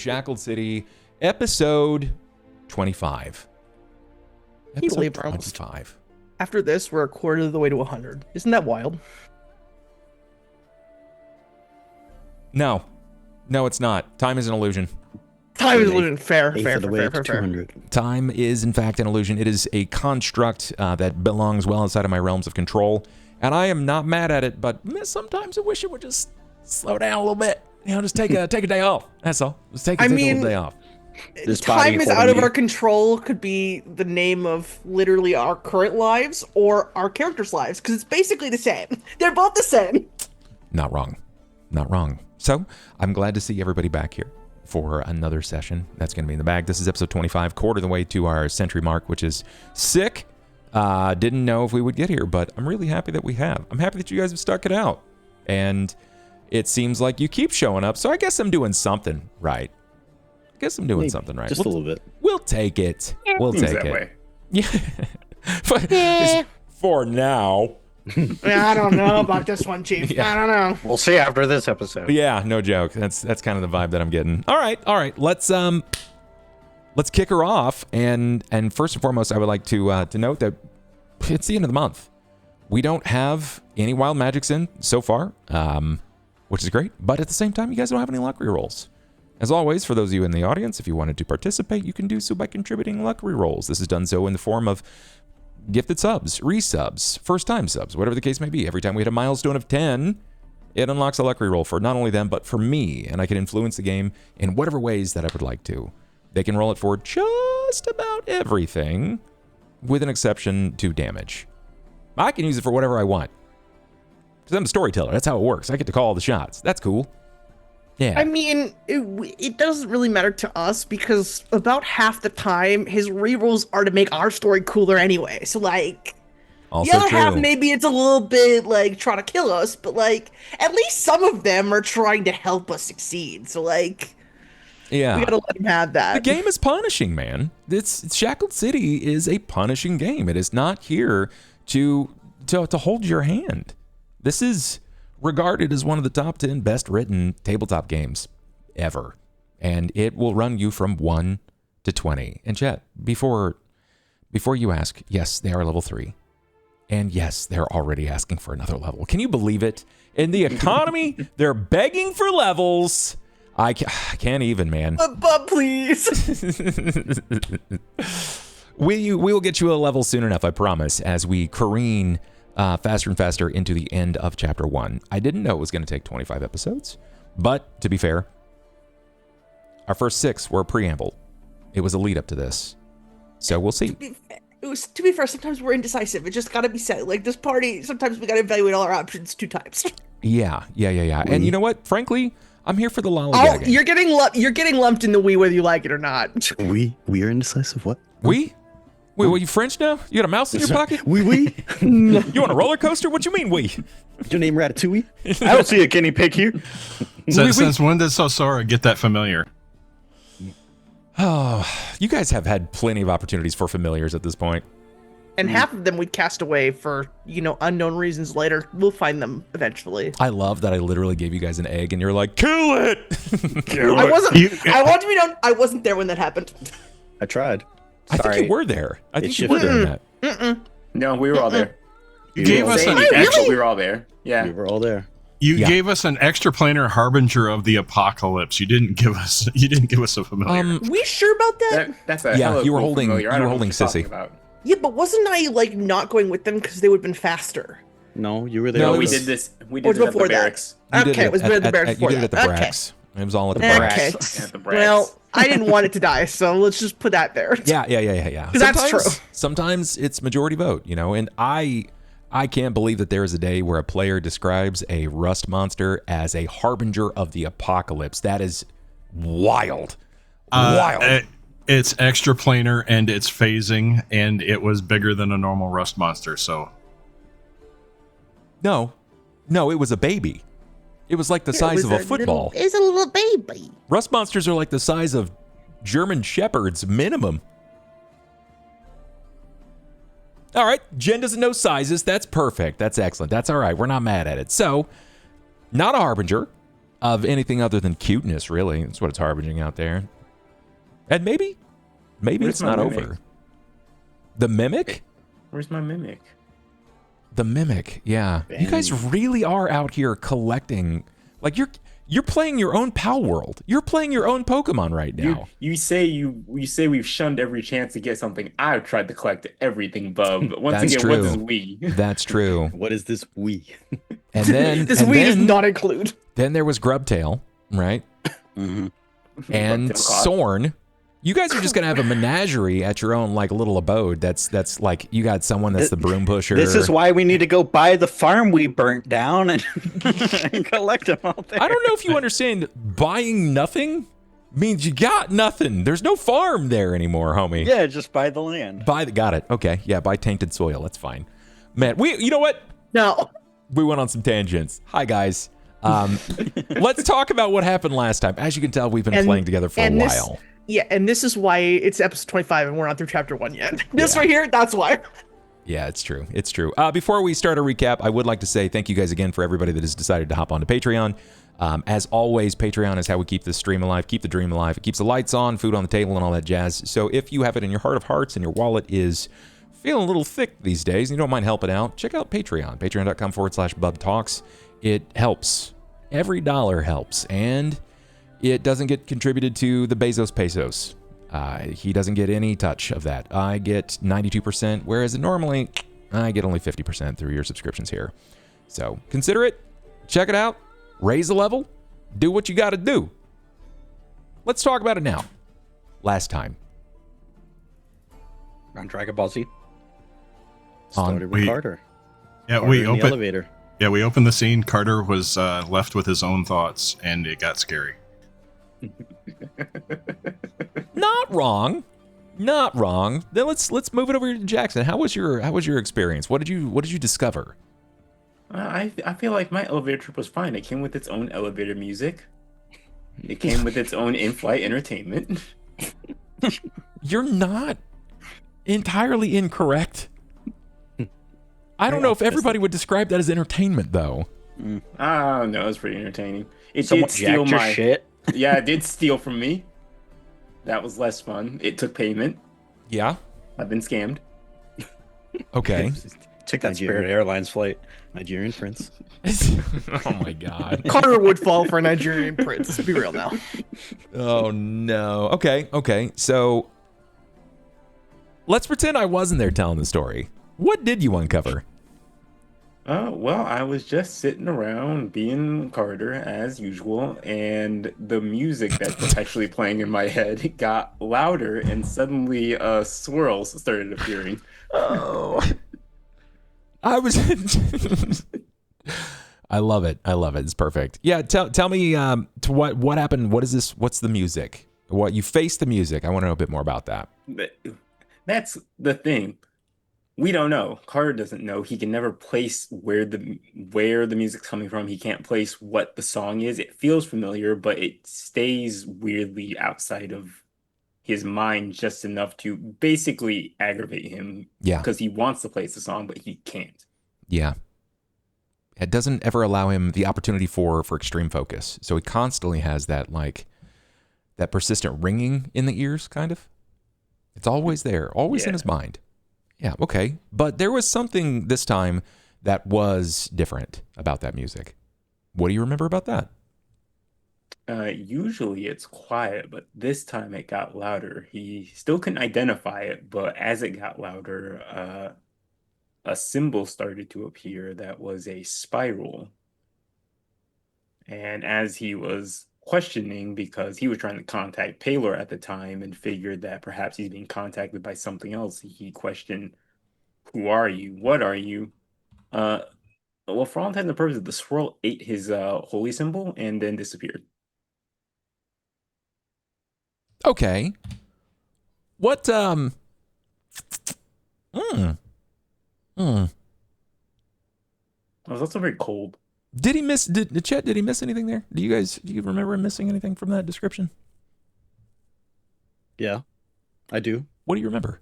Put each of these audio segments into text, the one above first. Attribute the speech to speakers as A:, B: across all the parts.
A: Shackled City, episode 25.
B: Can you believe
A: 25.
B: After this, we're a quarter of the way to 100. Isn't that wild?
A: No, it's not. Time is an illusion.
B: Time is an illusion. Fair.
A: Time is, in fact, an illusion. It is a construct that belongs well inside of my realms of control, and I am not mad at it, but sometimes I wish it would just slow down a little bit. You know, just take a day off. That's all. Just take a little day off.
B: Time is out of our control could be the name of literally our current lives or our characters' lives, because it's basically the same. They're both the same.
A: Not wrong. So I'm glad to see everybody back here for another session. That's going to be in the bag. This is episode 25, quarter of the way to our century mark, which is sick. Didn't know if we would get here, but I'm really happy that we have. I'm happy that you guys have stuck it out. And it seems like you keep showing up, so I guess I'm doing something right. Just a little bit. We'll take it. We'll take it. Yeah. For now.
B: I don't know about this one, Chief. Yeah. I don't know.
C: We'll see after this episode.
A: Yeah, no joke. That's kind of the vibe that I'm getting. All right. Let's kick her off. And first and foremost, I would like to note that it's the end of the month. We don't have any wild magics in so far, which is great. But at the same time, you guys don't have any luck rerolls. As always, for those of you in the audience, if you wanted to participate, you can do so by contributing luck rerolls. This is done so in the form of gifted subs, resubs, first-time subs, whatever the case may be. Every time we hit a milestone of 10, it unlocks a luck reroll for not only them, but for me, and I can influence the game in whatever ways that I would like to. They can roll it for just about everything, with an exception to damage. I can use it for whatever I want, because I'm a storyteller. That's how it works. I get to call all the shots. That's cool. Yeah.
B: I mean, it doesn't really matter to us because about half the time his rerolls are to make our story cooler anyway. So like, also the other half maybe it's a little bit like trying to kill us, but like at least some of them are trying to help us succeed. So like, yeah, we gotta let him have that.
A: The game is punishing, man. It's Shackled City is a punishing game. It is not here to hold your hand. This is regarded as one of the top 10 best written tabletop games ever. And it will run you from 1 to 20. And chat, before you ask, yes, they are level 3. And yes, they're already asking for another level. Can you believe it? In the economy, they're begging for levels. I can't even, man.
B: But please.
A: We will get you a level soon enough, I promise, as we careen faster and faster into the end of chapter 1. I didn't know it was going to take 25 episodes, but to be fair, our first 6 were a preamble. It was a lead up to this, so we'll see.
B: To be fair, sometimes we're indecisive. It just got to be said. Like this party, sometimes we got to evaluate all our options 2 times.
A: Yeah. And you know what? Frankly, I'm here for the lollygagging.
B: Oh, you're getting lumped in the we whether you like it or not.
D: We are indecisive. What?
A: We? Wait, what, you French now? You got a mouse in your pocket?
D: We?
A: You on a roller coaster? What you mean, we?
D: Your name Ratatouille?
C: I don't see a guinea pig here.
E: Since when did Sosora get that familiar?
A: Oh, you guys have had plenty of opportunities for familiars at this point.
B: And half of them we'd cast away for, unknown reasons later. We'll find them eventually.
A: I love that I literally gave you guys an egg and you're like, kill it!
B: I wasn't there when that happened.
D: I tried.
A: I think you were there. I think you were there, Matt.
C: No, we were all there.
E: You gave us an
C: extra. We were all there. Yeah,
D: we were all there.
E: You gave us an extraplanar harbinger of the apocalypse. You didn't give us a familiar.
B: We sure about that?
C: That's a hell of
A: you were
C: cool
A: holding
C: familiar.
A: you were holding Sissy.
B: Yeah, but wasn't I not going with them because they would have been faster?
D: No, you were there.
C: No, we did this. We did it at the barracks.
B: Okay, it was at the barracks before
A: that. You did it at the barracks. It was all at the barracks.
B: Okay.
C: At the barracks.
B: Well, I didn't want it to die, so let's just put that there.
A: Yeah.
B: That's true.
A: Sometimes it's majority vote, and I can't believe that there is a day where a player describes a rust monster as a harbinger of the apocalypse. That is wild. Wild.
E: It's extraplanar and it's phasing, and it was bigger than a normal rust monster, so.
A: No, it was a baby. It was like the size of a football.
B: It's a little baby.
A: Rust monsters are like the size of German shepherds, minimum. All right, Jen doesn't know sizes. That's perfect. That's excellent. That's all right. We're not mad at it. So, not a harbinger, of anything other than cuteness, really. That's what it's harbinging out there. And maybe it's not over. The mimic?
C: Where's my mimic?
A: The mimic, yeah.
D: Dang.
A: You guys really are out here collecting. Like, you're playing your own Pal World. You're playing your own Pokemon right now.
C: You say we've shunned every chance to get something. I've tried to collect everything, Bub. Once
A: That's
C: again,
A: true.
C: what is we?
A: That's true.
D: What is this we?
A: And then
B: this we does not include.
A: Then there was Grubtail, right?
D: Mm-hmm.
A: And Sorn. You guys are just gonna have a menagerie at your own like little abode. That's like you got someone that's the broom pusher.
F: This is why we need to go buy the farm we burnt down and, and collect them out there.
A: I don't know if you understand. Buying nothing means you got nothing. There's no farm there anymore, homie.
F: Yeah, just buy the land.
A: Got it. Okay, yeah, buy tainted soil. That's fine. Man, you know what?
B: No.
A: We went on some tangents. Hi guys. Let's talk about what happened last time. As you can tell, we've been playing together for a while.
B: Yeah, and this is why it's episode 25 and we're not through chapter 1 yet. This right here, that's why.
A: Yeah, it's true. It's true. Before we start a recap, I would like to say thank you guys again for everybody that has decided to hop onto Patreon. As always, Patreon is how we keep this stream alive, keep the dream alive. It keeps the lights on, food on the table, and all that jazz. So if you have it in your heart of hearts and your wallet is feeling a little thick these days and you don't mind helping out, check out Patreon, patreon.com/BubTalks. It helps. Every dollar helps. And it doesn't get contributed to the Bezos pesos. He doesn't get any touch of that. I get 92%, whereas normally I get only 50% through your subscriptions here. So consider it, check it out, raise the level, do what you got to do. Let's talk about it now. Last time.
F: On Dragon Ball Z.
D: Started with Carter.
E: Yeah,
D: Carter
E: we
D: in the
E: opened.
D: elevator.
E: Yeah, we opened the scene. Carter was left with his own thoughts, and it got scary.
A: Not wrong. Then let's move it over to Jackson. How was your experience? What did you discover?
C: I feel like my elevator trip was fine. It came with its own elevator music. It came with its own in-flight entertainment.
A: You're not entirely incorrect. I don't know if everybody would describe that as entertainment, though.
C: I don't know. It was pretty entertaining. It
F: Someone
C: did steal
F: jacked your
C: my
F: shit.
C: Yeah, it did steal from me. That was less fun. It took payment.
A: Yeah.
C: I've been scammed.
A: Okay.
F: Took that Spirit Airlines flight.
D: Nigerian prince.
A: Oh my God.
B: Carter would fall for a Nigerian prince. Let's be real now.
A: Oh no. Okay. So let's pretend I wasn't there telling the story. What did you uncover?
C: Well, I was just sitting around being Carter as usual, and the music that was actually playing in my head got louder, and suddenly swirls started appearing.
A: Oh. I was. I love it. It's perfect. Yeah. Tell me to what happened. What is this? What's the music? What you faced the music? I want to know a bit more about that.
C: That's the thing. We don't know. Carter doesn't know. He can never place where the music's coming from. He can't place what the song is. It feels familiar, but it stays weirdly outside of his mind just enough to basically aggravate him.
A: Yeah.
C: Because he wants to place the song, but he can't.
A: Yeah. It doesn't ever allow him the opportunity for extreme focus. So he constantly has that that persistent ringing in the ears, kind of. It's always there, always in his mind. Yeah, okay. But there was something this time that was different about that music. What do you remember about that?
C: Usually it's quiet, but this time it got louder. He still couldn't identify it, but as it got louder, a symbol started to appear that was a spiral. And as he was questioning, because he was trying to contact Paylor at the time and figured that perhaps he's being contacted by something else, he questioned, "Who are you? What are you?" Well, for all intents and purposes, the swirl ate his holy symbol and then disappeared.
A: Okay. What
C: I was also very cold.
A: Did he miss Chet, did he miss anything there? Do you remember him missing anything from that description?
D: Yeah, I do.
A: What do you remember?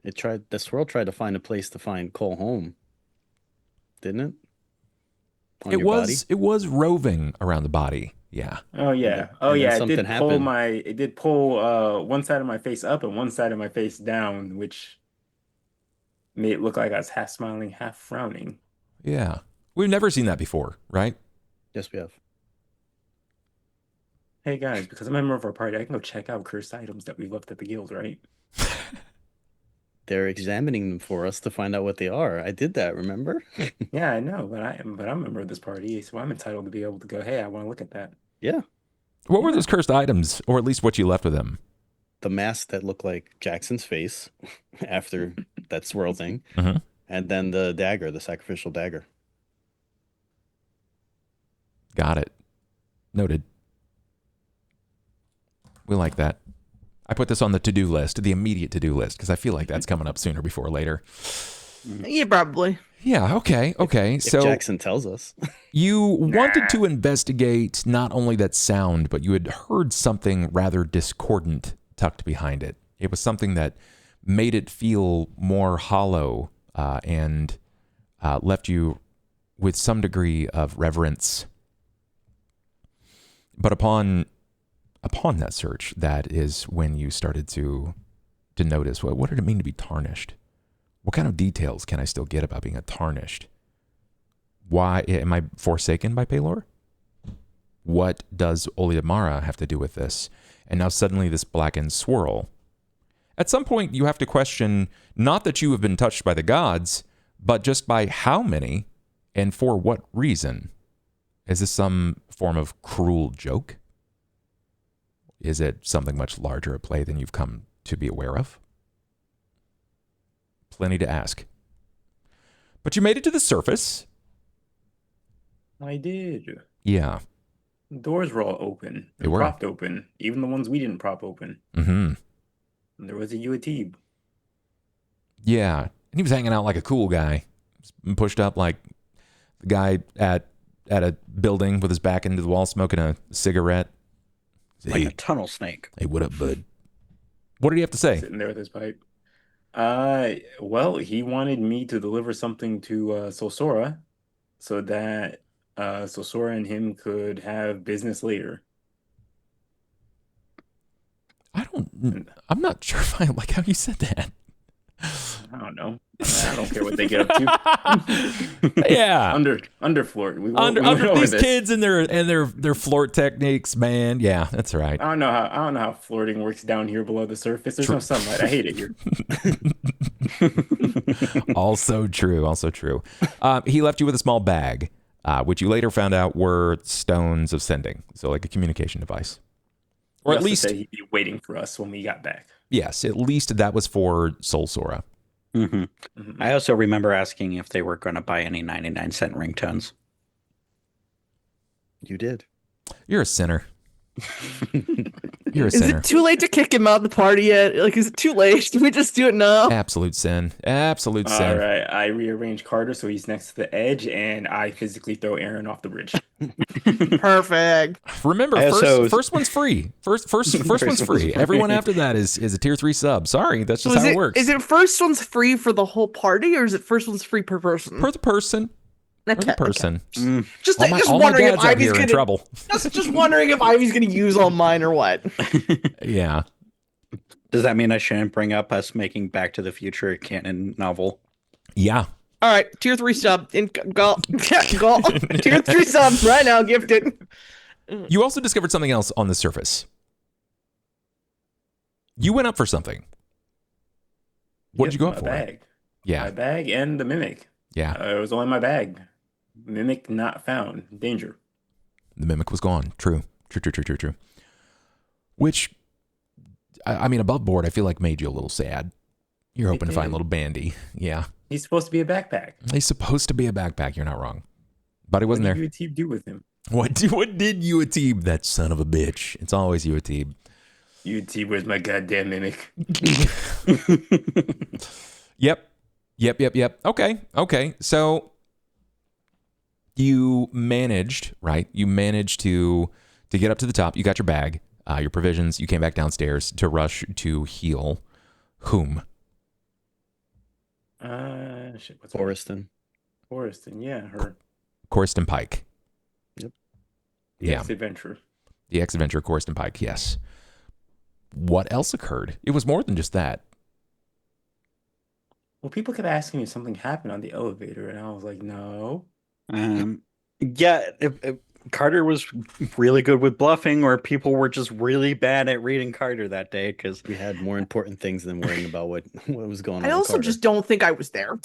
D: The swirl tried to find a place to find Cole home. Didn't it? on
A: It
D: your body.
A: was roving around the body. Yeah.
C: Oh yeah.
D: And
C: Oh
D: then
C: yeah.
D: something happened.
C: It did pull one side of my face up and one side of my face down, which made it look like I was half smiling, half frowning.
A: Yeah. We've never seen that before, right?
D: Yes, we have.
C: Hey guys, because I'm a member of our party, I can go check out cursed items that we left at the guild, right?
D: They're examining them for us to find out what they are. I did that, remember?
C: Yeah, I know, but I'm a member of this party, so I'm entitled to be able to go, hey, I want to look at that.
D: Yeah.
A: What were those cursed items, or at least what you left with them?
D: The mask that looked like Jackson's face after that swirl thing.
A: Mhm.
D: And then the dagger, the sacrificial dagger.
A: Got it. Noted. We like that. I put this on the to-do list, the immediate to-do list, because I feel like that's coming up sooner before later.
B: Yeah, probably.
A: Yeah, okay.
D: If
A: So
D: Jackson tells us.
A: you wanted to investigate not only that sound, but you had heard something rather discordant tucked behind it. It was something that made it feel more hollow and left you with some degree of reverence. But upon that search, that is when you started to notice, what did it mean to be tarnished? What kind of details can I still get about being a tarnished? Why am I forsaken by Pelor? What does Oliamara have to do with this? And now suddenly this blackened swirl. At some point, you have to question not that you have been touched by the gods, but just by how many and for what reason. Is this some form of cruel joke? Is it something much larger at play than you've come to be aware of? Plenty to ask. But you made it to the surface.
C: I did.
A: Yeah.
C: The doors were all open.
A: They were.
C: Propped open. Even the ones we didn't prop open.
A: Mm-hmm.
C: And there was a Uatib.
A: Yeah. And he was hanging out like a cool guy. Pushed up like the guy at a building with his back into the wall smoking a cigarette.
F: Like a tunnel snake.
A: Hey, what up, bud? What did he have to say?
C: Sitting there with his pipe. Well, he wanted me to deliver something to Solsora so that Solsora and him could have business later.
A: I'm not sure if I like how you said that.
C: I don't know. I don't care what they get up to.
A: Yeah.
C: Underflirt.
A: Under these kids and their flirt techniques, man. Yeah, that's right.
C: I don't know how flirting works down here below the surface. There's no sunlight. I hate it here.
A: Also true. He left you with a small bag, which you later found out were stones of sending, so like a communication device. Or at least
C: he'd be waiting for us when we got back.
A: Yes, at least that was for Solsora.
F: Mm-hmm. Mm-hmm. I also remember asking if they were going to buy any 99-cent ringtones.
D: You did.
A: You're a sinner. You're a
B: Is
A: sinner.
B: it too late to kick him out of the party yet? Like, is it too late? Can we just do it now?
A: Absolute sin.
C: All right, I rearrange Carter so he's next to the edge, and I physically throw Aaron off the bridge.
B: Perfect.
A: Remember, first one's free. First one's free. Everyone after that is a tier 3 sub. Sorry, that's just how it works.
B: Is it first one's free for the whole party, or is it first one's free per person?
A: Per the person.
B: Okay,
A: per the person.
B: Okay. Just
A: all
B: wondering
A: my
B: if Ivy's
A: in trouble.
B: Just wondering if Ivy's gonna use all mine or what.
A: Yeah.
F: Does that mean I shouldn't bring up us making Back to the Future a canon novel?
A: Yeah.
B: All right, tier 3 sub in go. Tier 3 sub right now, gifted.
A: You also discovered something else on the surface. You went up for something. What did you go up for?
C: Bag.
A: Yeah.
C: My bag and the mimic.
A: Yeah.
C: It was all in my bag. Mimic not found. Danger.
A: The mimic was gone. True. Which, I mean, above board, I feel like made you a little sad. You're hoping to find little Bandy. Yeah.
C: He's supposed to be a backpack.
A: He's supposed to be a backpack. You're not wrong. But he wasn't there.
C: What did Uatib do with him?
A: What did Uatib, that son of a bitch? It's always Uatib.
C: Uatib, where's my goddamn mimic?
A: Yep. Okay. So you managed, right? You managed to get up to the top. You got your bag, your provisions. You came back downstairs to rush to heal whom?
C: What's
D: Forreston.
C: Forreston, yeah, her.
A: Coruscant Pike.
D: Yep.
A: Yeah.
C: Adventure.
A: The X-Adventure Coruscant Pike, yes. What else occurred? It was more than just that.
C: Well, people kept asking me if something happened on the elevator, and I was like, no.
F: Yeah, Carter was really good with bluffing, or people were just really bad at reading Carter that day because
D: We had more important things than worrying about what was going on.
B: I
D: with
B: also
D: Carter.
B: just don't think I was there.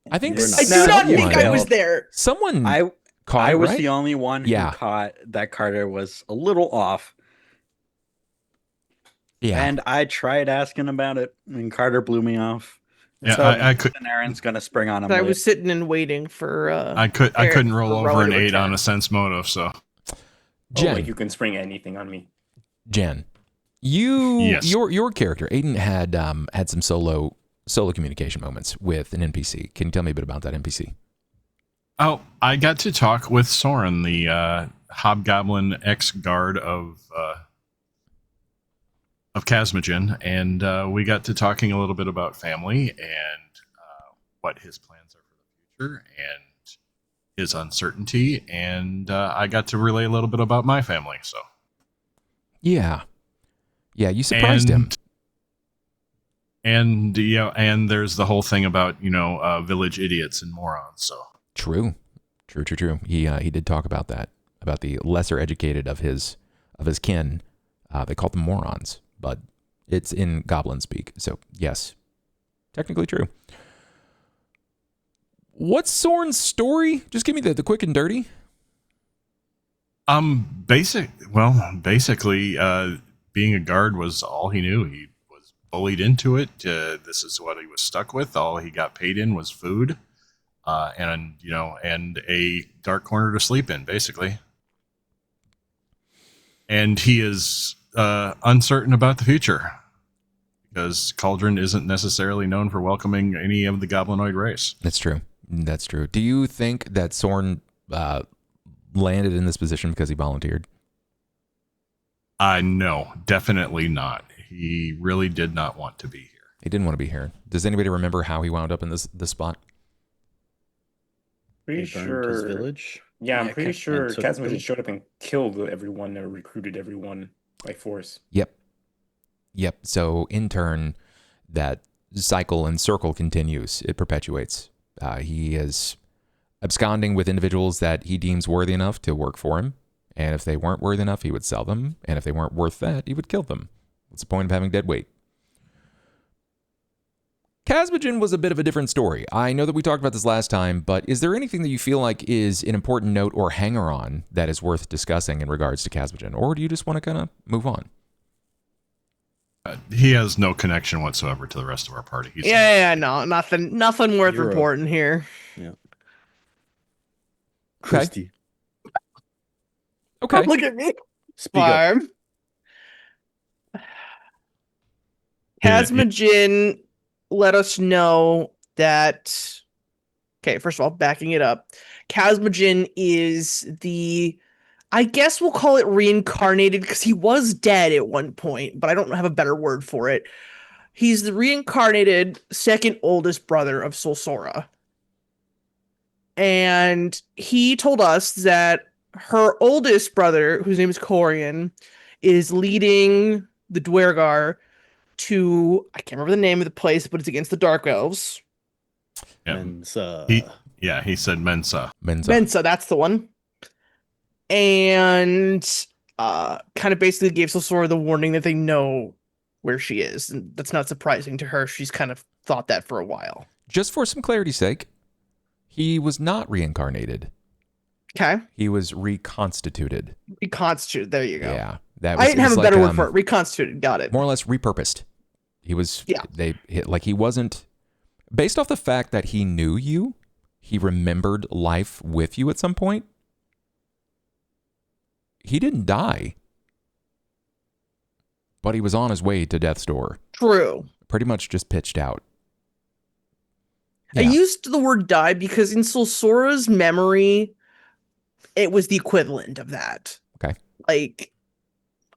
A: I think
D: We're not.
B: I do not think I
F: Well,
B: was there.
A: Someone
F: I
A: caught
F: I
A: it,
F: was
A: right?
F: the only one
A: Yeah.
F: who caught that Carter was a little off.
A: Yeah.
F: And I tried asking about it, and Carter blew me off.
E: Yeah,
F: So
E: I could.
F: Aaron's gonna spring on him.
B: I
F: later.
B: was sitting and waiting for.
E: I couldn't roll
B: for
E: over
B: Rowan
E: an
B: to
E: 8 on
B: return.
E: a sense motive, so
A: Jen,
C: Like you can spring anything on me.
A: Jen,
E: Yes.
A: your character, Aiden, had some solo communication moments with an NPC. Can you tell me a bit about that NPC?
E: Oh, I got to talk with Soren, the hobgoblin ex-guard of Casmagen, and we got to talking a little bit about family and what his plans are for the future and his uncertainty, and I got to relay a little bit about my family. So
A: Yeah, you surprised him.
E: And and there's the whole thing about village idiots and morons. So
A: True. He did talk about that, about the lesser educated of his kin. They called them morons, but it's in goblin speak. So yes, technically true. What's Soren's story? Just give me the quick and dirty.
E: Basically, being a guard was all he knew. He was bullied into it. This is what he was stuck with. All he got paid in was food, and a dark corner to sleep in, basically. And he is uncertain about the future because Cauldron isn't necessarily known for welcoming any of the goblinoid race.
A: That's true. Do you think that Soren landed in this position because he volunteered?
E: No, definitely not. He really did not want to be here.
A: He didn't want to be here. Does anybody remember how he wound up in this spot?
C: Pretty
D: They burned his
C: sure.
D: village.
C: Yeah, I'm pretty sure
D: took
C: Casma
D: them.
C: just showed up and killed everyone or recruited everyone by force.
A: Yep. So in turn, that cycle and circle continues. It perpetuates. He is absconding with individuals that he deems worthy enough to work for him. And if they weren't worthy enough, he would sell them. And if they weren't worth that, he would kill them. What's the point of having dead weight? Casmagen was a bit of a different story. I know that we talked about this last time, but is there anything that you feel like is an important note or hanger-on that is worth discussing in regards to Casmagen? Or do you just want to kind of move on?
E: He has no connection whatsoever to the rest of our party. He's
B: No, nothing worth
D: You're
B: reporting here.
D: Christy.
A: Okay.
B: Look at me,
D: Speak up.
B: Farm. Casmagen let us know that. Okay, first of all, backing it up, Casmagen is I guess we'll call it reincarnated because he was dead at one point, but I don't have a better word for it. He's the reincarnated second oldest brother of Solsora. And he told us that her oldest brother, whose name is Corian, is leading the Dwergar to, I can't remember the name of the place, but it's against the Dark Elves.
E: Yeah.
D: Mensa.
E: He said Mensa.
A: Mensa.
B: That's the one. And kind of basically gave Solsora the warning that they know where she is. And that's not surprising to her. She's kind of thought that for a while.
A: Just for some clarity's sake, he was not reincarnated.
B: Okay.
A: He was reconstituted.
B: Reconstituted. There you go.
A: Yeah.
B: I didn't have a better word for it. Reconstituted. Got it.
A: More or less repurposed. He was,
B: Yeah.
A: He wasn't, based off the fact that he knew you, he remembered life with you at some point. He didn't die, but he was on his way to death's door.
B: True.
A: Pretty much just pitched out.
B: I
A: Yeah.
B: used the word die because in Solsora's memory, it was the equivalent of that.
A: Okay.
B: Like,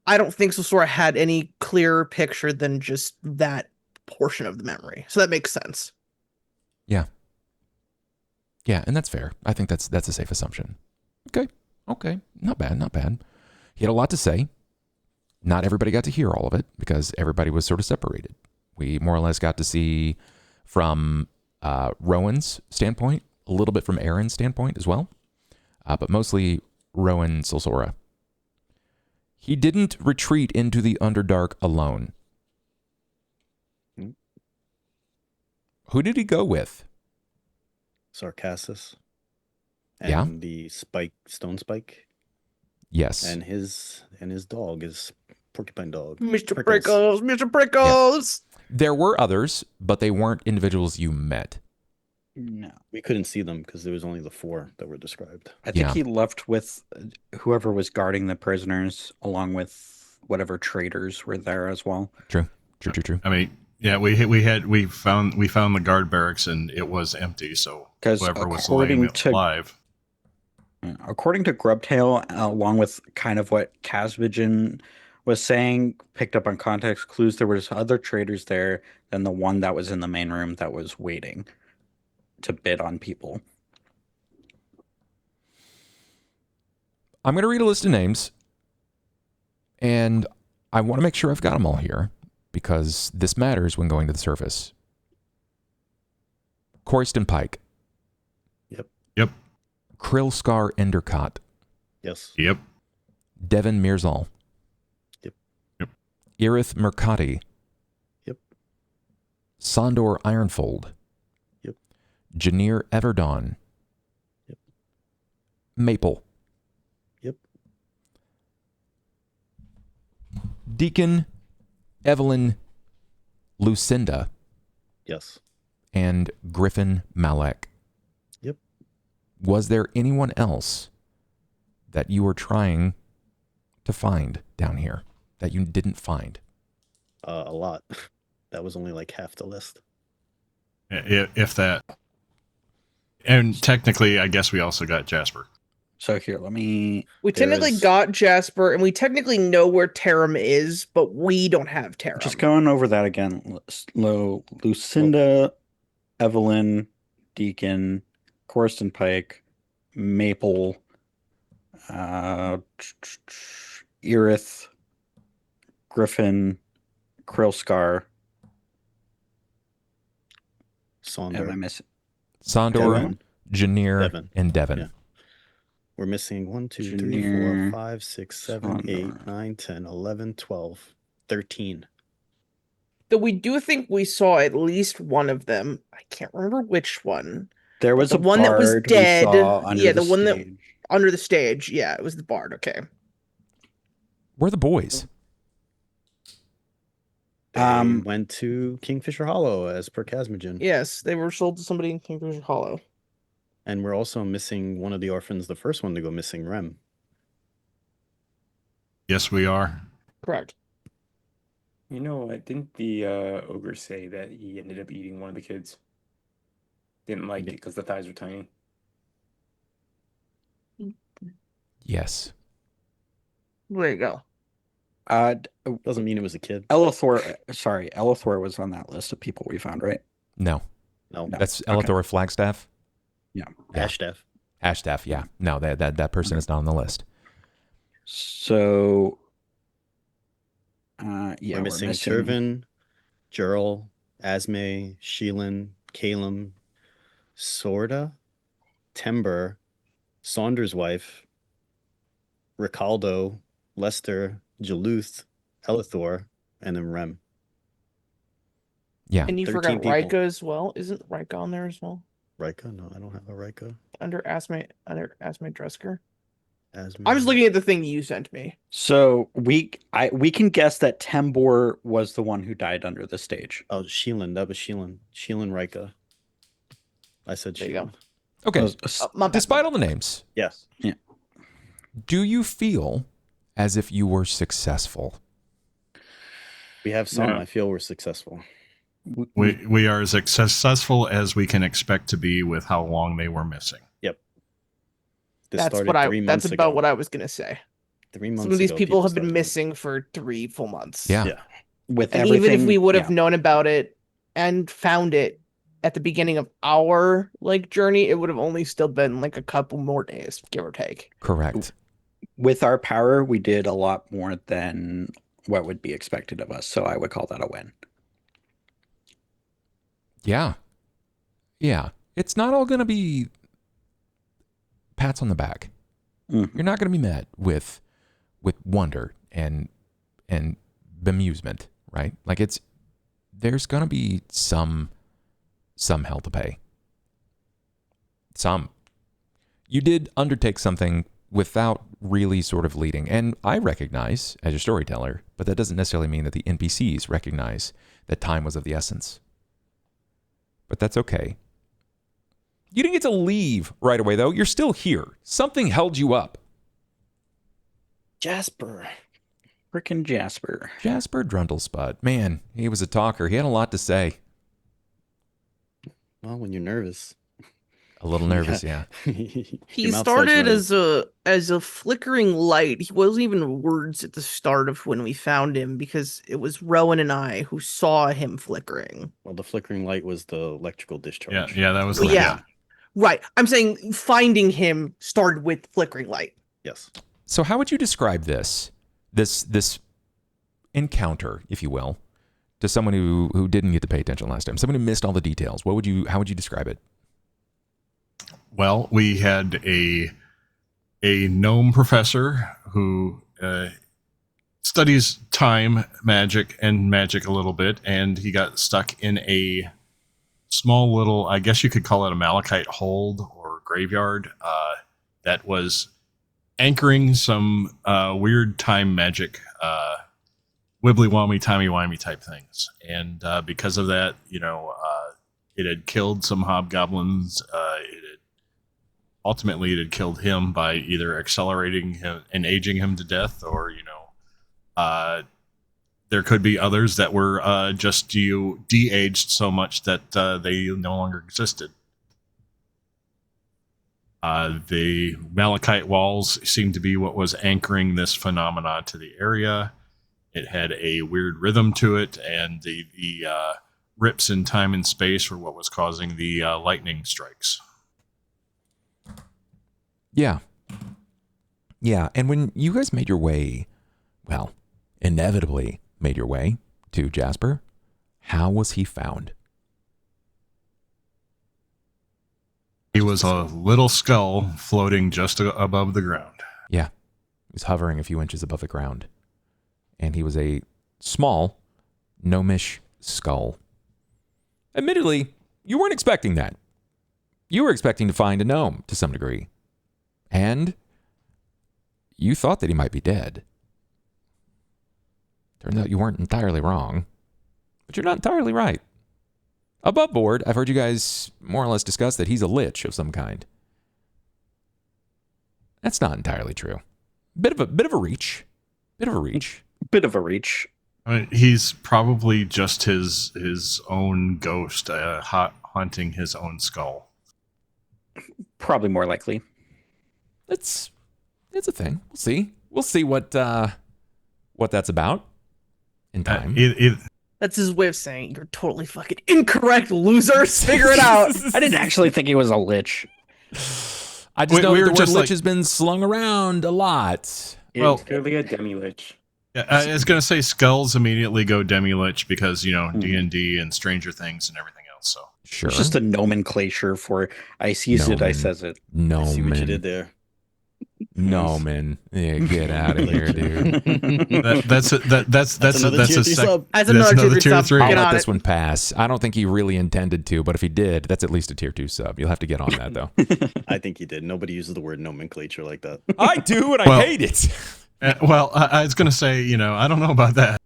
B: I don't think Solsora had any clearer picture than just that portion of the memory. So that makes sense.
A: Yeah, and that's fair. I think that's a safe assumption. Okay. Not bad, not bad. He had a lot to say. Not everybody got to hear all of it because everybody was sort of separated. We more or less got to see from Rowan's standpoint, a little bit from Aaron's standpoint as well, but mostly Rowan Silsora. He didn't retreat into the Underdark alone. Who did he go with?
D: Sarkassus.
A: Yeah.
D: And the stone spike.
A: Yes.
D: And his dog is porcupine dog.
B: Mr. Prickles, Mr. Prickles.
A: Yeah. There were others, but they weren't individuals you met.
F: No.
D: We couldn't see them because there was only the 4 that were described.
F: I think
A: Yeah.
F: he left with whoever was guarding the prisoners, along with whatever traders were there as well.
A: True.
E: I mean, yeah, we found the guard barracks and it was empty. So
F: 'Cause
E: whoever was
F: according
E: laying it
F: to-
E: alive.
F: According to Grubtail, along with kind of what Casvigen was saying, picked up on context clues, there was other traders there than the one that was in the main room that was waiting to bid on people.
A: I'm going to read a list of names, and I want to make sure I've got them all here because this matters when going to the surface. Coryston Pike.
E: Yep.
A: Krillscar Endercott.
D: Yes.
E: Yep.
A: Devin Mirzal.
D: Yep.
E: Yep.
A: Irith Mercati.
D: Yep.
A: Sondor Ironfold.
D: Yep.
A: Janir Everdon.
D: Yep.
A: Maple.
D: Yep.
A: Deacon Evelyn Lucinda.
D: Yes.
A: And Griffin Malek.
D: Yep.
A: Was there anyone else that you were trying to find down here that you didn't find?
D: A lot. That was only like half the list.
E: If that. And technically, I guess we also got Jasper.
F: So here, let me.
B: We technically got Jasper, and we technically know where Taram is, but we don't have Taram.
F: Just going over that again. Lucinda, Evelyn, Deacon, Coryston Pike, Maple, Irith, Griffin, Krillscar. Am I
D: Sonder.
F: missing?
A: Sondor,
D: Devin.
A: Janir,
D: Devin.
A: and Devin.
D: Yeah. We're missing 1, 2, 3,
F: Janir,
D: 4, 5, 6, 7, 8,
F: Sondor.
D: 9, 10, 11, 12, 13.
B: Though we do think we saw at least one of them. I can't remember which one.
F: There was
B: The
F: a
B: one that was
F: bard we
B: dead.
F: saw under
B: Yeah,
F: the
B: the one that-
F: stage.
B: Under the stage. Yeah, it was the bard. Okay.
A: Where are the boys?
D: They went to Kingfisher Hollow as per Casmogen.
B: Yes, they were sold to somebody in Kingfisher Hollow.
D: And we're also missing one of the orphans, the first one to go missing, Rem.
E: Yes, we are.
B: Correct.
C: You know what? Didn't the ogre say that he ended up eating one of the kids? Didn't like it because the thighs were tiny.
A: Yes.
B: There you go.
D: Doesn't mean it was a kid.
F: Elithor was on that list of people we found, right?
A: No.
D: No.
A: That's Elithor Flagstaff.
F: Yeah.
D: Ashtaff.
A: Ashtaff, yeah. No, that person is not on the list.
F: So,
D: We're missing Turvin, Jurl, Asme, Sheelan, Calum, Sorda, Timber, Saunders' wife, Ricaldo, Lester, Jaluth, Elithor, and then Rem.
A: Yeah.
B: And you
D: 13
B: forgot
D: people.
B: Rika as well. Isn't Rika on there as well?
D: Rika? No, I don't have a Rika.
B: Under Asme Dresker.
D: Asme.
B: I was looking at the thing you sent me.
F: So we can guess that Tembor was the one who died under the stage.
D: Oh, Sheelan. That was Sheelan. Sheelan Rika. I said
B: There you
D: Sheelan.
B: go.
A: Okay.
B: My bad.
A: Despite all the names,
D: Yes.
A: do you feel as if you were successful?
D: We have some.
C: Yeah.
D: I feel we're successful.
E: We are as successful as we can expect to be with how long they were missing.
D: This
B: That's
D: started
B: what I.
D: 3 months
B: That's about
D: ago.
B: what I was gonna say.
D: 3 months
B: Some of these
D: ago,
B: people have been
D: started.
B: missing for 3 full months.
A: Yeah.
D: Yeah.
F: With
B: And
F: everything,
B: even if we would have
F: yeah.
B: known about it and found it at the beginning of our like journey, it would have only still been like a couple more days, give or take.
A: Correct.
F: With our power, we did a lot more than what would be expected of us. So I would call that a win.
A: Yeah. Yeah. It's not all going to be pats on the back. You're not going to be met with wonder and bemusement, right? Like there's going to be some hell to pay. Some. You did undertake something without really sort of leading. And I recognize as your storyteller, but that doesn't necessarily mean that the NPCs recognize that time was of the essence. But that's okay. You didn't get to leave right away, though. You're still here. Something held you up.
F: Jasper. Frickin' Jasper.
A: Jasper Drundelspud. Man, he was a talker. He had a lot to say.
D: Well, when you're nervous.
A: A little nervous, yeah.
B: He started as a flickering light. He wasn't even words at the start of when we found him because it was Rowan and I who saw him flickering.
D: Well, the flickering light was the electrical discharge.
E: Yeah, that was
B: Well,
E: the
B: yeah. Right. I'm saying finding him started with flickering light.
D: Yes.
A: So how would you describe this encounter, if you will, to someone who didn't get to pay attention last time? Someone who missed all the details. How would you describe it?
E: Well, we had a gnome professor who studies time, magic, and magic a little bit, and he got stuck in a small little, I guess you could call it a malachite hold or graveyard that was anchoring some weird time magic, wibbly-wobbly, timey-wimey type things. And because of that, it had killed some hobgoblins. Ultimately, it had killed him by either accelerating him and aging him to death, or there could be others that were just de-aged so much that they no longer existed. The malachite walls seemed to be what was anchoring this phenomena to the area. It had a weird rhythm to it, and the rips in time and space were what was causing the lightning strikes.
A: Yeah. Yeah, and when you guys made your way, well, inevitably made your way to Jasper, how was he found?
E: He was a little skull floating just above the ground.
A: Yeah, he was hovering a few inches above the ground. And he was a small, gnomish skull. Admittedly, you weren't expecting that. You were expecting to find a gnome to some degree. And you thought that he might be dead. Turns out you weren't entirely wrong. But you're not entirely right. Above board, I've heard you guys more or less discuss that he's a lich of some kind. That's not entirely true. Bit of a reach. Bit of a reach.
E: I mean, he's probably just his own ghost haunting his own skull.
F: Probably more likely.
A: It's a thing. We'll see what that's about in time.
B: That's his way of saying you're totally fucking incorrect, losers. Figure it out.
F: I didn't actually think he was a lich.
A: I just know that the word lich has been slung around a lot.
C: It's clearly a demi-lich.
E: Yeah, I was going to say skulls immediately go demi-lich because, D&D and Stranger Things and everything else. So
A: sure.
F: It's just a nomenclature for I sees it, I says it.
A: No,
D: I see what you did there.
A: No, man. Yeah, get out of here, dude.
E: That's another
B: tier
E: 3.
A: I'll let this one pass. I don't think he really intended to, but if he did, that's at least a tier 2 sub. You'll have to get on that, though.
D: I think he did. Nobody uses the word nomenclature like that.
A: I do, and I hate it.
E: I was going to say, I don't know about that.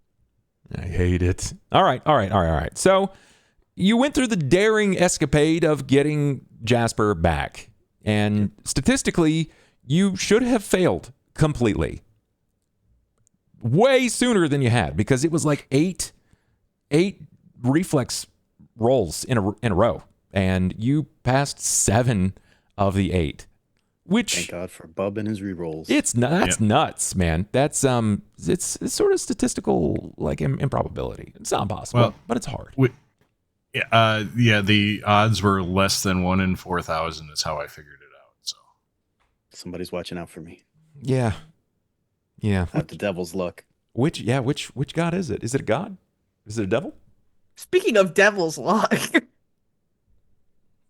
A: I hate it. All right. So you went through the daring escapade of getting Jasper back. And statistically, you should have failed completely. Way sooner than you had, because it was like eight reflex rolls in a row. And you passed 7 of the 8. Which,
D: thank God for Bub and his rerolls.
A: That's nuts, man. That's it's sort of statistical like improbability. It's not impossible, but it's hard.
E: Yeah, the odds were less than 1 in 4,000 is how I figured it out. So
D: Somebody's watching out for me.
A: Yeah. Yeah.
D: I have the devil's luck.
A: Which god is it? Is it a god? Is it a devil?
B: Speaking of devil's luck.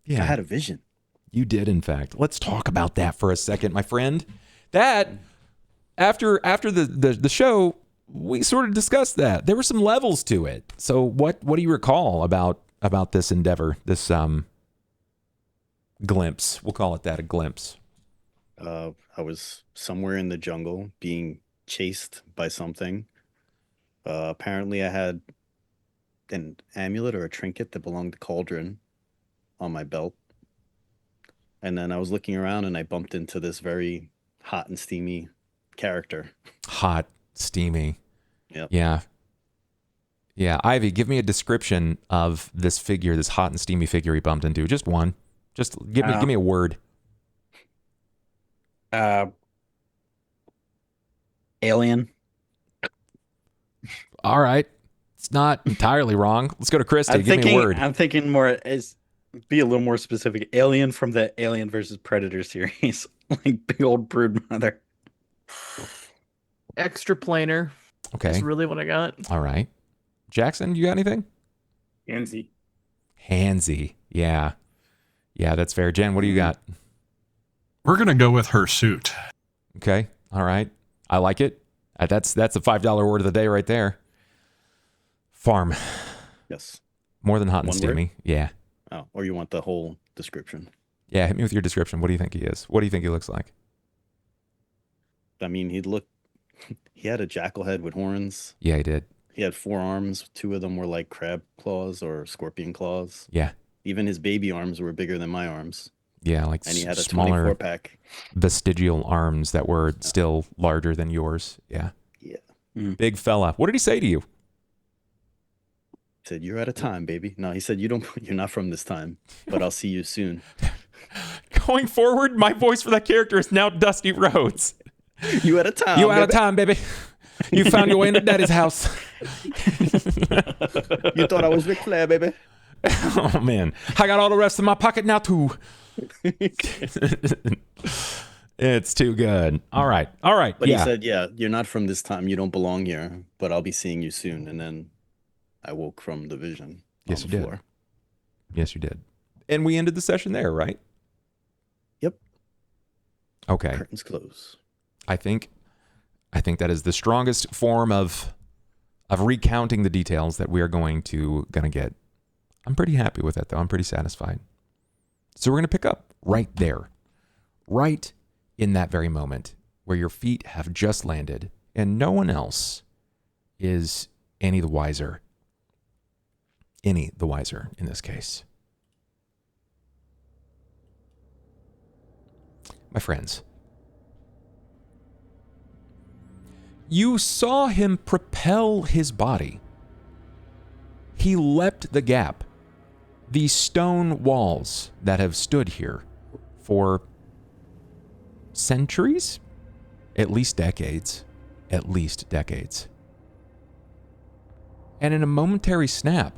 A: Yeah.
D: I had a vision.
A: You did, in fact. Let's talk about that for a second, my friend. That after the show, we sort of discussed that. There were some levels to it. So what do you recall about this endeavor, this glimpse? We'll call it that, a glimpse.
D: I was somewhere in the jungle being chased by something. Apparently I had an amulet or a trinket that belonged to Cauldron on my belt. And then I was looking around and I bumped into this very hot and steamy character.
A: Hot, steamy.
D: Yep.
A: Yeah. Yeah. Ivy, give me a description of this figure, this hot and steamy figure he bumped into. Just one. Just give me a word.
F: Alien.
A: All right. It's not entirely wrong. Let's go to Christy. Give me a word.
F: I'm thinking more be a little more specific. Alien from the Alien versus Predator series. Like big old brood mother.
B: Extra planar.
A: Okay.
B: That's really what I got.
A: All right. Jackson, you got anything? Handsy. Yeah. Yeah, that's fair. Jen, what do you got?
E: we're going to go with her suit.
A: Okay. All right. I like it. That's a $5 word of the day right there. Farm.
D: Yes.
A: More than hot and
D: One
A: steamy.
D: word?
A: Yeah.
D: Oh, or you want the whole description?
A: Yeah. Hit me with your description. What do you think he is? What do you think he looks like?
D: I mean, he had a jackal head with horns.
A: Yeah, he did.
D: He had 4 arms. 2 of them were like crab claws or scorpion claws.
A: Yeah.
D: Even his baby arms were bigger than my arms.
A: Yeah, like
D: And he had a
A: smaller
D: 24-pack.
A: vestigial arms that were still larger than yours. Yeah.
D: Yeah.
A: Big fella. What did he say to you?
D: He said, "You're out of time, baby." No, he said, you're not from this time, but I'll see you soon.
A: Going forward, my voice for that character is now Dusty Rhodes.
D: You out of time,
A: You out of time, baby. You found your way into Daddy's house.
D: You thought I was Ric Flair, baby.
A: Oh, man. I got all the rest in my pocket now, too. It's too good. All right.
D: But he said, yeah, you're not from this time. You don't belong here, but I'll be seeing you soon. And then I woke from the vision.
A: Yes,
D: on
A: you
D: the
A: did.
D: floor.
A: Yes, you did. And we ended the session there, right?
D: Yep.
A: Okay.
D: Curtains close.
A: I think that is the strongest form of recounting the details that we are going to get. I'm pretty happy with that, though. I'm pretty satisfied. So we're going to pick up right there, right in that very moment where your feet have just landed and no one else is any the wiser. Any the wiser in this case. My friends, you saw him propel his body. He leapt the gap, these stone walls that have stood here for centuries, at least decades. And in a momentary snap,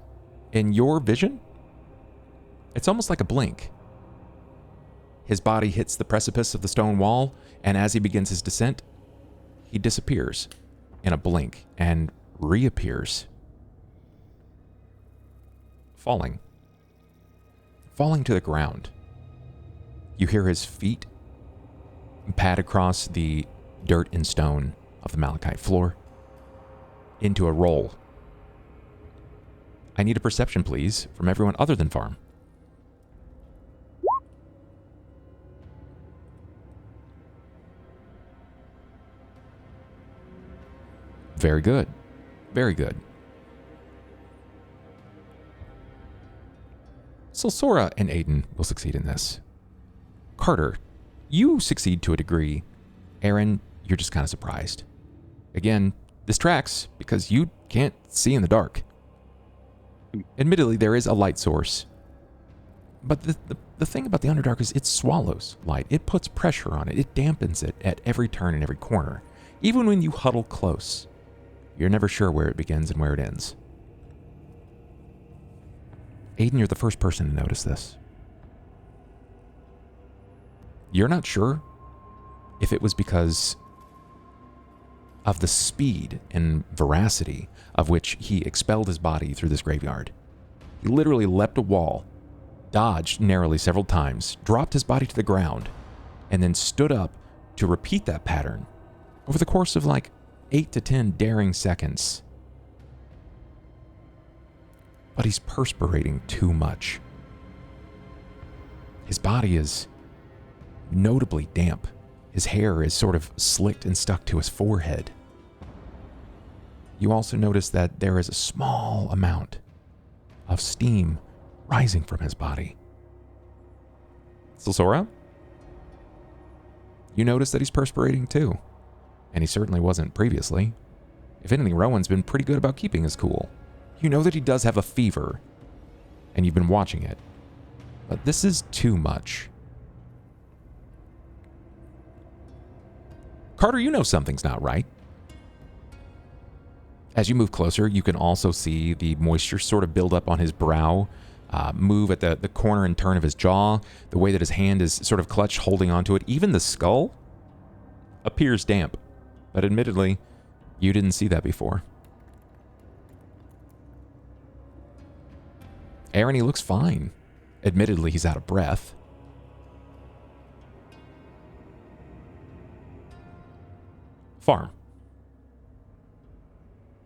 A: in your vision, it's almost like a blink. His body hits the precipice of the stone wall, and as he begins his descent, he disappears in a blink and reappears, falling to the ground. You hear his feet pad across the dirt and stone of the malachite floor into a roll. I need a perception, please, from everyone other than Farm. Very good. Very good. So Sora and Aiden will succeed in this. Carter, you succeed to a degree. Aaron, you're just kind of surprised. Again, this tracks because you can't see in the dark. Admittedly, there is a light source. But the thing about the Underdark is it swallows light. It puts pressure on it. It dampens it at every turn and every corner. Even when you huddle close, you're never sure where it begins and where it ends. Aiden, you're the first person to notice this. You're not sure if it was because of the speed and veracity of which he expelled his body through this graveyard. He literally leapt a wall, dodged narrowly several times, dropped his body to the ground, and then stood up to repeat that pattern over the course of like 8 to 10 daring seconds. But he's perspirating too much. His body is notably damp. His hair is sort of slicked and stuck to his forehead. You also notice that there is a small amount of steam rising from his body. Silsora? You notice that he's perspirating too. And he certainly wasn't previously. If anything, Rowan's been pretty good about keeping his cool. You know that he does have a fever, and you've been watching it. But this is too much. Carter, you know something's not right. As you move closer, you can also see the moisture sort of build up on his brow, move at the corner and turn of his jaw, the way that his hand is sort of clutched, holding onto it. Even the skull appears damp. But admittedly, you didn't see that before. Aaron, he looks fine. Admittedly, he's out of breath. Farm.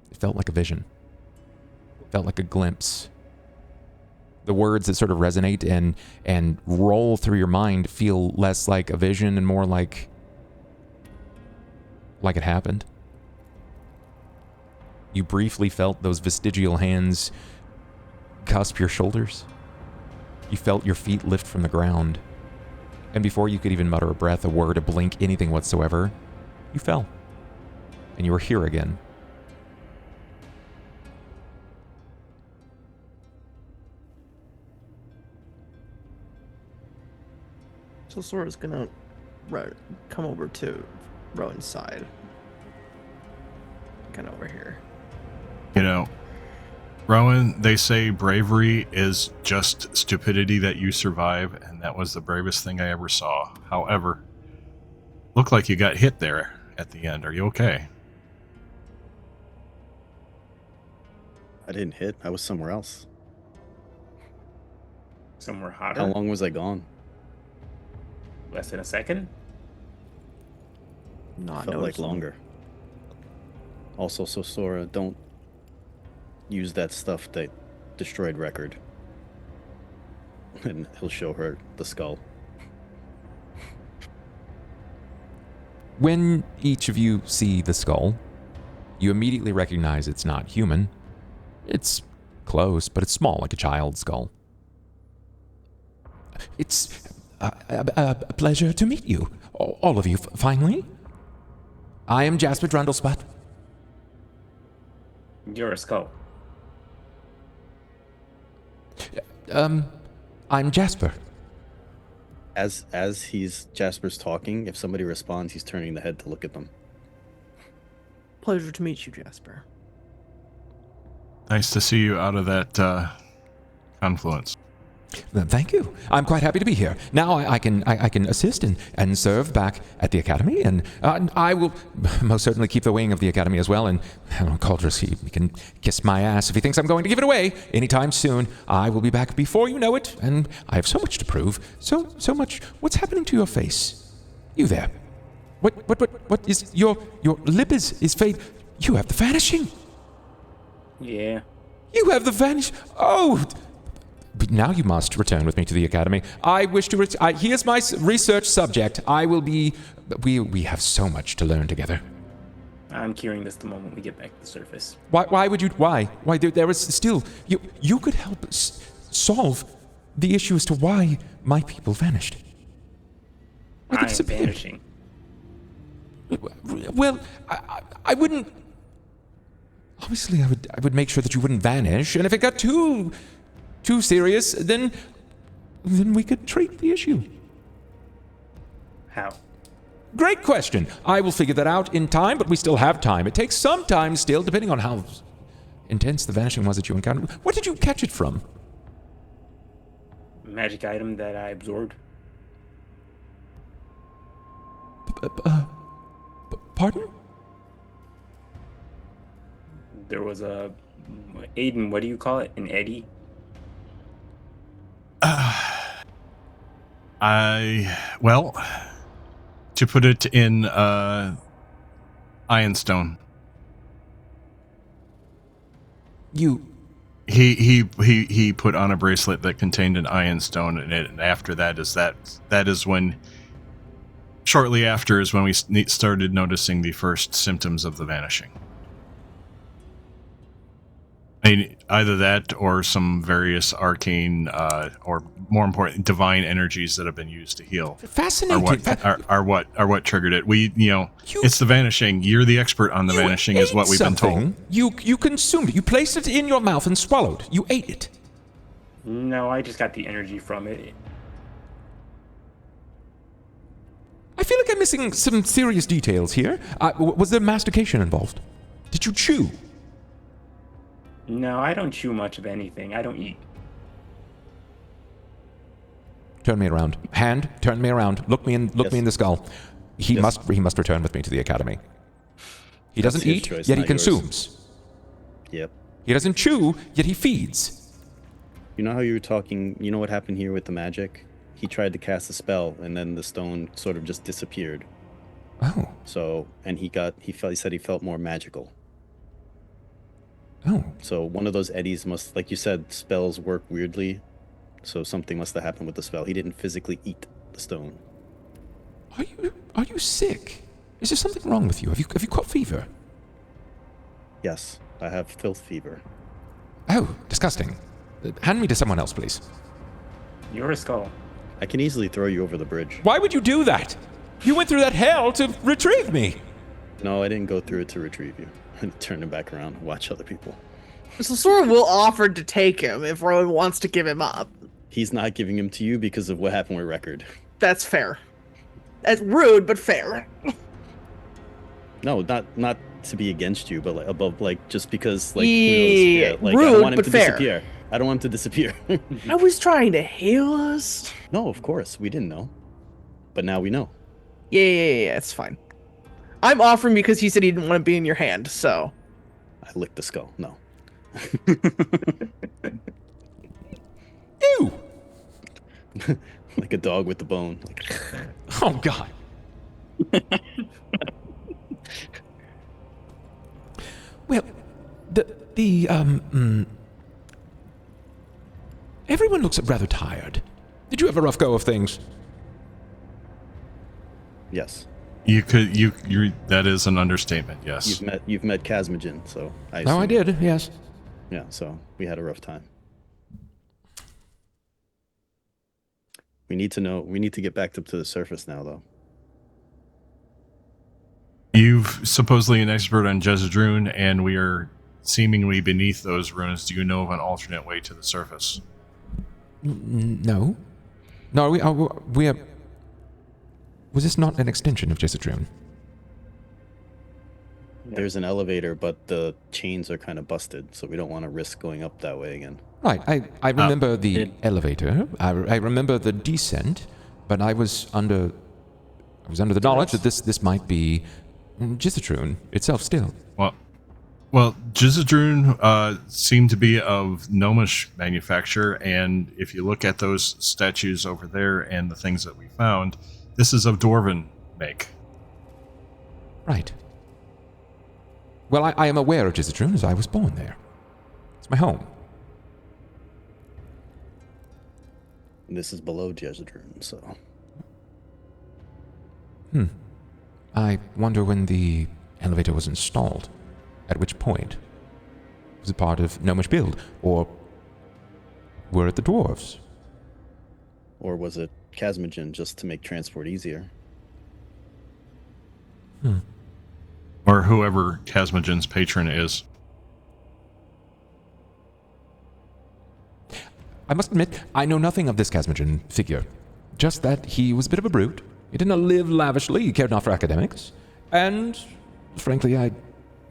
A: It felt like a vision. It felt like a glimpse. The words that sort of resonate and roll through your mind feel less like a vision and more like it happened. You briefly felt those vestigial hands cusp your shoulders. You felt your feet lift from the ground. And before you could even mutter a breath, a word, a blink, anything whatsoever, you fell. And you were here again.
B: So Sora's gonna come over to Rowan's side. Kind of over here.
E: You know, Rowan, they say bravery is just stupidity that you survive, and that was the bravest thing I ever saw. However, looked like you got hit there at the end. Are you okay?
D: I didn't hit. I was somewhere else.
C: Somewhere hotter.
D: How long was I gone?
C: Less than a second?
B: Not
D: Felt like
B: noticeable.
D: longer. Also, so Sora, don't use that stuff that destroyed Record. And he'll show her the skull.
A: When each of you see the skull, you immediately recognize it's not human. It's close, but it's small, like a child's skull. It's a pleasure to meet you, all of you, finally. I am Jasper Drundelspot.
C: You're a skull.
A: I'm Jasper.
D: As Jasper's talking, if somebody responds, he's turning the head to look at them.
B: Pleasure to meet you, Jasper.
E: Nice to see you out of that confluence.
A: Thank you. I'm quite happy to be here. Now I can assist and serve back at the academy, and I will most certainly keep the wing of the academy as well. And Cauldron, he can kiss my ass if he thinks I'm going to give it away anytime soon. I will be back before you know it, and I have so much to prove. So much. What's happening to your face? You there? What is your lip is fade? You have the vanishing.
C: Yeah.
A: You have the vanish. Oh. But now you must return with me to the academy. I wish to. Here's my research subject. I will be. We have so much to learn together.
C: I'm curing this the moment we get back to the surface.
A: Why would you? Why? There is still. You could help solve the issue as to why my people vanished.
C: I am vanishing.
A: Well, I wouldn't. Obviously, I would make sure that you wouldn't vanish, and if it got too serious, then we could treat the issue.
C: How?
A: Great question. I will figure that out in time, but we still have time. It takes some time still, depending on how intense the vanishing was that you encountered. Where did you catch it from?
C: magic item that I absorbed.
A: Pardon?
C: There was a Aiden. What do you call it? An eddy.
E: Well, to put it in Ironstone. He put on a bracelet that contained an Ironstone in it, and after that is when, shortly after is when we started noticing the first symptoms of the vanishing. I mean, either that or some various arcane, or more important, divine energies that have been used to heal.
A: Fascinating.
E: Are what triggered it. It's the vanishing. You're the expert on the vanishing, is what we've been told.
A: You consumed it. You placed it in your mouth and swallowed. You ate it.
C: No, I just got the energy from it.
A: I feel like I'm missing some serious details here. Was there mastication involved? Did you chew?
C: No, I don't chew much of anything. I don't eat.
A: Turn me around. Hand, turn me around. Look me in the skull. He must return with me to the academy. He doesn't eat,
D: choice,
A: yet he
D: not
A: consumes.
D: Yours. Yep.
A: He doesn't chew, yet he feeds.
D: You know how you were talking, you know what happened here with the magic? He tried to cast a spell, and then the stone sort of just disappeared.
A: Oh.
D: So, and he said he felt more magical.
A: Oh.
D: So one of those eddies must, like you said, spells work weirdly. So something must have happened with the spell. He didn't physically eat the stone.
A: Are you sick? Is there something wrong with you? Have you caught fever?
D: Yes, I have filth fever.
A: Oh, disgusting. Hand me to someone else, please.
C: You're a skull.
D: I can easily throw you over the bridge.
A: Why would you do that? You went through that hell to retrieve me.
D: No, I didn't go through it to retrieve you. I turned him back around and watch other people.
B: So Sora will offer to take him if Rowan wants to give him up.
D: He's not giving him to you because of what happened with Record.
B: That's fair. That's rude, but fair.
D: No, not to be against you, but like above, like just because, like,
B: yeah,
D: like
B: rude,
D: I don't want him
B: but
D: to
B: fair.
D: disappear. I don't want him to disappear.
B: I was trying to heal us.
D: No, of course we didn't know, but now we know.
B: Yeah, it's fine. I'm offering because he said he didn't want to be in your hand, so.
D: I licked the skull. No.
A: Ew.
D: Like a dog with the bone. Like,
A: Oh God. Well, everyone looks rather tired. Did you have a rough go of things?
D: yes.
E: You that is an understatement. Yes.
D: You've met Casmogen, so I
A: No, I
D: assume-
A: did. Yes.
D: Yeah, so we had a rough time. We need to get back up to the surface now, though.
E: You've supposedly an expert on Jezadrune, and we are seemingly beneath those ruins. Do you know of an alternate way to the surface?
A: No. No, we are... Was this not an extension of Jezadrune?
D: There's an elevator, but the chains are kind of busted, so we don't want to risk going up that way again.
A: Right. I remember the elevator. I remember the descent, but I was under the knowledge that this might be Jezadrune itself still.
E: Well, Jezadrune seemed to be of gnomish manufacture, and if you look at those statues over there and the things that we found, this is of Dwarven make.
A: Right. Well, I am aware of Jezadrune as I was born there. It's my home.
D: And this is below Jezadrune, so...
A: I wonder when the elevator was installed. At which point? Was it part of gnomish build? Or were it the dwarves?
D: Or was it Casmogen just to make transport easier?
E: Or whoever Casmogen's patron is.
A: I must admit, I know nothing of this Casmogen figure. Just that he was a bit of a brute. He did not live lavishly, he cared not for academics. And, frankly, I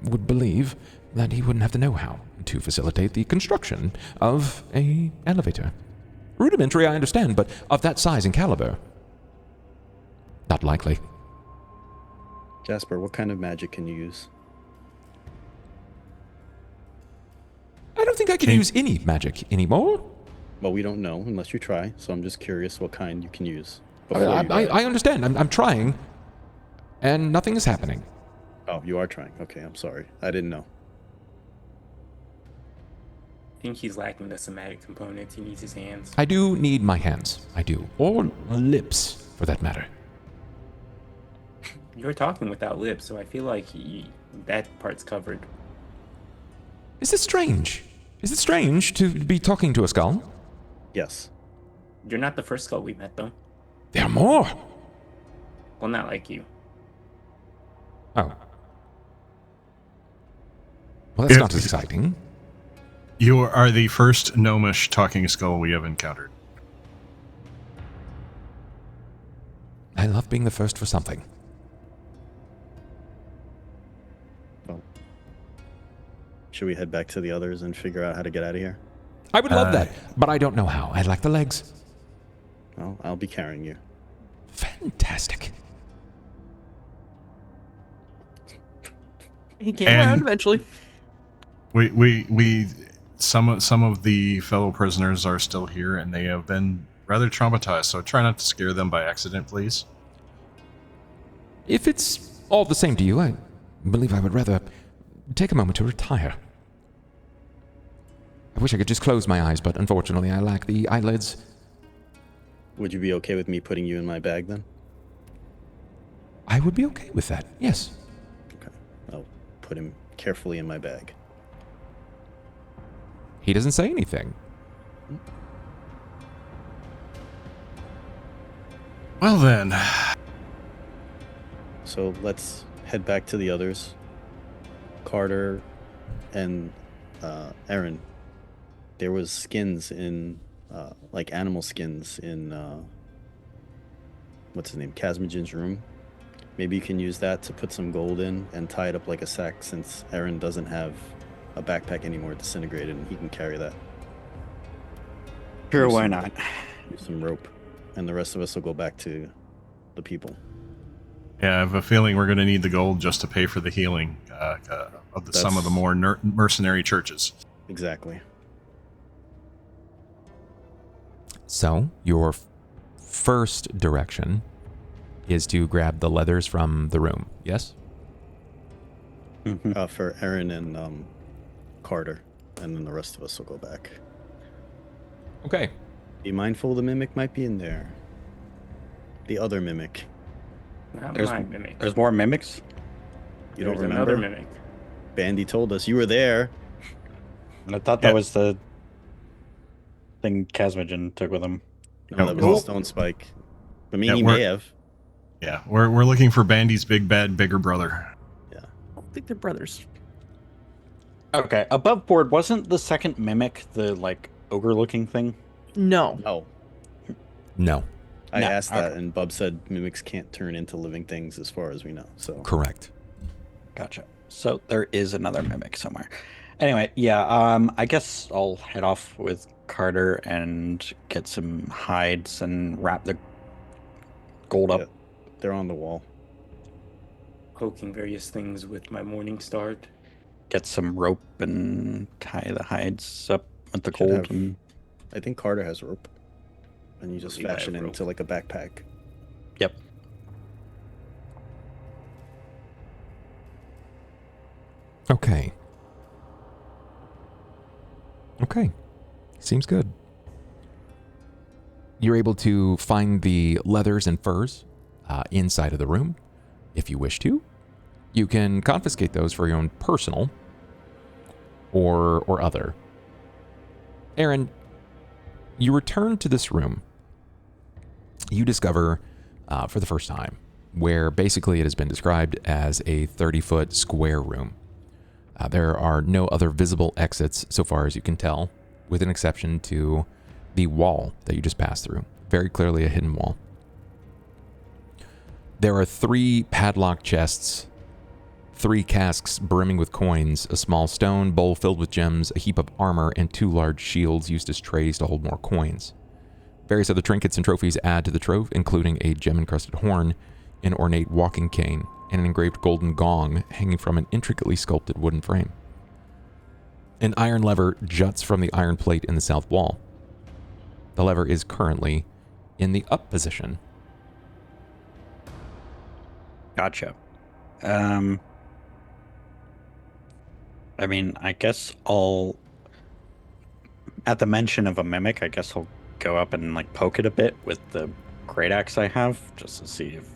A: would believe that he wouldn't have the know-how to facilitate the construction of an elevator. Rudimentary, I understand, but of that size and caliber? Not likely.
D: Jasper, what kind of magic can you use?
A: I don't think I can use any magic anymore.
D: Well, we don't know unless you try, so I'm just curious what kind you can use.
A: I understand. I'm trying, and nothing is happening.
D: Oh, you are trying. Okay, I'm sorry. I didn't know.
C: I think he's lacking the somatic components. He needs his hands.
A: I do need my hands. I do. Or lips, for that matter.
C: You're talking without lips, so I feel like that part's covered.
A: Is it strange? Is it strange to be talking to a skull?
D: Yes.
C: You're not the first skull we met, though.
A: There are more.
C: Well, not like you.
A: Oh. Well, that's not as exciting.
E: You are the first gnomish talking skull we have encountered.
A: I love being the first for something.
D: Well, should we head back to the others and figure out how to get out of here?
A: I would love that, but I don't know how. I lack the legs.
D: Well, I'll be carrying you.
A: Fantastic.
B: He came around eventually.
E: Some of the fellow prisoners are still here, and they have been rather traumatized. So try not to scare them by accident, please.
A: If it's all the same to you, I believe I would rather take a moment to retire. I wish I could just close my eyes, but unfortunately I lack the eyelids.
D: Would you be okay with me putting you in my bag then?
A: I would be okay with that, yes.
D: Okay. I'll put him carefully in my bag.
A: He doesn't say anything.
E: Well then.
D: So let's head back to the others. Carter and Aaron. There was skins in, like animal skins in, what's his name, Casmagin's room. Maybe you can use that to put some gold in and tie it up like a sack, since Aaron doesn't have a backpack anymore disintegrated, and he can carry that.
F: Sure, why not?
D: Use some rope, and the rest of us will go back to the people.
E: Yeah, I have a feeling we're going to need the gold just to pay for the healing of some of the more mercenary churches.
D: Exactly.
A: So, your first direction is to grab the leathers from the room, yes?
F: Mm-hmm.
D: For Aaron and Carter, and then the rest of us will go back.
A: Okay.
D: Be mindful the mimic might be in there. The other mimic.
C: Not my mimic.
F: There's more mimics?
D: You don't
C: There's
D: remember?
C: another mimic.
D: Bandy told us you were there.
F: I thought that was the thing Casmagin took with him.
D: No, that was a stone spike. I mean,
E: Yeah,
D: he may have.
E: Yeah, we're looking for Bandy's big bad bigger brother.
B: I don't think they're brothers.
F: Okay, above board, wasn't the second mimic the, like, ogre-looking thing?
B: No.
D: Oh,
A: No.
D: I
F: No,
D: asked that,
F: okay.
D: and Bub said mimics can't turn into living things as far as we know. So
A: Correct.
F: Gotcha. So there is another mimic somewhere. Anyway, yeah, I guess I'll head off with Carter and get some hides and wrap the gold up.
D: Yeah. They're on the wall.
C: Poking various things with my morning star.
F: Get some rope and tie the hides up with the
D: Should
F: gold.
D: have-
F: And
D: I think Carter has rope. And you just
C: believe I have
D: fashion it
C: rope.
D: into like a backpack.
F: yep.
A: Okay. Okay. Seems good. You're able to find the leathers and furs inside of the room, if you wish to. You can confiscate those for your own personal or other. Aaron, you return to this room. You discover, for the first time, where basically it has been described as a 30-foot square room. There are no other visible exits so far as you can tell, with an exception to the wall that you just passed through. Very clearly a hidden wall. There are 3 padlocked chests, 3 casks brimming with coins, a small stone bowl filled with gems, a heap of armor, and 2 large shields used as trays to hold more coins. Various other trinkets and trophies add to the trove, including a gem-encrusted horn, an ornate walking cane, and an engraved golden gong hanging from an intricately sculpted wooden frame. An iron lever juts from the iron plate in the south wall. The lever is currently in the up position.
F: Gotcha. I mean, I guess at the mention of a mimic, I guess I'll go up and like poke it a bit with the great axe I have, just to see if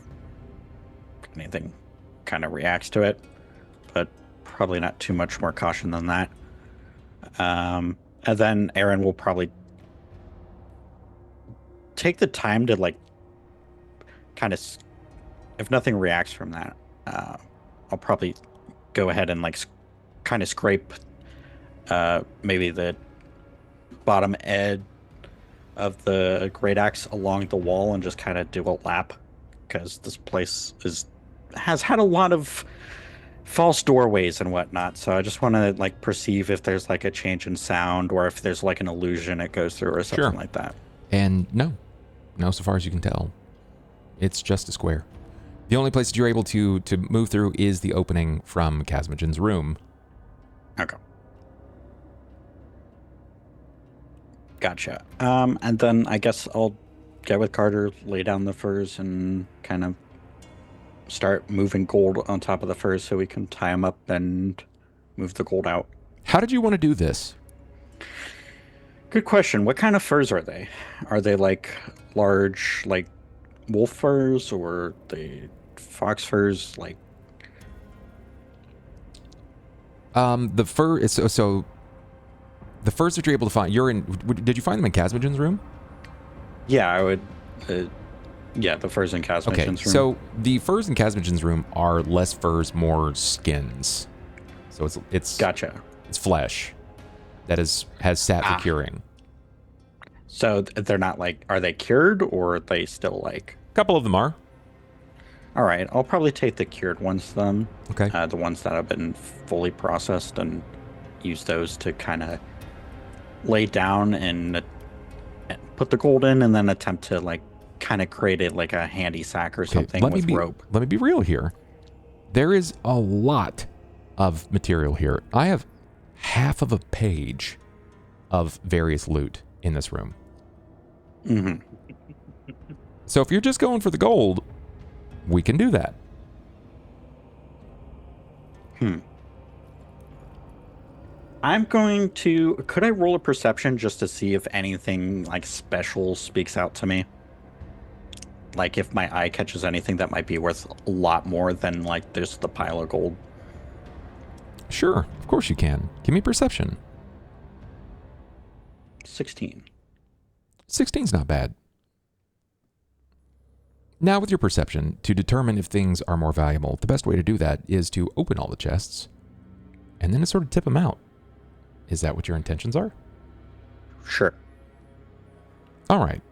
F: anything kind of reacts to it. But probably not too much more caution than that. And then Aaron will probably take the time to like kind of, if nothing reacts from that, I'll probably go ahead and like kind of scrape maybe the bottom edge of the great axe along the wall and just kind of do a lap, because this place has had a lot of false doorways and whatnot. So I just want to like perceive if there's like a change in sound or if there's like an illusion it goes through or something like that.
A: And no, so far as you can tell, it's just a square. The only place that you're able to move through is the opening from Casmagin's room.
F: Okay. Gotcha. And then I guess I'll get with Carter, lay down the furs, and kind of start moving gold on top of the furs so we can tie them up and move the gold out.
A: How did you want to do this?
F: Good question. What kind of furs are they? Are they like large, like wolf furs, or the fox furs? Like,
A: the fur is so. The furs that you're able to find, did you find them in Casmagin's room?
F: Yeah, I would. Yeah, the furs in Casmagin's room.
A: So the furs in Casmagin's room are less furs, more skins. So it's
F: gotcha.
A: It's flesh that has sat for curing.
F: So they're not like, are they cured or are they still like?
A: A couple of them are.
F: All right, I'll probably take the cured ones then.
A: Okay.
F: The ones that have been fully processed, and use those to kind of lay down and put the gold in, and then attempt to like kind of create it like a handy sack or something with rope.
A: Let me be real here. There is a lot of material here. I have half of a page of various loot in this room.
F: Mm-hmm.
A: So if you're just going for the gold, we can do that.
F: I'm going to... Could I roll a perception just to see if anything like special speaks out to me? Like if my eye catches anything that might be worth a lot more than like just the pile of gold.
A: Sure, of course you can. Give me perception.
F: 16.
A: 16's not bad. Now with your perception, to determine if things are more valuable, the best way to do that is to open all the chests and then to sort of tip them out. Is that what your intentions are?
F: Sure.
A: All right.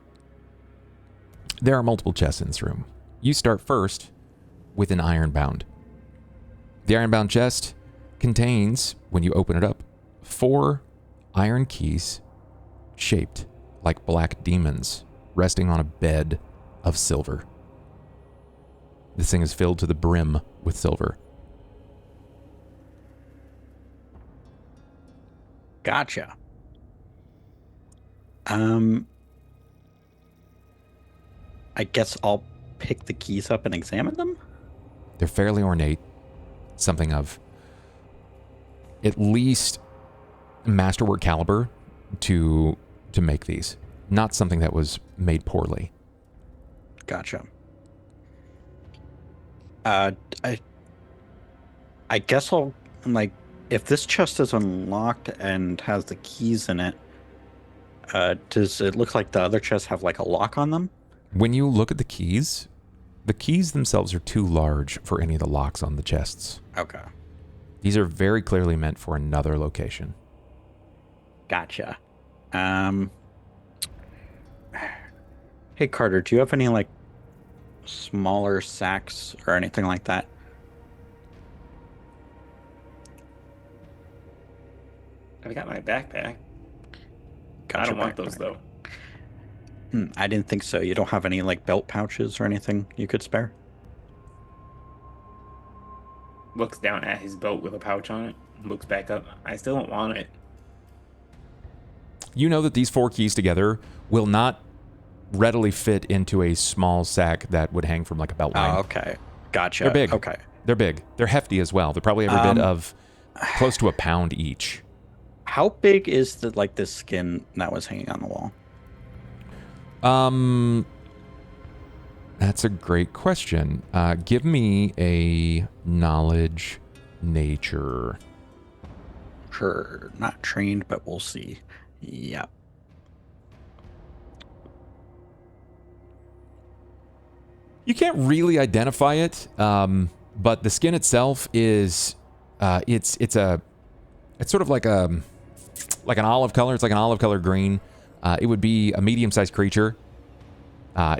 A: There are multiple chests in this room. You start first with an ironbound. The ironbound chest contains, when you open it up, 4 iron keys shaped like black demons resting on a bed of silver. This thing is filled to the brim with silver.
F: Gotcha. I guess I'll pick the keys up and examine them.
A: They're fairly ornate. Something of at least masterwork caliber to make these. Not something that was made poorly.
F: Gotcha. I guess I'll, like, if this chest is unlocked and has the keys in it, does it look like the other chests have like a lock on them?
A: When you look at the keys themselves are too large for any of the locks on the chests.
F: Okay.
A: These are very clearly meant for another location.
F: Gotcha. Hey Carter, do you have any like smaller sacks or anything like that?
C: I've got my backpack.
F: Gotcha,
C: I don't want
F: backpack.
C: those though.
F: I didn't think so. You don't have any like belt pouches or anything you could spare?
C: Looks down at his belt with a pouch on it. Looks back up. I still don't want it.
A: You know that these 4 keys together will not readily fit into a small sack that would hang from like a belt line.
F: Oh, okay. Gotcha.
A: They're big.
F: Okay.
A: They're big. They're hefty as well. They're probably every bit of close to a pound each.
F: How big is the skin that was hanging on the wall?
A: That's a great question. Give me a knowledge nature.
F: Sure. Not trained, but we'll see. Yeah.
A: You can't really identify it, but the skin itself is it's sort of like an olive color. It's like an olive color green. It would be a medium-sized creature.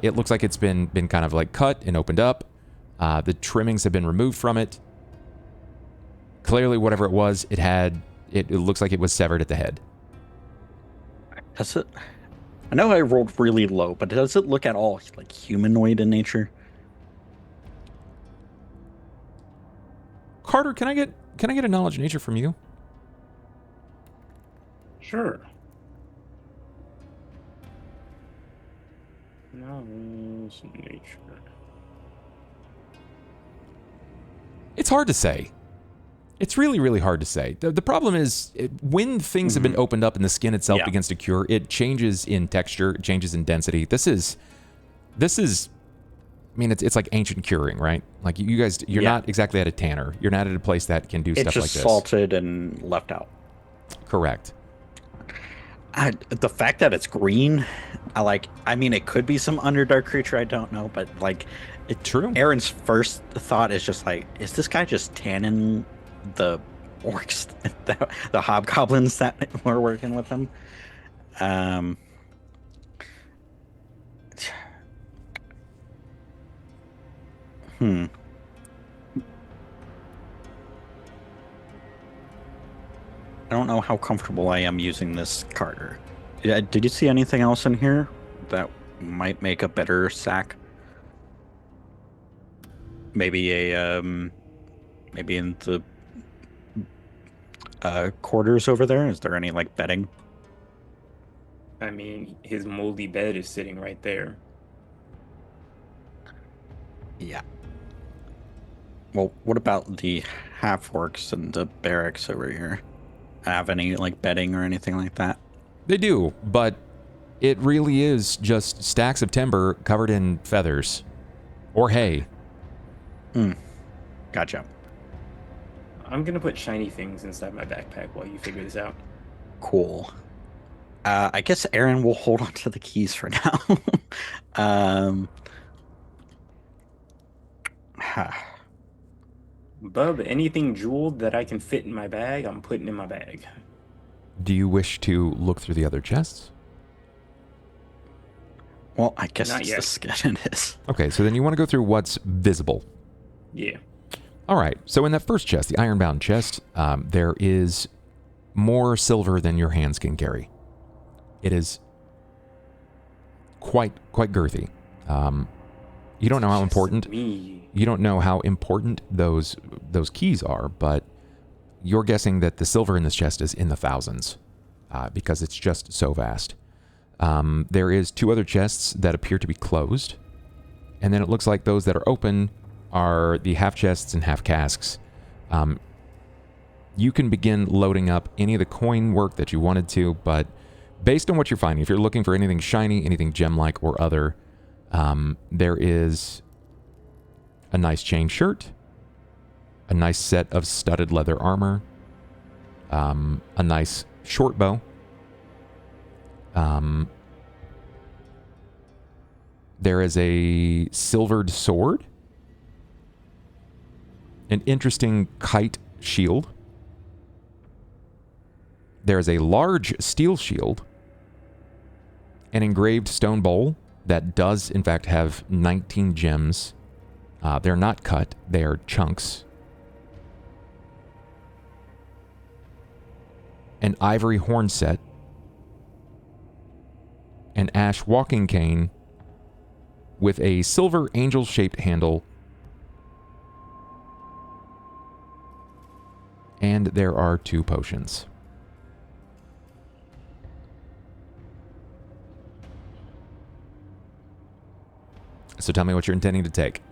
A: It looks like it's been kind of like cut and opened up. The trimmings have been removed from it. Clearly, whatever it was, it looks like it was severed at the head.
F: Does it? I know I rolled really low, but does it look at all like humanoid in nature?
A: Carter, can I get a knowledge nature from you?
C: Sure. Knowledge nature.
A: It's hard to say. It's really, really hard to say. The problem is when things have been opened up and the skin itself begins to cure, it changes in texture, it changes in density. This is, I mean, it's like ancient curing, right? Like you guys, you're not exactly at a tanner. You're not at a place that can do stuff like this.
F: It's just salted and left out.
A: Correct.
F: The fact that it's green, I mean, it could be some Underdark creature, I don't know, but
A: True.
F: Aaron's first thought is just is this guy just tanning the orcs, the hobgoblins that were working with him? I don't know how comfortable I am using this, Carter. Did you see anything else in here that might make a better sack? Maybe maybe in the quarters over there? Is there any bedding?
C: I mean, his moldy bed is sitting right there.
F: Yeah. Well, what about the half-orcs and the barracks over here? Have any bedding or anything like that?
A: They do, but it really is just stacks of timber covered in feathers or hay.
F: Gotcha.
C: I'm gonna put shiny things inside my backpack while you figure this out.
F: Cool. I guess Aaron will hold on to the keys for now.
C: Bub, anything jeweled that I can fit in my bag, I'm putting in my bag.
A: Do you wish to look through the other chests?
F: Well, I guess
C: Not
F: it's
C: yet.
F: the skin it is.
A: Okay, so then you want to go through what's visible.
C: Yeah.
A: All right, so in that first chest, the ironbound chest, there is more silver than your hands can carry. It is quite girthy. You don't know how important. You don't know how important those keys are, but you're guessing that the silver in this chest is in the thousands, because it's just so vast. There is 2 other chests that appear to be closed, and then it looks like those that are open are the half chests and half casks. You can begin loading up any of the coin work that you wanted to, but based on what you're finding, if you're looking for anything shiny, anything gem-like or other, there is a nice chain shirt, a nice set of studded leather armor, a nice short bow, there is a silvered sword, an interesting kite shield, there is a large steel shield, an engraved stone bowl that does in fact have 19 gems. They're not cut, they are chunks. An ivory horn set. an ash walking cane with a silver angel-shaped handle. And there are 2 potions. So tell me what you're intending to take.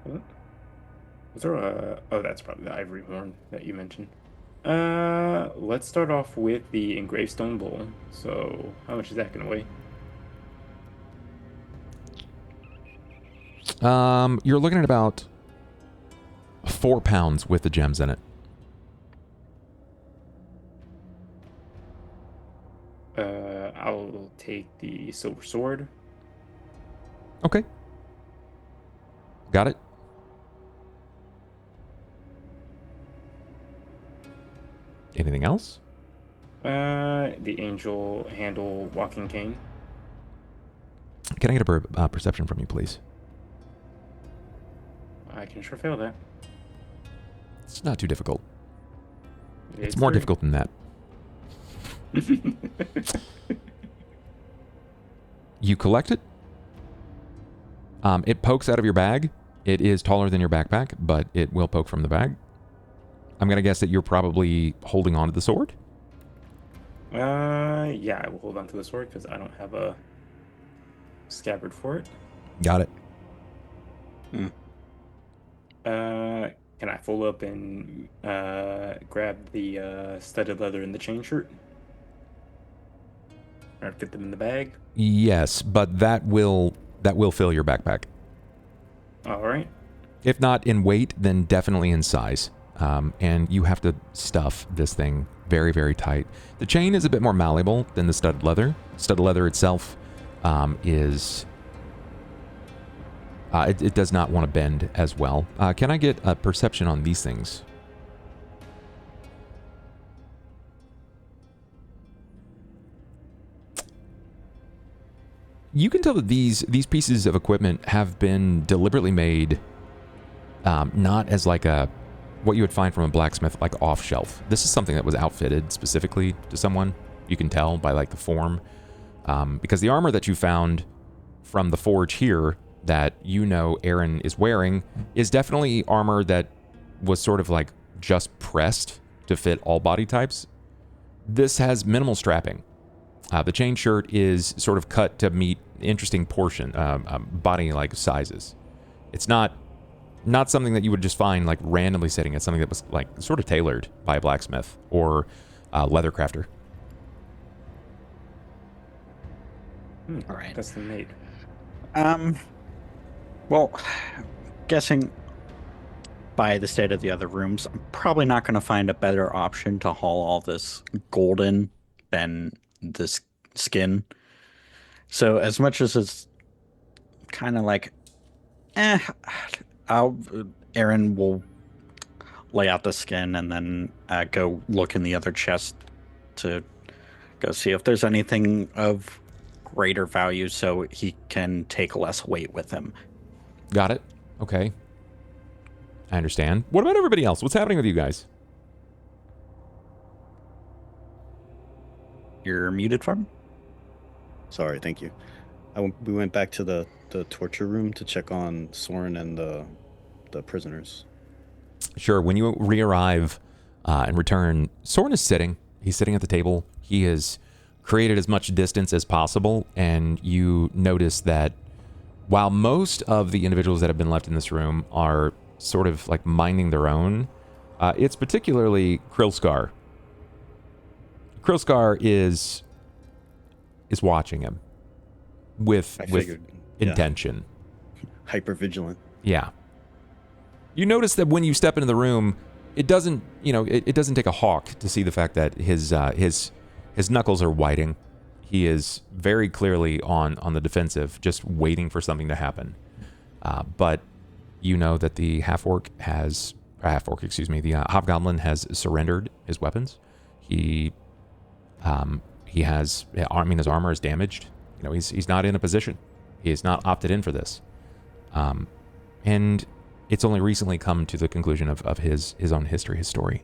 C: Was there a... Oh, that's probably the ivory horn that you mentioned. Let's start off with the engraved stone bowl. So, how much is that going to weigh?
A: You're looking at about 4 pounds with the gems in it.
C: I'll take the silver sword.
A: Okay. Got it. Anything else?
C: The angel handle walking cane.
A: Can I get a perception from you, please?
C: I can sure fail that.
A: It's not too difficult. It's
C: It's
A: more
C: 3.
A: difficult than that. You collect it. It pokes out of your bag. It is taller than your backpack, but it will poke from the bag. I'm going to guess that you're probably holding on to the sword.
C: Yeah, I will hold on to the sword because I don't have a scabbard for it.
A: Got it.
C: Can I fold up and grab the studded leather and the chain shirt? Or fit them in the bag?
A: Yes, but that will fill your backpack.
C: All right.
A: If not in weight, then definitely in size. And you have to stuff this thing very, very tight. The chain is a bit more malleable than the studded leather. Studded leather itself is... it does not want to bend as well. Can I get a perception on these things? You can tell that these pieces of equipment have been deliberately made not as like what you would find from a blacksmith, like off shelf. This is something that was outfitted specifically to someone. You can tell by like the form, because the armor that you found from the forge here that you know Aaron is wearing is definitely armor that was sort of like just pressed to fit all body types. This has minimal strapping. The chain shirt is sort of cut to meet interesting portion, body like sizes. It's not something that you would just find like randomly sitting. It's something that was like sort of tailored by a blacksmith or a leather crafter.
B: All right.
C: Custom made.
F: Well, guessing by the state of the other rooms, I'm probably not going to find a better option to haul all this gold in than this skin. So as much as it's kind of like, Aaron will lay out the skin and then go look in the other chest to go see if there's anything of greater value so he can take less weight with him.
A: Got it. Okay. I understand. What about everybody else? What's happening with you guys?
F: You're muted, Farm?
D: Sorry, thank you. We went back to the torture room to check on Soren and the prisoners.
A: Sure. When you re-arrive and return, Soren is sitting. He's sitting at the table. He has created as much distance as possible, and you notice that while most of the individuals that have been left in this room are sort of like minding their own, it's particularly Krillscar. Krillscar is watching him with intention.
D: Hyper vigilant.
A: Yeah. You notice that when you step into the room, it doesn't take a hawk to see the fact that his knuckles are whiting. He is very clearly on the defensive, just waiting for something to happen. But you know that the hobgoblin has surrendered his weapons. He has, his armor is damaged. You know, he's not in a position. He has not opted in for this. And it's only recently come to the conclusion of his own history, his story.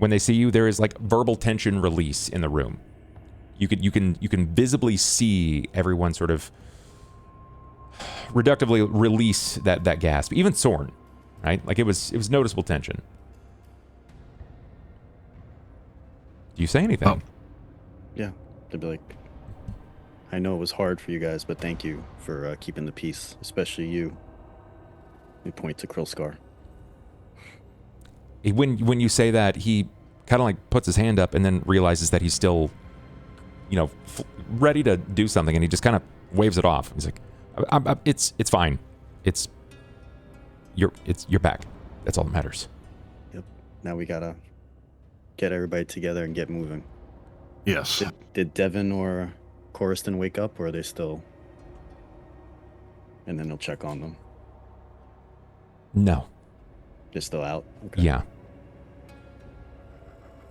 A: When they see you, there is like verbal tension release in the room. You can visibly see everyone sort of reductively release that gasp. Even Sorn, right? Like it was noticeable tension. Do you say anything?
E: Oh.
D: Yeah, they'd be like, I know it was hard for you guys, but thank you for keeping the peace, especially you. We point to Krillscar.
A: When you say that, he kind of like puts his hand up and then realizes that he's still, ready to do something, and he just kind of waves it off. He's like, "It's fine. You're back. That's all that matters."
D: Yep. Now we gotta get everybody together and get moving.
E: Yes.
D: Did Devin or Coruscant wake up, or are they still? And then they'll check on them.
A: No.
D: They're still out? Okay.
A: Yeah.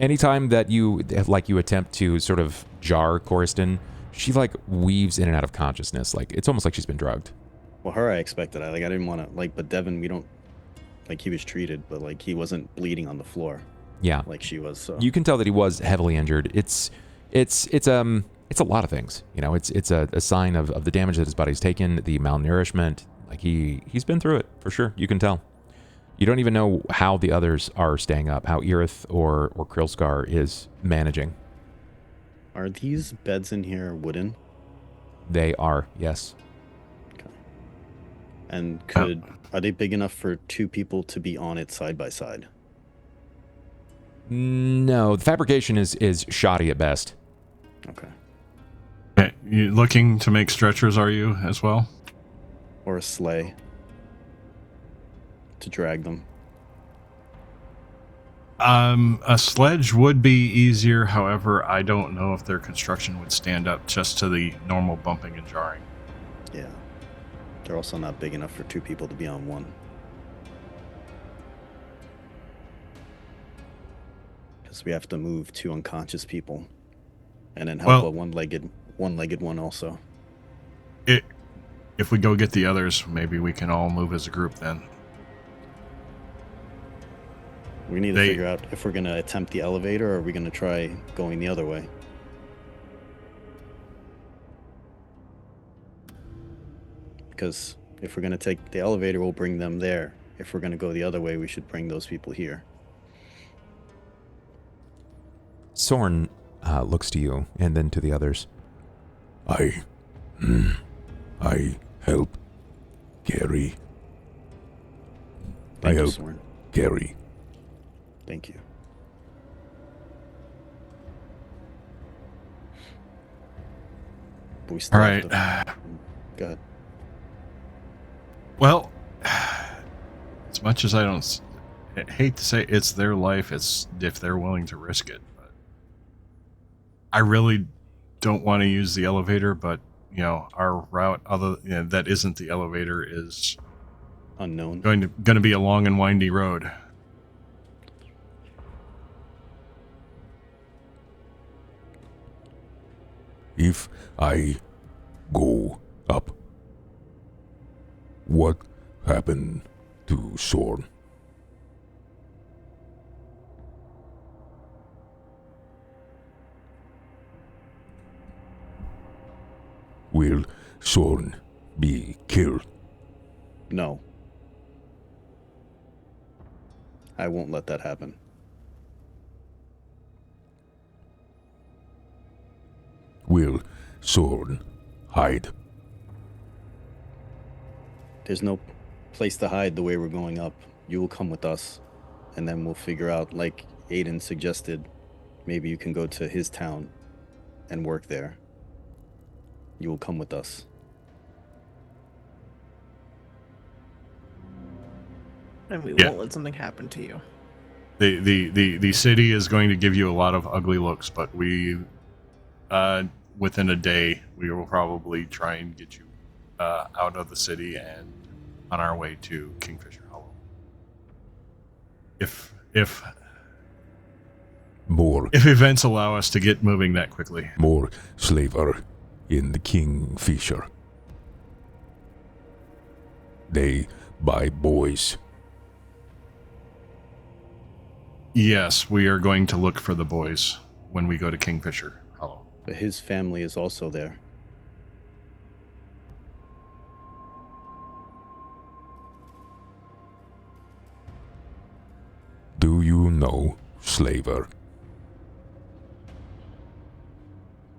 A: Anytime that you attempt to sort of jar Coruscant, she like weaves in and out of consciousness. Like it's almost like she's been drugged.
D: Well, her I expected. I didn't want to but Devin, we don't he was treated, but he wasn't bleeding on the floor.
A: Yeah.
D: Like she was. So.
A: You can tell that he was heavily injured. It's a lot of things. It's a sign of the damage that his body's taken, the malnourishment. Like he's been through it for sure. You can tell. You don't even know how the others are staying up, how Irith or Krillscar is managing.
D: Are these beds in here wooden?
A: They are, yes.
D: Okay. And are they big enough for two people to be on it side by side?
A: No, the fabrication is shoddy at best.
D: Okay.
E: Okay. You looking to make stretchers, are you, as well?
D: Or a sleigh to drag them.
E: A sledge would be easier. However, I don't know if their construction would stand up just to the normal bumping and jarring.
D: Yeah. They're also not big enough for two people to be on one. Because we have to move two unconscious people. And then help a one-legged one also.
E: If we go get the others, maybe we can all move as a group then.
D: We need to figure out if we're going to attempt the elevator or are we going to try going the other way. Because if we're going to take the elevator, we'll bring them there. If we're going to go the other way, we should bring those people here.
A: Sorn looks to you and then to the others.
G: I help carry.
D: Thank you, Soren.
G: Carry.
D: Thank you. But we still
E: all right.
D: Go ahead.
E: Well, as much as I hate to say it's their life, it's if they're willing to risk it. But I really don't want to use the elevator, but our route that isn't the elevator is
D: unknown.
E: Going to be a long and windy road.
G: If I go up, what happened to Sorn? Will Sorn be killed?
D: No. I won't let that happen.
G: Will Sorn hide?
D: There's no place to hide the way we're going up. You will come with us, and then we'll figure out, like Aiden suggested, maybe you can go to his town and work there. You will come with us.
B: And we won't let something happen to you.
E: The city is going to give you a lot of ugly looks, but we, within a day, we will probably try and get you out of the city and on our way to Kingfisher Hollow. If events allow us to get moving that quickly.
G: More slaver in the Kingfisher. They buy boys.
E: Yes, we are going to look for the boys when we go to Kingfisher Hollow.
D: But his family is also there.
G: Do you know Slaver?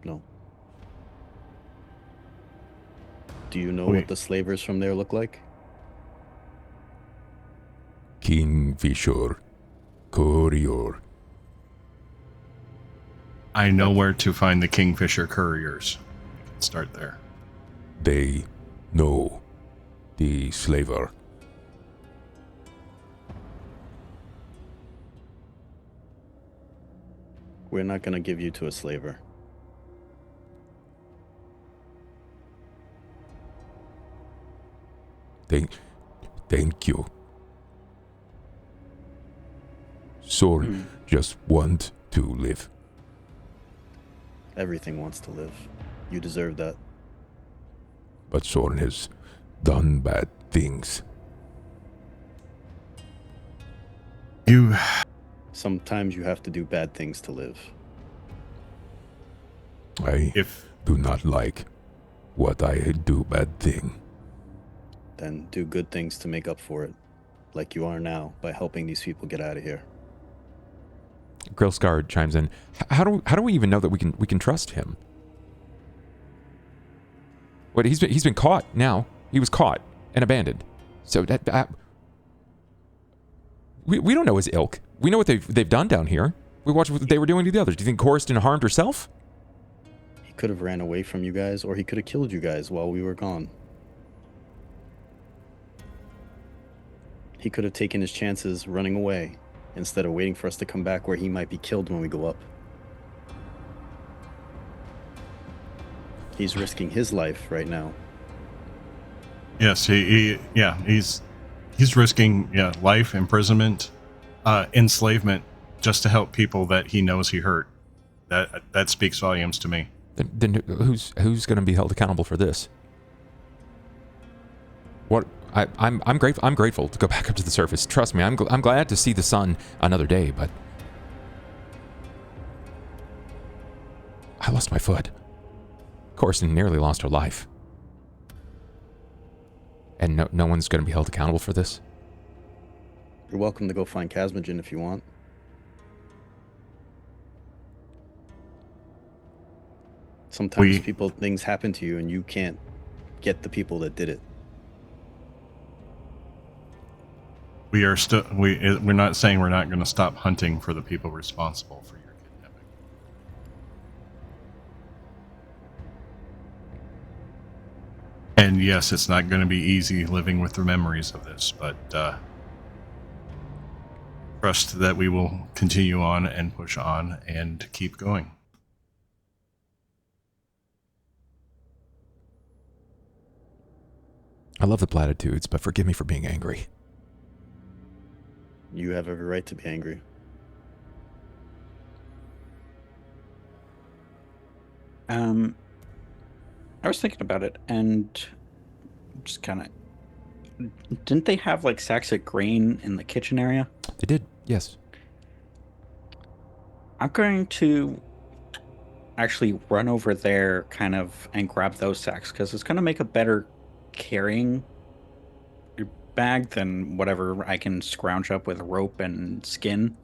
D: No. Do you know what the slavers from there look like?
G: Kingfisher Courier.
E: I know where to find the Kingfisher couriers. We can start there.
G: They know the slaver.
D: We're not going to give you to a slaver.
G: Thank you. Soren just want to live.
D: Everything wants to live. You deserve that.
G: But Soren has done bad things.
D: Sometimes you have to do bad things to live.
G: I do not like what I do bad thing.
D: Then do good things to make up for it, like you are now, by helping these people get out of here.
A: Grillscar chimes in. How do we even know that we can trust him? What he's been caught now. He was caught and abandoned. So that we don't know his ilk. We know what they've done down here. We watched what they were doing to the others. Do you think Coruscant harmed herself?
D: He could have ran away from you guys, or he could have killed you guys while we were gone. He could have taken his chances running away instead of waiting for us to come back where he might be killed when we go up. He's risking his life right now.
E: Yes, he's risking life, imprisonment, enslavement, just to help people that he knows he hurt. That speaks volumes to me.
A: Then who's going to be held accountable for this? What I'm grateful to go back up to the surface. Trust me, I'm glad to see the sun another day, but I lost my foot. Coruscant nearly lost her life. And no one's going to be held accountable for this?
D: You're welcome to go find Casmogen if you want. Sometimes things happen to you and you can't get the people that did it.
E: We're not saying we're not going to stop hunting for the people responsible for your kidnapping. And yes, it's not going to be easy living with the memories of this, but trust that we will continue on and push on and keep going.
A: I love the platitudes, but forgive me for being angry.
D: You have every right to be angry.
F: I was thinking about it, and just kind of... Didn't they have, like, sacks of grain in the kitchen area?
A: They did, yes.
F: I'm going to actually run over there kind of and grab those sacks, because it's going to make a better carrying bag than whatever I can scrounge up with rope and skin.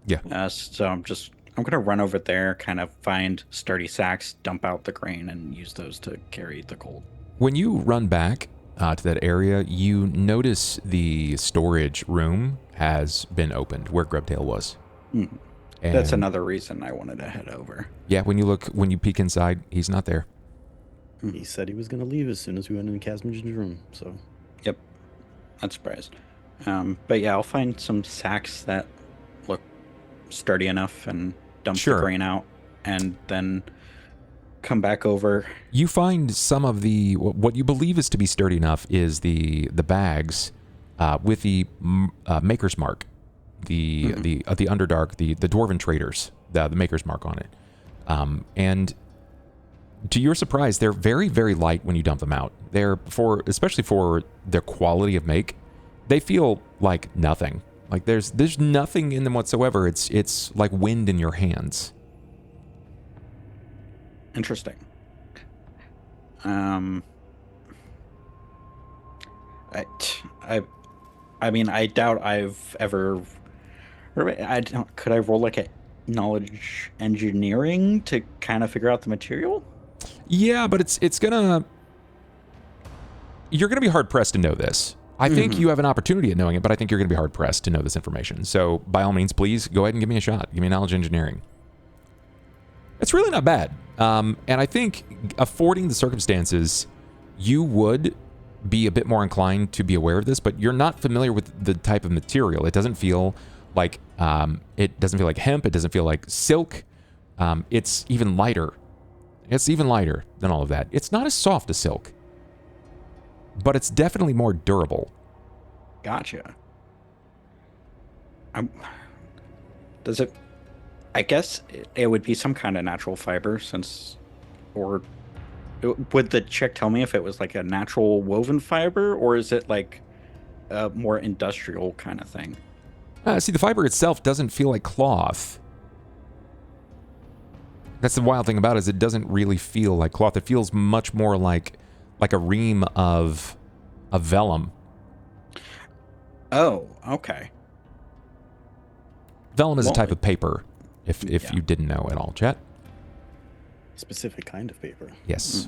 A: Yeah.
F: So I'm going to run over there, kind of find sturdy sacks, dump out the grain, and use those to carry the cold.
A: When you run back to that area, you notice the storage room has been opened where Grubtail was.
F: Mm. That's another reason I wanted to head over.
A: Yeah, when you peek inside, he's not there.
D: He said he was going to leave as soon as we went in Casmogen's room, so...
F: Yep. Not surprised. But yeah, I'll find some sacks that look sturdy enough and dump the grain out, and then come back over.
A: You find some of the what you believe is to be sturdy enough is the bags with the maker's mark, the Underdark, the dwarven traders, the maker's mark on it, and to your surprise, they're very, very light when you dump them out. They're especially for their quality of make, they feel like nothing. Like there's nothing in them whatsoever. It's like wind in your hands.
F: Interesting. I mean, I doubt I've ever. Could I roll like a knowledge engineering to kind of figure out the material?
A: Yeah, but you're gonna be hard pressed to know this. I think you have an opportunity at knowing it, but I think you're gonna be hard pressed to know this information. So by all means, please go ahead and give me a shot. Give me knowledge engineering. It's really not bad. And I think affording the circumstances, you would be a bit more inclined to be aware of this, but you're not familiar with the type of material. It doesn't feel like hemp. It doesn't feel like silk. It's even lighter. It's even lighter than all of that. It's not as soft as silk, but it's definitely more durable.
F: Gotcha. Does it? I guess it would be some kind of natural fiber, would the chick tell me if it was like a natural woven fiber, or is it like a more industrial kind of thing?
A: See, the fiber itself doesn't feel like cloth. That's the wild thing about it, is it doesn't really feel like cloth. It feels much more like a ream of vellum.
F: Oh, okay.
A: Vellum is a type of paper, if you didn't know at all, chat.
D: Specific kind of paper.
A: Yes.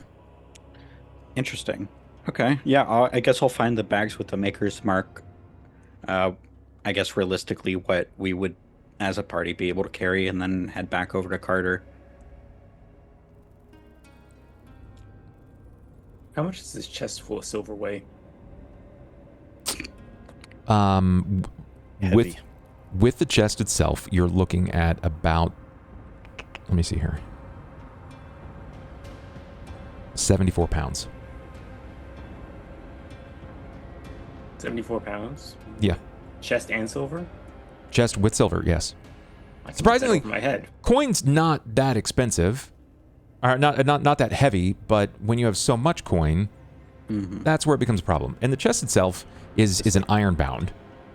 F: Interesting. Okay. Yeah, I guess I'll find the bags with the maker's mark. I guess realistically what we would, as a party, be able to carry, and then head back over to Carter.
C: How much does this chest full of silver weigh?
A: With the chest itself, you're looking at about, let me see here, 74 pounds.
C: 74 pounds?
A: Yeah.
C: Chest and silver?
A: Chest with silver, yes.
C: I can
A: Surprisingly,
C: get that over my head.
A: Coin's not that expensive, or not that heavy, but when you have so much coin, that's where it becomes a problem. And the chest itself is an iron bound.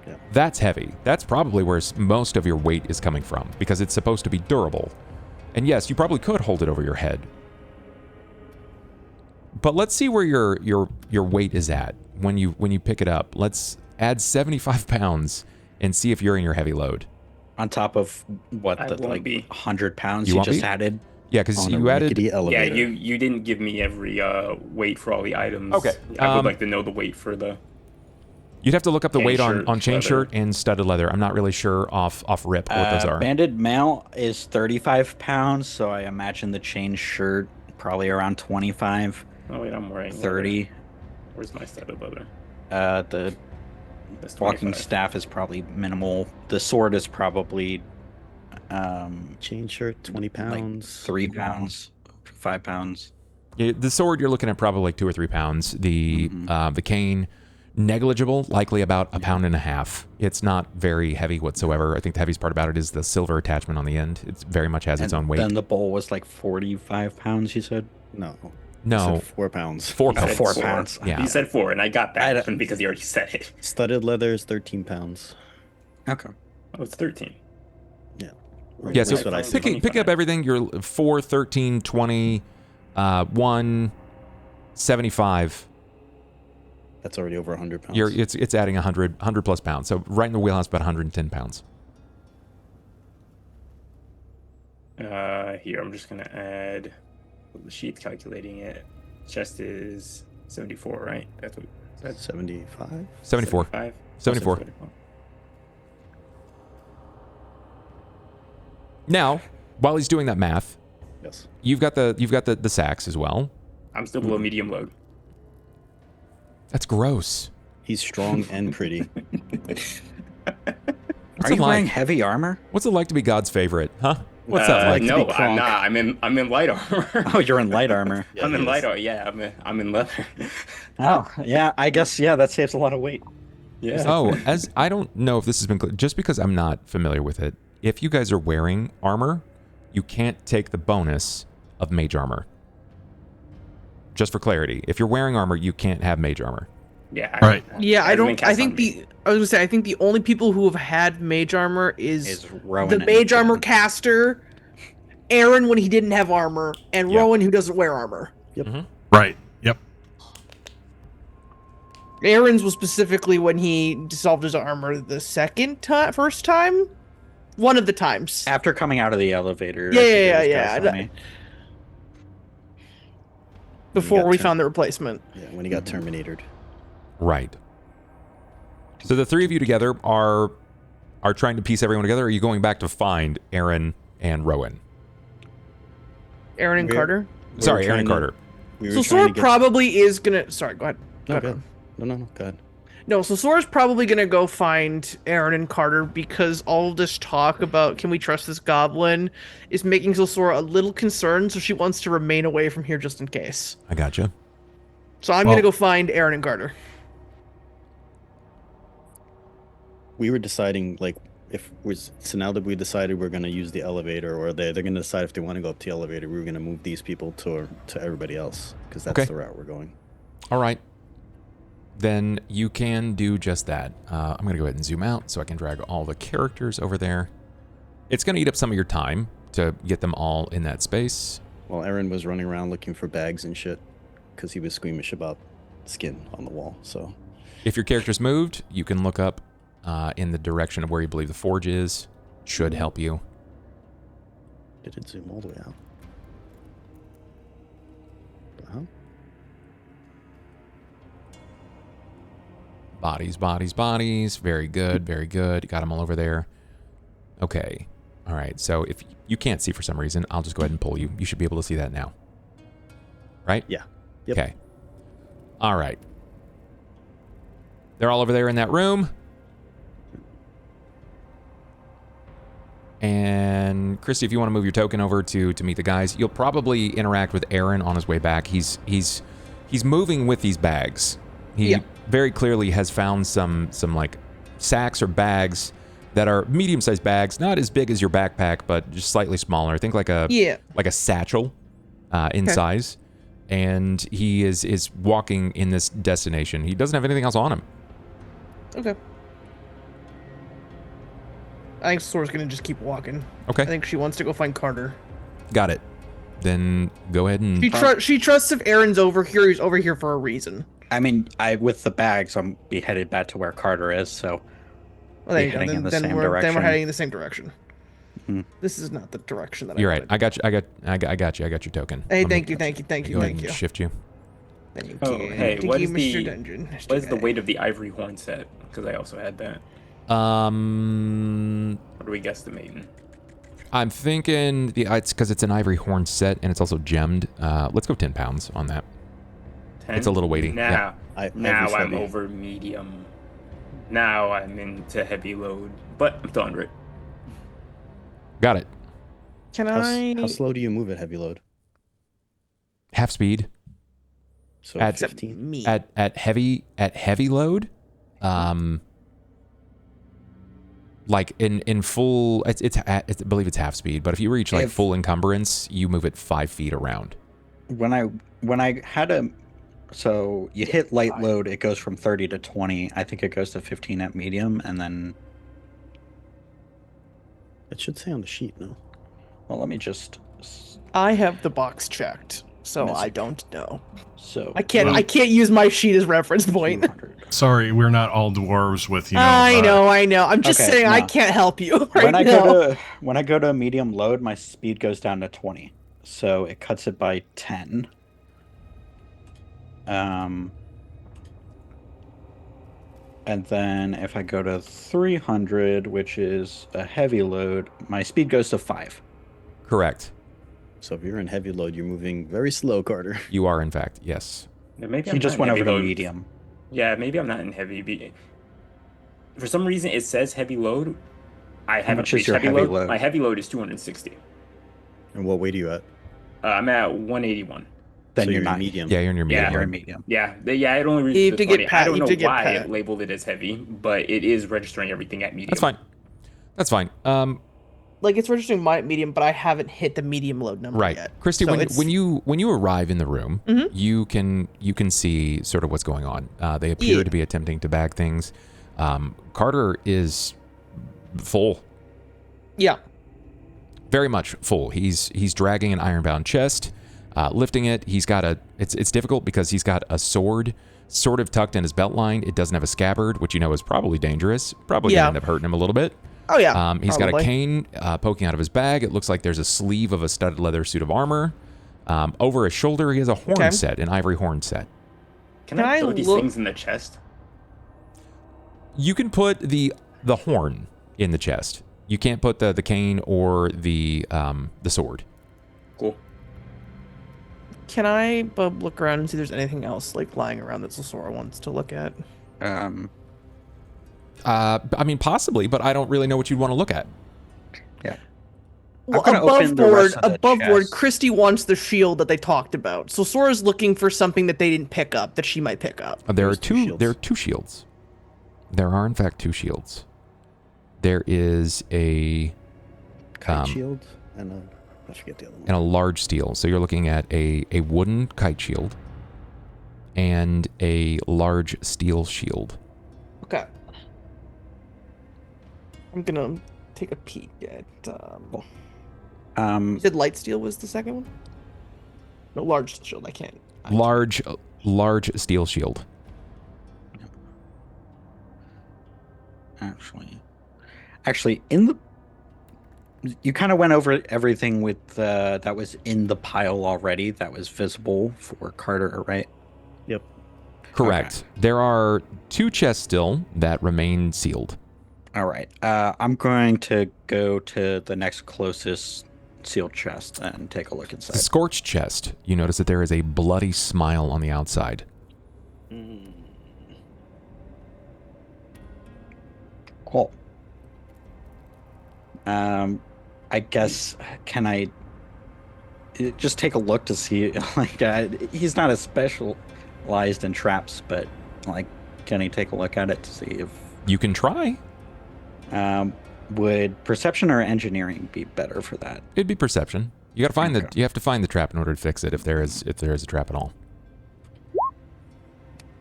D: Yeah.
A: That's heavy. That's probably where most of your weight is coming from, because it's supposed to be durable. And yes, you probably could hold it over your head. But let's see where your weight is at when you pick it up. Let's add 75 pounds and see if you're in your heavy load.
F: On top of what,
C: I
F: the
C: won't
F: like
C: be.
F: 100 pounds
A: You
F: you
A: won't
F: just
A: be?
F: added?
A: Yeah, because
D: On
A: you
D: a
A: added.
D: rickety
C: Yeah,
D: elevator.
C: you didn't give me every weight for all the items.
A: Okay,
C: I would like to know the weight for the...
A: You'd have to look up the
C: Chain
A: weight
C: shirt,
A: on chain
C: leather.
A: shirt and studded leather. I'm not really sure off rip what those are.
F: Banded mail is 35 pounds, so I imagine the chain shirt probably around 25,
C: Oh wait, I'm wearing
F: 30.
C: leather. Where's my studded leather?
F: The
C: That's
F: walking
C: 25.
F: staff is probably minimal. The sword is probably
D: Chain shirt, 20
F: like
D: pounds.
F: 3 pounds, 5 pounds.
A: Yeah, the sword, you're looking at probably like 2 or 3 pounds. The cane, negligible, likely about a pound and a half. It's not very heavy whatsoever. I think the heaviest part about it is the silver attachment on the end. It very much has its own weight.
F: Then the bowl was like 45 pounds, you said?
D: No.
A: No.
D: I said 4 pounds.
A: 4
C: He
A: pounds.
C: said
F: 4
C: 4.
F: pounds.
A: Yeah.
C: He said 4, and I got
F: I
C: that
F: don't-
C: because he already said it.
D: Studded leather is 13 pounds.
F: Okay.
C: Oh, it's 13.
D: Yeah.
A: Yeah, so
D: That's what I said.
A: pick up everything. You're 4, 13, 20, 1, 75.
D: That's already over 100 pounds.
A: It's adding 100 plus pounds. So right in the wheelhouse, about 110 pounds.
C: Here, I'm just going to add the sheet calculating it. Chest is 74, right? That's
D: 75?
A: 74.
C: 75?
A: 74. Now, while he's doing that math,
D: Yes.
A: you've got the sacks as well.
C: I'm still below medium load.
A: That's gross.
D: He's strong and pretty.
F: Are you
A: it
F: wearing
A: like?
F: heavy armor?
A: What's it like to be God's favorite, huh? What's that like?
C: No,
D: be
C: I'm
D: Kronk.
C: not. I'm in light armor.
F: Oh, you're in light armor.
D: Yeah,
C: I'm in
D: he
C: light
D: is.
C: armor. Yeah, I'm in leather.
F: Oh, yeah, I guess, yeah, that saves a lot of weight.
C: Yeah.
A: Oh, as I don't know if this has been clear, just because I'm not familiar with it. If you guys are wearing armor, you can't take the bonus of mage armor. Just for clarity, if you're wearing armor, you can't have mage armor.
C: Yeah.
E: Right.
B: Yeah, I
C: hasn't been
B: don't.
C: cast
B: I think
C: on me.
B: I was gonna say I think the only people who have had mage armor is
F: Rowan
B: the
F: and
B: mage armor
F: Jen.
B: caster, Aaron when he didn't have armor, and
A: Yeah.
B: Rowan who doesn't wear armor.
E: Right. Yep.
B: Aaron's was specifically when he dissolved his armor the first time, one of the times.
F: After coming out of the elevator.
B: Yeah,
F: I think it
B: yeah,
F: was
B: yeah,
F: cast
B: yeah.
F: on me.
B: Before we
D: got
B: found the replacement.
D: Yeah, when he got terminated.
A: Right. So the three of you together are trying to piece everyone together. Or are you going back to find Aaron and Rowan?
B: Aaron and
D: We're-
B: Carter.
A: Sorry, Aaron
D: trying
A: and
D: to-
A: Carter.
D: We were
B: So
D: trying
B: Sora
D: to get...
B: probably is gonna. Sorry, go ahead.
D: No,
B: Go
D: go
B: ahead.
D: ahead. No, go ahead.
B: No, so Sora's probably gonna go find Aaron and Carter because all this talk about can we trust this goblin is making Sora a little concerned, so she wants to remain away from here just in case.
A: I gotcha.
B: So I'm gonna go find Aaron and Carter.
D: We were deciding, like, so now that we decided we're going to use the elevator, or they're going to decide if they want to go up the elevator, we were going to move these people to everybody else, because that's
A: Okay.
D: the route we're going.
A: All right. Then you can do just that. I'm going to go ahead and zoom out so I can drag all the characters over there. It's going to eat up some of your time to get them all in that space.
D: Well, Aaron was running around looking for bags and shit, because he was squeamish about skin on the wall, so...
A: If your character's moved, you can look up in the direction of where you believe the forge is. Should help you.
D: Did it zoom all the way out? Huh?
A: Bodies, bodies, bodies. Very good, very good. Got them all over there. Okay. All right. So if you can't see for some reason, I'll just go ahead and pull you. You should be able to see that now. Right?
D: Yeah. Yep.
A: Okay. All right. They're all over there in that room. And Christy, if you want to move your token over to meet the guys, you'll probably interact with Aaron on his way back. He's moving with these bags. He very clearly has found some like sacks or bags that are medium-sized bags, not as big as your backpack, but just slightly smaller. I think like a satchel in size. And he is walking in this destination. He doesn't have anything else on him.
B: Okay. I think Sora's gonna just keep walking.
A: Okay.
B: I think she wants to go find Carter.
A: Got it. Then go ahead and...
B: She trusts if Aaron's over here, he's over here for a reason.
F: I mean, with the bags, I'm be headed back to where Carter is, so...
B: Well, there you go.
F: heading in the
B: Then
F: same
B: we're
F: direction.
B: heading in the same direction.
F: Mhm.
B: This is not the direction that
A: You're
B: I
A: right. I got you. I got you. I got your token.
B: Hey,
A: Let me
B: thank you.
A: go ahead
B: Thank you.
A: and shift you.
B: Thank
C: Oh,
B: you.
C: hey,
B: Thank
C: what
B: you,
C: is
B: Mr.
C: the
B: Dungeon.
C: what is the
B: guy.
C: weight of the ivory horn set? Because I also had that. What are we guesstimating?
A: I'm thinking it's because it's an ivory horn set and it's also gemmed. Let's go 10 pounds on that.
C: 10?
A: It's a little weighty.
C: Now,
A: Yeah.
C: now
D: Ivory's
C: I'm
D: heavy.
C: over medium. Now I'm into heavy load, but I'm still under it.
A: Got it.
B: Can
D: How slow do you move at heavy load?
A: Half speed
D: So
A: At-
D: 15.
B: me.
A: at heavy load. Like in full, I believe it's half speed. But if you reach like
F: If-
A: full encumbrance, you move it 5 feet around.
F: When I had so you hit light load, it goes from 30 to 20. I think it goes to 15 at medium, and then
D: It should say on the sheet, no?
F: well, let me just
B: I have the box checked, so
F: Miss-
B: I don't know.
F: so
B: I can't use my sheet as reference point.
F: 200.
E: Sorry, we're not all dwarves with,
B: I know. I'm just
F: Okay,
B: saying I
F: no.
B: can't help you right
F: when I
B: now.
F: go to medium load, my speed goes down to 20, so it cuts it by 10. And then if I go to 300, which is a heavy load, my speed goes to 5.
A: Correct.
D: So if you're in heavy load, you're moving very slow, Carter.
A: You are in fact, yes.
C: Yeah, maybe
F: He
C: I'm
F: just
C: not in
F: went over
C: heavy
F: to
C: load.
F: medium.
C: Yeah, maybe I'm not in heavy. For some reason, it says heavy load. I haven't
F: much is
C: reached
F: your
C: heavy
F: heavy
C: load.
F: load?
C: My heavy load is 260.
D: And what weight are you at?
C: I'm at 181.
F: Then
D: So
F: you're
D: in
F: not
D: medium.
A: Yeah, you're in your medium.
C: Yeah.
F: You're in medium.
C: Yeah, it only reaches
B: You have
C: the
B: to get
C: 20.
B: pat-
C: I don't
B: you
C: know
B: have to get
C: why
B: pat.
C: it labeled it as heavy, but it is registering everything at medium.
A: That's fine. That's fine.
B: like it's registering my medium, but I haven't hit the medium load number yet.
A: Christy,
B: So
A: when you arrive in the room, you can see sort of what's going on. They appear to be attempting to bag things. Carter is full.
B: Yeah.
A: Very much full. He's dragging an ironbound chest, lifting it. He's got it's difficult because he's got a sword sort of tucked in his belt line. It doesn't have a scabbard, which you know is probably dangerous. Probably gonna end up hurting him a little bit.
B: Oh yeah.
A: He's got a cane poking out of his bag. It looks like there's a sleeve of a studded leather suit of armor. Over his shoulder, he has a horn set, an ivory horn set.
C: Can I throw these things in the chest?
A: You can put the horn in the chest. You can't put the cane or the sword.
C: Cool.
B: Can I look around and see if there's anything else like lying around that Sora wants to look at?
A: I mean, possibly, but I don't really know what you'd want to look at.
F: Yeah.
B: Well, above board, Christy wants the shield that they talked about. So Sora's looking for something that they didn't pick up that she might pick up.
A: There are two shields. There are in fact two shields. There is a
D: kite shield and I forget the other one.
A: And a large steel. So you're looking at a wooden kite shield and a large steel shield.
B: Okay. I'm gonna take a peek at. You said light steel was the second one. No, large shield. I can't.
A: Large steel shield.
F: Actually, you kind of went over everything with that was in the pile already. That was visible for Carter, right?
D: Yep.
A: Correct. Okay. There are two chests still that remain sealed.
F: All right. I'm going to go to the next closest sealed chest and take a look inside.
A: The scorched chest. You notice that there is a bloody smile on the outside.
F: Cool. I guess, can I just take a look to see, like, he's not as specialized in traps, but, like, can he take a look at it to see if...
A: You can try.
F: Would perception or engineering be better for that?
A: It'd be perception. You gotta find you have to find the trap in order to fix it, if there is a trap at all.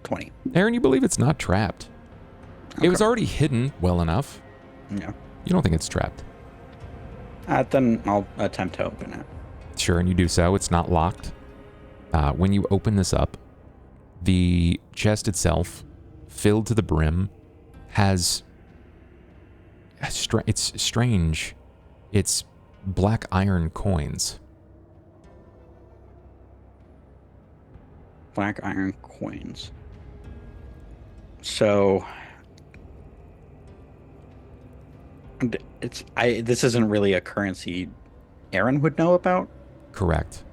F: 20.
A: Aaron, you believe it's not trapped. Okay. It was already hidden well enough.
F: Yeah.
A: You don't think it's trapped?
F: Then I'll attempt to open it.
A: Sure, and you do so. It's not locked. When you open this up, the chest itself, filled to the brim, has... It's strange. It's black iron coins.
F: Black iron coins. So... this isn't really a currency Aaron would know about?
A: Correct.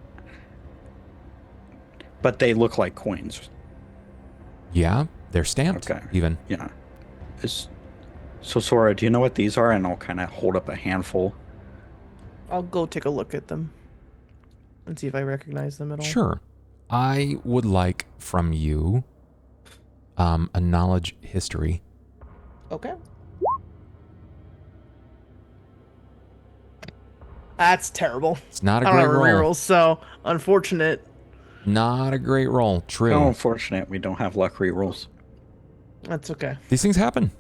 F: But they look like coins.
A: Yeah, they're stamped.
F: Okay.
A: Even.
F: Yeah. So Sora, do you know what these are? And I'll kind of hold up a handful.
B: I'll go take a look at them and see if I recognize them at all.
A: Sure. I would like from you a knowledge history.
B: Okay. That's terrible.
A: It's not a great roll.
B: Reroll, so unfortunate.
A: Not a great roll. True.
F: No, unfortunate. We don't have luck rerolls.
B: That's okay.
A: These things happen.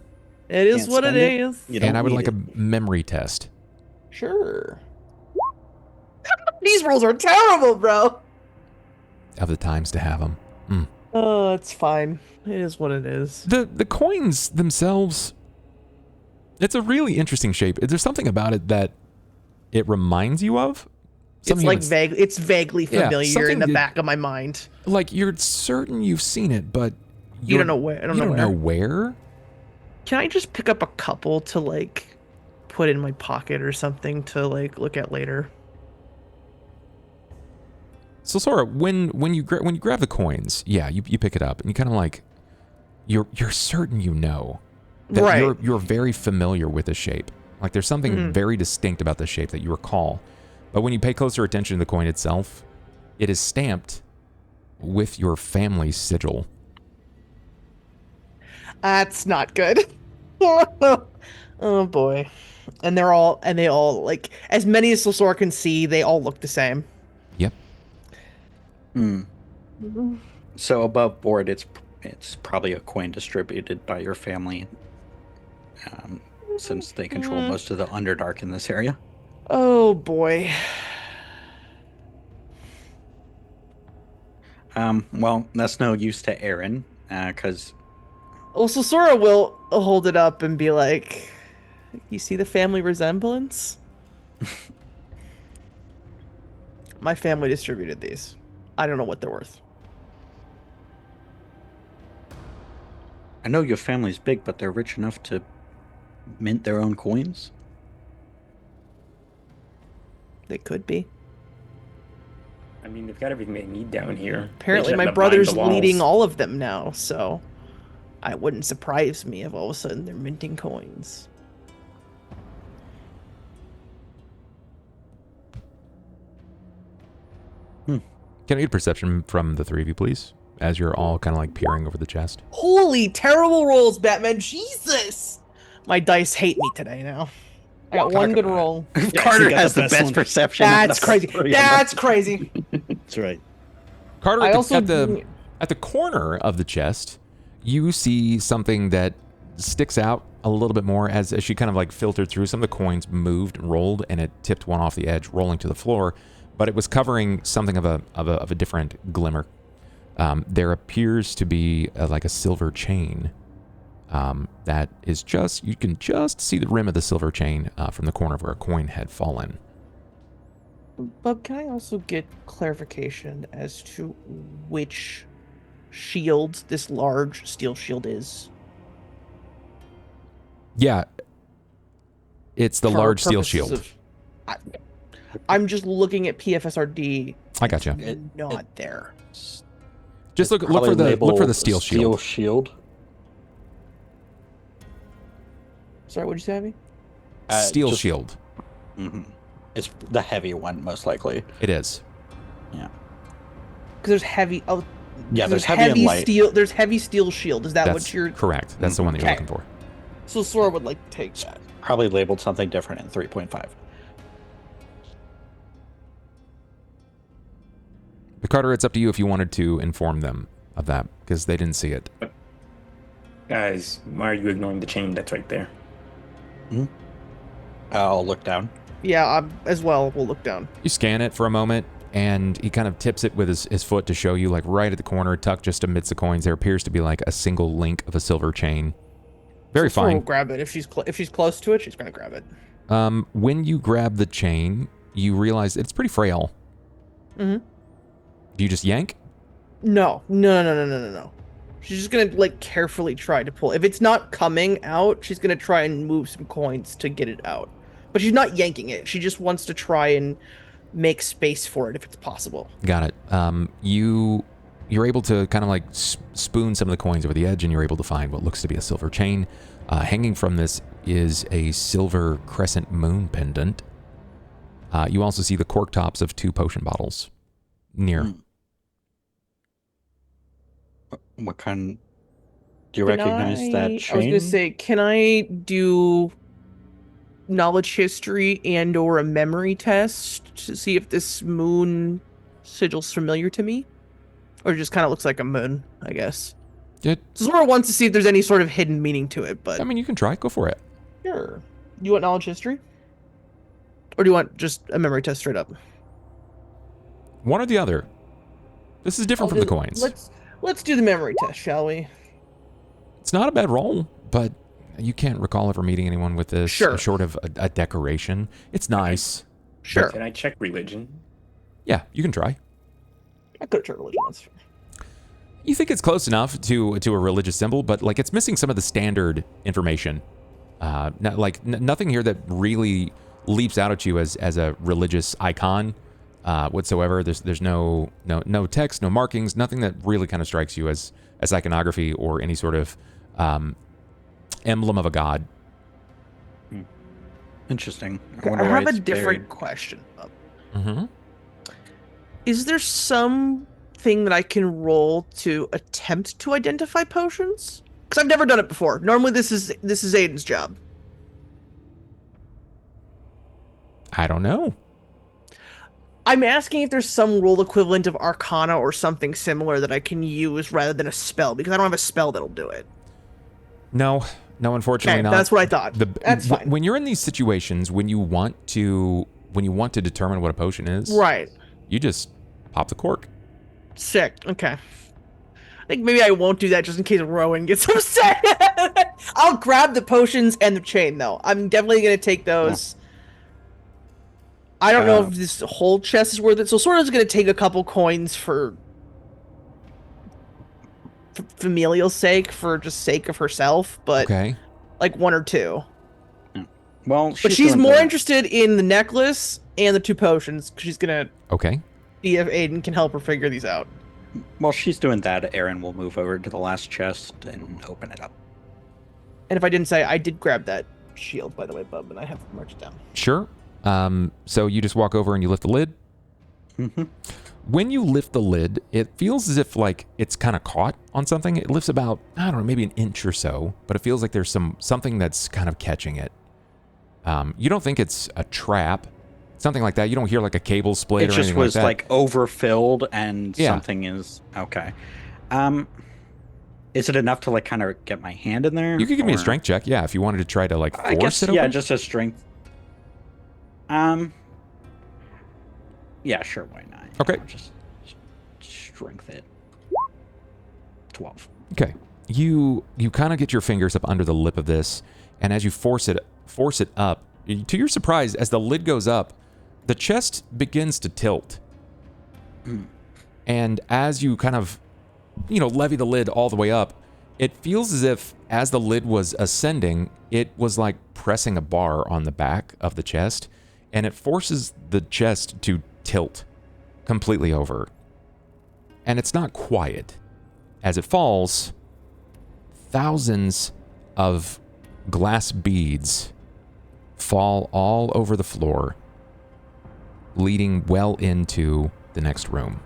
B: It is what it is.
A: And I would like a memory test.
B: Sure. These rolls are terrible, bro.
A: Of the times to have them.
B: Oh, it's fine. It is what it is.
A: The coins themselves, it's a really interesting shape. There's something about it that it reminds you of.
B: It's like it's vaguely familiar in the back of my mind.
A: Like you're certain you've seen it, but
B: you don't know where.
A: I don't know where.
B: Can I just pick up a couple to like put in my pocket or something to like look at later?
A: So Sora, when you grab the coins, yeah, you pick it up and you kind of like you're certain you know that you're very familiar with the shape. Like there's something very distinct about the shape that you recall. But when you pay closer attention to the coin itself, it is stamped with your family's sigil.
B: That's not good. Oh boy. And they all like as many as Lasor can see, they all look the same.
A: Yep.
F: Hmm. So above board, it's probably a coin distributed by your family, since they control most of the Underdark in this area.
B: Oh boy.
F: Well, that's no use to Aaron, because
B: Also, Sora will hold it up and be like, "You see the family resemblance? My family distributed these. I don't know what they're worth."
F: I know your family's big, but they're rich enough to mint their own coins.
B: They could be.
C: I mean, they've got everything they need down here.
B: Apparently, my brother's leading all of them now, so it wouldn't surprise me if all of a sudden they're minting coins.
A: Can I get a perception from the three of you, please? As you're all kind of like peering over the chest.
B: Holy terrible rolls, Batman! Jesus, my dice hate me today now. I got one good roll.
D: Yeah,
F: Carter
D: he got
F: has the
D: the
F: best
D: best
F: perception.
B: That's crazy. That's crazy.
D: That's right.
A: Carter,
B: I
A: at
B: also
A: the corner of the chest, you see something that sticks out a little bit more as she kind of like filtered through. Some of the coins moved and rolled, and it tipped one off the edge, rolling to the floor. But it was covering something of a different glimmer. There appears to be like a silver chain that is just, you can just see the rim of the silver chain from the corner of where a coin had fallen.
B: Bub, can I also get clarification as to which shield this large steel shield is?
A: Yeah, it's the
B: For
A: large steel
B: purposes
A: shield.
B: I'm just looking at PFSRD.
A: I gotcha.
B: It's not there.
A: Just look for the steel shield.
F: shield.
B: Sorry, what'd you say, Abby?
A: Steel shield.
F: Mm-hmm. It's the heavy one, most likely.
A: It is.
F: Yeah.
B: Because there's heavy. Oh,
F: Yeah, there's heavy and light.
B: steel. There's heavy steel shield. Is that
A: That's
B: what you're?
A: correct. That's the one that you're
B: Okay.
A: looking for.
B: So Sora would like to take that.
F: Probably labeled something different in 3.5.
A: But Carter, it's up to you if you wanted to inform them of that, because they didn't see it.
C: Guys, why are you ignoring the chain that's right there?
F: I'll look down.
B: Yeah, as well. We'll look down.
A: You scan it for a moment, and he kind of tips it with his foot to show you, like right at the corner, tucked just amidst the coins, there appears to be like a single link of a silver chain. Very
B: Sora
A: fine.
B: will grab it if she's close to it. She's gonna grab it.
A: When you grab the chain, you realize it's pretty frail.
B: Mm-hmm.
A: Do you just yank?
B: No. She's just gonna like carefully try to pull. If it's not coming out, she's gonna try and move some coins to get it out. But she's not yanking it. She just wants to try and make space for it if it's possible.
A: Got it. You're able to kind of like spoon some of the coins over the edge, and you're able to find what looks to be a silver chain. Hanging from this is a silver crescent moon pendant. You also see the cork tops of 2 potion bottles near.
F: What kind? Do you recognize that chain?
B: I was gonna say, can I do knowledge history and or a memory test to see if this moon sigil's familiar to me? Or it just kind of looks like a moon, I guess. Zora wants to see if there's any sort of hidden meaning to it, but...
A: I mean, you can try. Go for it.
B: Sure. You want knowledge history? Or do you want just a memory test straight up?
A: One or the other. This is different from the coins.
B: Let's do the memory test, shall we?
A: It's not a bad roll, but you can't recall ever meeting anyone with this short of a decoration. It's nice.
B: Sure.
C: Can I check religion?
A: Yeah, you can try.
B: I could have tried religion once.
A: You think it's close enough to a religious symbol, but like it's missing some of the standard information. Nothing here that really leaps out at you as a religious icon whatsoever. There's no text, no markings, nothing that really kind of strikes you as iconography or any sort of emblem of a god.
F: Interesting.
B: I have a different question.
A: Mm-hmm.
B: Is there something that I can roll to attempt to identify potions? Because I've never done it before. Normally, this is Aiden's job.
A: I don't know.
B: I'm asking if there's some rule equivalent of Arcana or something similar that I can use rather than a spell, because I don't have a spell that'll do it.
A: No, unfortunately not.
B: That's what I thought. That's fine.
A: When you're in these situations, when you want to determine what a potion is,
B: right,
A: you just pop the cork.
B: Sick. Okay. I think maybe I won't do that just in case Rowan gets upset. I'll grab the potions and the chain, though. I'm definitely going to take those. I don't know if this whole chest is worth it. So Sora's going to take a couple coins for familial sake, for just sake of herself, but like 1 or 2.
F: Well,
B: she's more interested in the necklace and the 2 potions, because she's going
A: to
B: see if Aiden can help her figure these out.
F: While she's doing that, Aaron will move over to the last chest and open it up.
B: And if I didn't say, I did grab that shield, by the way, Bub, and I have to march it down.
A: Sure. So you just walk over and you lift the lid.
F: Mm-hmm.
A: When you lift the lid, it feels as if like it's kind of caught on something. It lifts about, I don't know, maybe an inch or so, but it feels like there's something that's kind of catching it. You don't think it's a trap, something like that. You don't hear like a cable split or anything like that. It just was
F: like overfilled and something is okay. Is it enough to like kind of get my hand in there?
A: You could give me a strength check, if you wanted to try to like force it open.
F: Yeah, just a strength. Yeah, sure, why not?
A: Okay.
F: I'll just strength it. 12.
A: Okay. You kind of get your fingers up under the lip of this, and as you force it up, to your surprise, as the lid goes up, the chest begins to tilt. And as you kind of, levy the lid all the way up, it feels as if as the lid was ascending, it was like pressing a bar on the back of the chest, and it forces the chest to tilt completely over. And it's not quiet. As it falls, thousands of glass beads fall all over the floor, leading well into the next room.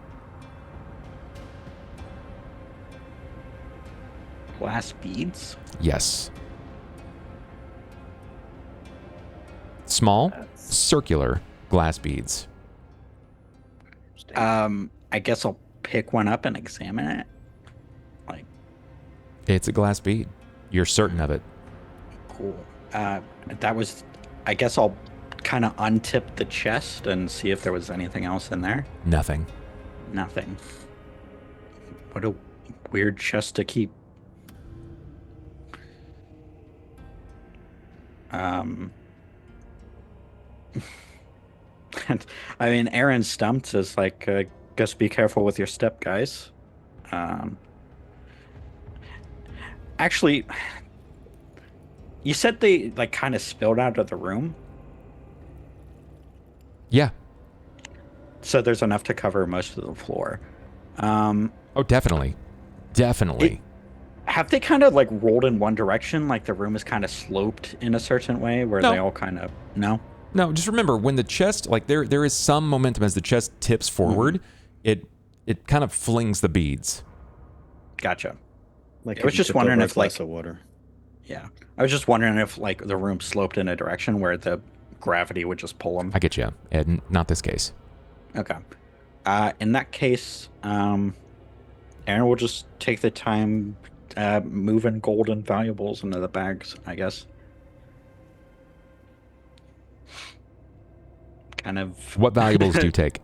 F: Glass beads?
A: Yes. Small, circular glass beads.
F: I guess I'll pick one up and examine it. Like,
A: it's a glass bead. You're certain of it.
F: Cool. I guess I'll kind of untip the chest and see if there was anything else in there.
A: Nothing.
F: What a weird chest to keep. I mean, Aaron stumped is like, guess be careful with your step, guys. Actually, you said they like kind of spilled out of the room.
A: Yeah.
F: So there's enough to cover most of the floor.
A: Oh, definitely.
F: Have they kind of like rolled in one direction, like the room is kind of sloped in a certain way where they all kind of
A: No, just remember when the chest, like there is some momentum as the chest tips forward, it kind of flings the beads.
F: Gotcha.
D: Like
F: I was just wondering if like
D: water.
F: Yeah. I was just wondering if like the room sloped in a direction where the gravity would just pull them.
A: I get you. And not this case.
F: Okay. In that case, Aaron will just take the time moving golden valuables into the bags, I guess. Kind of.
A: What valuables do you take?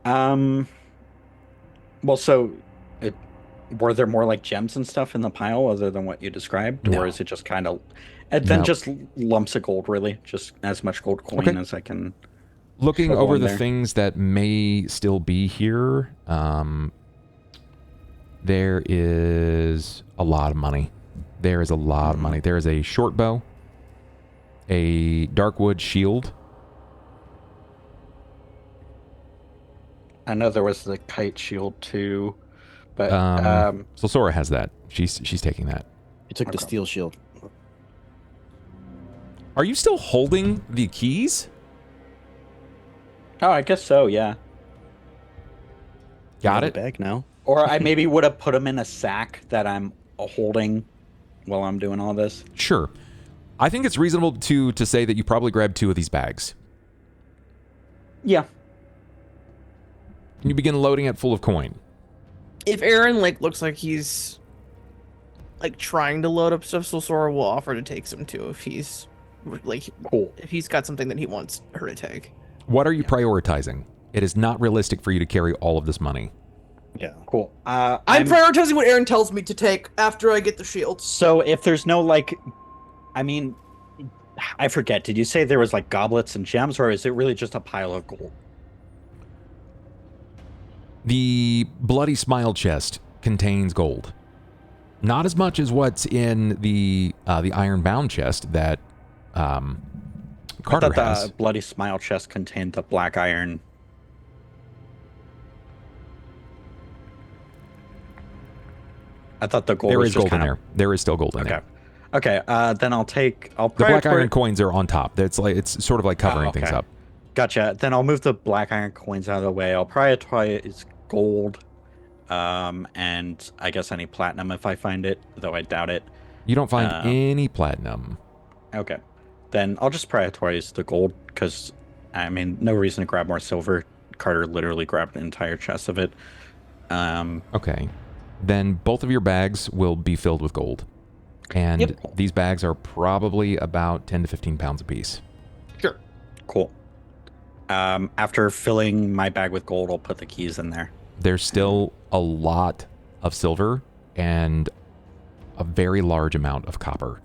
F: Well, so were there more like gems and stuff in the pile other than what you described, or is it just kind of, and then just lumps of gold, really, just as much gold coin as I can.
A: Looking over the things that may still be here, there is a lot of money. There is a short bow, a darkwood shield.
F: I know there was the kite shield too, but
A: so Sora has that. She's taking that.
D: You took the steel shield.
A: Are you still holding the keys?
F: Oh, I guess so. Yeah.
A: Got it.
D: Bag now.
F: Or I maybe would have put them in a sack that I'm holding while I'm doing all this.
A: Sure. I think it's reasonable to say that you probably grabbed 2 of these bags.
F: Yeah.
A: You begin loading it full of coin.
B: If Aaron looks like he's trying to load up stuff, so Sora will offer to take some too if he's
F: Cool.
B: if he's got something that he wants her to take.
A: What are you prioritizing? It is not realistic for you to carry all of this money.
D: Yeah.
F: Cool.
B: I'm prioritizing what Aaron tells me to take after I get the shields.
F: So if there's no I mean, I forget. Did you say there was goblets and gems, or is it really just a pile of gold?
A: The Bloody Smile chest contains gold. Not as much as what's in the iron-bound chest that Carter
F: I thought
A: has.
F: the Bloody Smile chest contained the black iron. I thought the gold
A: There
F: was
A: is
F: just
A: gold in there. There is still gold in there.
F: Okay. Then I'll
A: The black iron coins are on top. It's sort of like covering things up.
F: Gotcha. Then I'll move the black iron coins out of the way. I'll prioritize gold, and I guess any platinum if I find it, though I doubt it.
A: You don't find any platinum.
F: Okay. Then I'll just prioritize the gold because, no reason to grab more silver. Carter literally grabbed an entire chest of it.
A: Okay. Then both of your bags will be filled with gold. And these bags are probably about 10 to 15 pounds apiece.
B: Sure.
F: Cool. After filling my bag with gold, I'll put the keys in there.
A: There's still a lot of silver and a very large amount of copper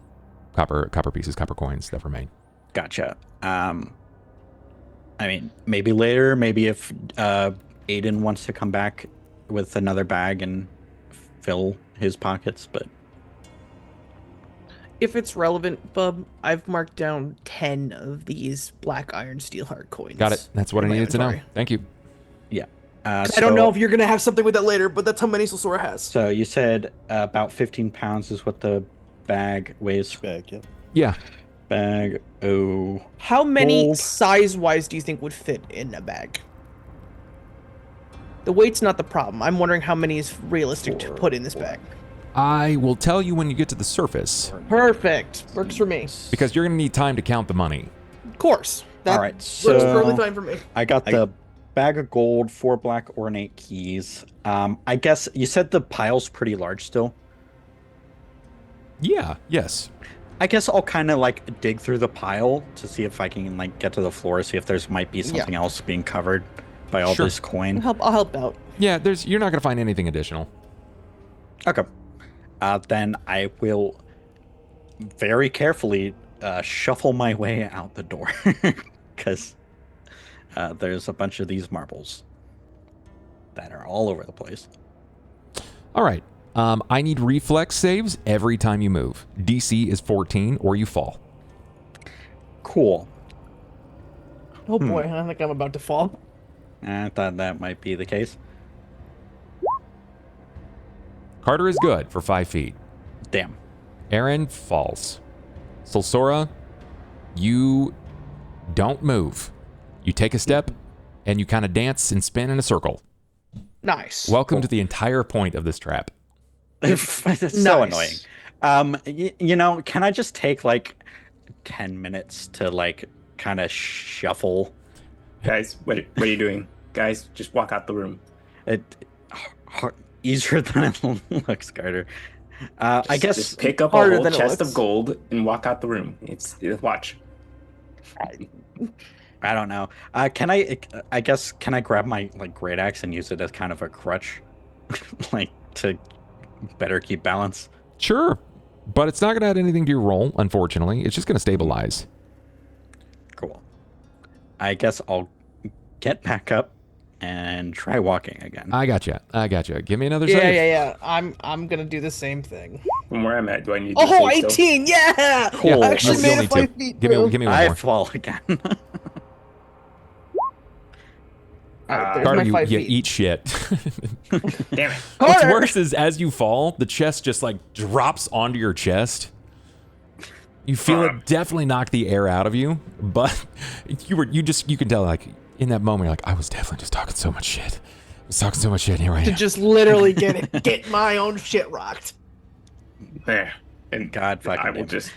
A: pieces, copper coins that remain.
F: Gotcha. Maybe later, maybe if Aiden wants to come back with another bag and fill his pockets, but
B: if it's relevant, Bub, I've marked down 10 of these black iron steel hard coins.
A: Got it. That's what I needed to know. Thank you.
F: Yeah.
B: I don't know if you're going to have something with that later, but that's how many Sora has.
F: So you said about 15 pounds is what the bag weighs.
D: Bag, yeah.
A: Yeah.
F: Bag. Oh.
B: How many
F: Gold.
B: size-wise do you think would fit in a bag? The weight's not the problem. I'm wondering how many is realistic to put in this bag.
A: I will tell you when you get to the surface.
B: Perfect. Works for me.
A: Because you're going to need time to count the money.
B: Of course. That
F: All right,
B: works
F: so
B: perfectly fine for me.
F: I got the bag of gold, 4 black ornate keys. I guess you said the pile's pretty large still.
A: Yeah. Yes.
F: I guess I'll kind of dig through the pile to see if I can get to the floor, see if there's might be something else being covered by all this coin.
B: I'll help out.
A: Yeah. You're not going to find anything additional.
F: Okay. Then I will very carefully shuffle my way out the door because there's a bunch of these marbles that are all over the place.
A: All right. I need reflex saves every time you move. DC is 14 or you fall.
F: Cool.
B: Oh boy, I think I'm about to fall.
F: I thought that might be the case.
A: Carter is good for 5 feet.
F: Damn.
A: Aaron falls. Solsora, you don't move. You take a step and you kind of dance and spin in a circle.
B: Nice.
A: Welcome to the entire point of this trap.
F: It's so annoying. Can I just take 10 minutes to kind of shuffle?
C: Guys, what are you doing? Guys, just walk out the room.
F: Easier than it looks, Carter. I guess
C: just pick up a whole chest of gold and walk out the room. It's watch.
F: I don't know. Can I grab my great axe and use it as kind of a crutch, to better keep balance?
A: Sure, but it's not going to add anything to your roll, unfortunately. It's just going to stabilize.
F: Cool. I guess I'll get back up and try walking again.
A: I gotcha. Give me another save.
B: Yeah. I'm gonna do the same thing.
C: From where I'm at, do I need to
B: Oh,
C: save
B: 18!
C: still?
B: Yeah!
F: Cool.
B: I actually
A: You'll
B: made
A: need
B: it 5
A: to.
B: feet.
A: Give me one
F: I
A: more.
F: fall again.
B: Alright, there's
A: Carter,
B: my 5
A: you
B: feet.
A: eat shit.
C: Damn it.
A: What's
B: Carter!
A: worse is as you fall, the chest just drops onto your chest. You feel it definitely knock the air out of you, but you can tell in that moment you're I was definitely just talking so much shit. I was talking so much shit here right
B: To
A: now.
B: just literally get my own shit rocked.
C: There. And
F: God fucking
C: I will
F: damn it.
C: just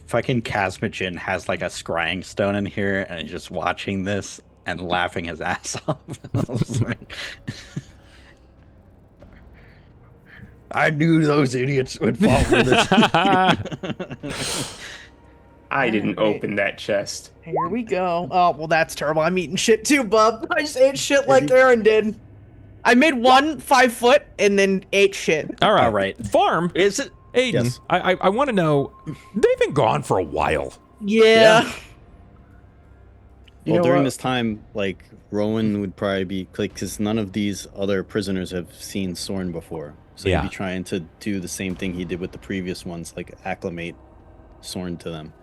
F: fucking Casmagin has like a scrying stone in here and is just watching this and laughing his ass off. I was like, I knew those idiots would fall for this.
C: I didn't open that chest.
B: Here we go. Oh, well, that's terrible. I'm eating shit too, bub. I just ate shit like Aaron did. I made 1 5 foot and then ate shit.
A: All right.
F: All right.
A: Farm.
F: Is it?
A: Aiden,
D: Yes.
A: I want to know, they've been gone for a while.
B: Yeah.
D: Well,
C: know
D: during
C: what?
D: this time, like, Rowan would probably be, like, because none of these other prisoners have seen Sorn before. So
A: Yeah.
D: he'd be trying to do the same thing he did with the previous ones, like, acclimate Sorn to them.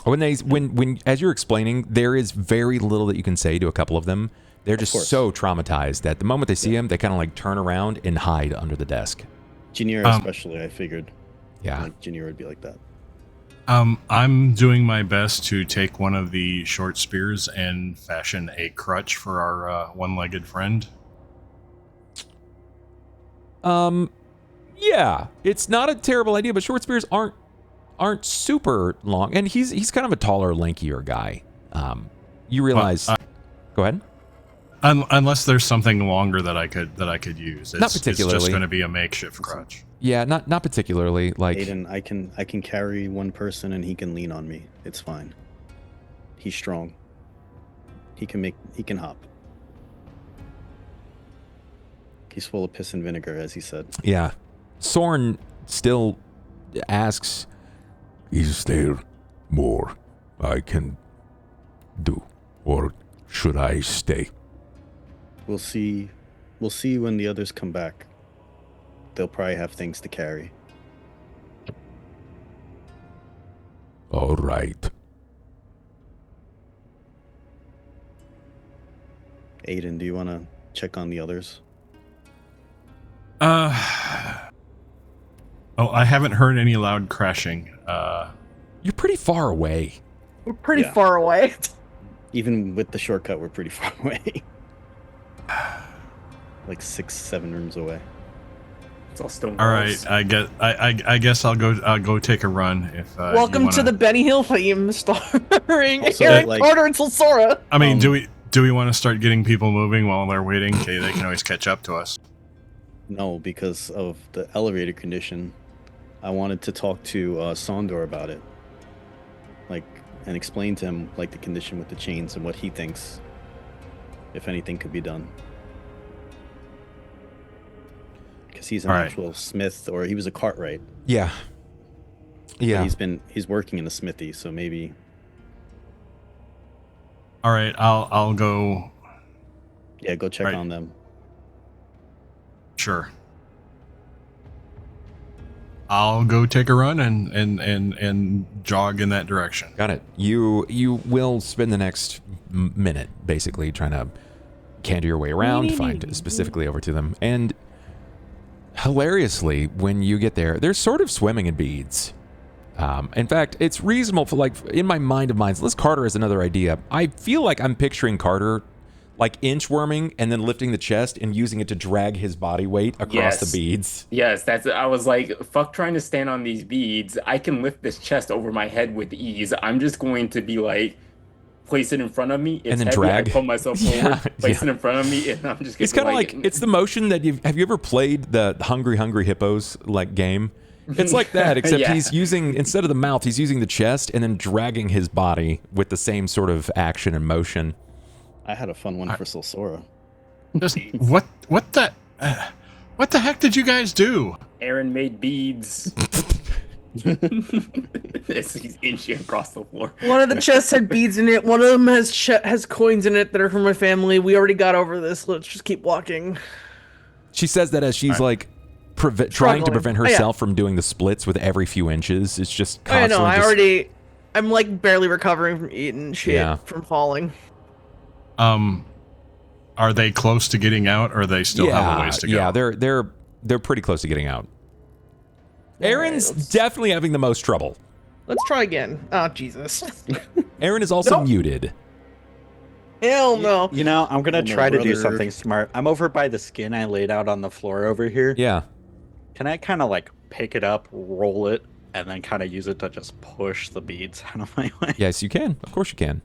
A: When as you're explaining, there is very little that you can say to a couple of them. They're just
D: course.
A: so traumatized that the moment they see him, they kind of like turn around and hide under the desk.
D: Janira especially, I figured.
A: Yeah.
D: Like, Janira would be like that.
E: I'm doing my best to take one of the short spears and fashion a crutch for our one-legged friend.
A: Yeah, it's not a terrible idea, but short spears aren't super long, and he's kind of a taller, lankier guy. You realize? Go ahead.
E: Unless there's something longer that I could use.
A: Not particularly.
E: It's just going to be a makeshift crutch.
A: Yeah, not particularly. Like,
D: Aiden, I can carry one person and he can lean on me. It's fine. He's strong. He can hop. He's full of piss and vinegar, as he said.
A: yeah. Sorn still asks,
G: Is there more I can do? Or should I stay?
D: We'll see when the others come back. They'll probably have things to carry.
G: All right.
D: Aiden, do you want to check on the others?
E: Oh, I haven't heard any loud crashing.
A: you're pretty far away.
B: We're pretty
D: Yeah.
B: far away.
D: Even with the shortcut, we're pretty far away. Like 6-7 rooms away.
C: It's all stone
E: All
C: walls.
E: right, I guess I'll go take a run if.
B: Welcome to the Benny Hill theme, starring
D: Also,
B: Aaron
D: like-
B: Carter and Solsora.
E: I mean, do we want to start getting people moving while they're waiting? Okay, they can always catch up to us.
D: No, because of the elevator condition. I wanted to talk to Sondor about it. Like, and explain to him, like, the condition with the chains and what he thinks, if anything could be done. Because he's an
E: All right.
D: actual smith, or he was a cartwright.
A: Yeah.
D: But
A: Yeah.
D: he's working in a smithy, so maybe.
E: All right, I'll go.
D: Yeah, go check
E: Right.
D: on them.
E: Sure. I'll go take a run and jog in that direction.
A: Got it. You will spend the next minute basically trying to canter your way around, find specifically over to them, and hilariously, when you get there, they're sort of swimming in beads. In fact, it's reasonable for, like, in my mind of minds, unless Carter has another idea, I feel like I'm picturing Carter like inchworming and then lifting the chest and using it to drag his body weight across the
C: Yes.
A: beads.
C: Yes, I was like, fuck trying to stand on these beads. I can lift this chest over my head with ease. I'm just going to be like, place it in front of me. It's
A: And then
C: heavy,
A: drag.
C: I pull myself forward,
A: Yeah,
C: place
A: yeah.
C: it in front of me, and I'm just
A: It's kind of like, it's the motion that have you ever played the Hungry Hippos like game? It's like that, except
C: Yeah.
A: he's using, instead of the mouth, he's using the chest and then dragging his body with the same sort of action and motion.
D: I had a fun one for Solsora.
E: Just what the heck did you guys do?
C: Aaron made beads. He's inching across the floor.
B: One of the chests had beads in it. One of them has coins in it that are from my family. We already got over this. Let's just keep walking.
A: She says that as she's like trying to
B: Struggling.
A: prevent
B: Oh, yeah.
A: herself from doing the splits with every few inches. It's just
B: I know.
A: constantly.
B: I'm like barely recovering from eating shit
A: Yeah.
B: from falling.
E: Are they close to getting out, or they still have a ways to go?
A: Yeah, they're pretty close to getting out. Aaron's
B: let's-
A: definitely having the most trouble.
B: Let's try again. Oh, Jesus.
A: Aaron is also
B: Nope.
A: muted.
B: Hell no.
F: You know, I'm gonna
D: Oh, my
F: try to do
D: brother.
F: something smart. I'm over by the skin I laid out on the floor over here.
A: Yeah.
F: Can I kind of like pick it up, roll it, and then kind of use it to just push the beads out of my way.
A: Yes, you can. Of course you can.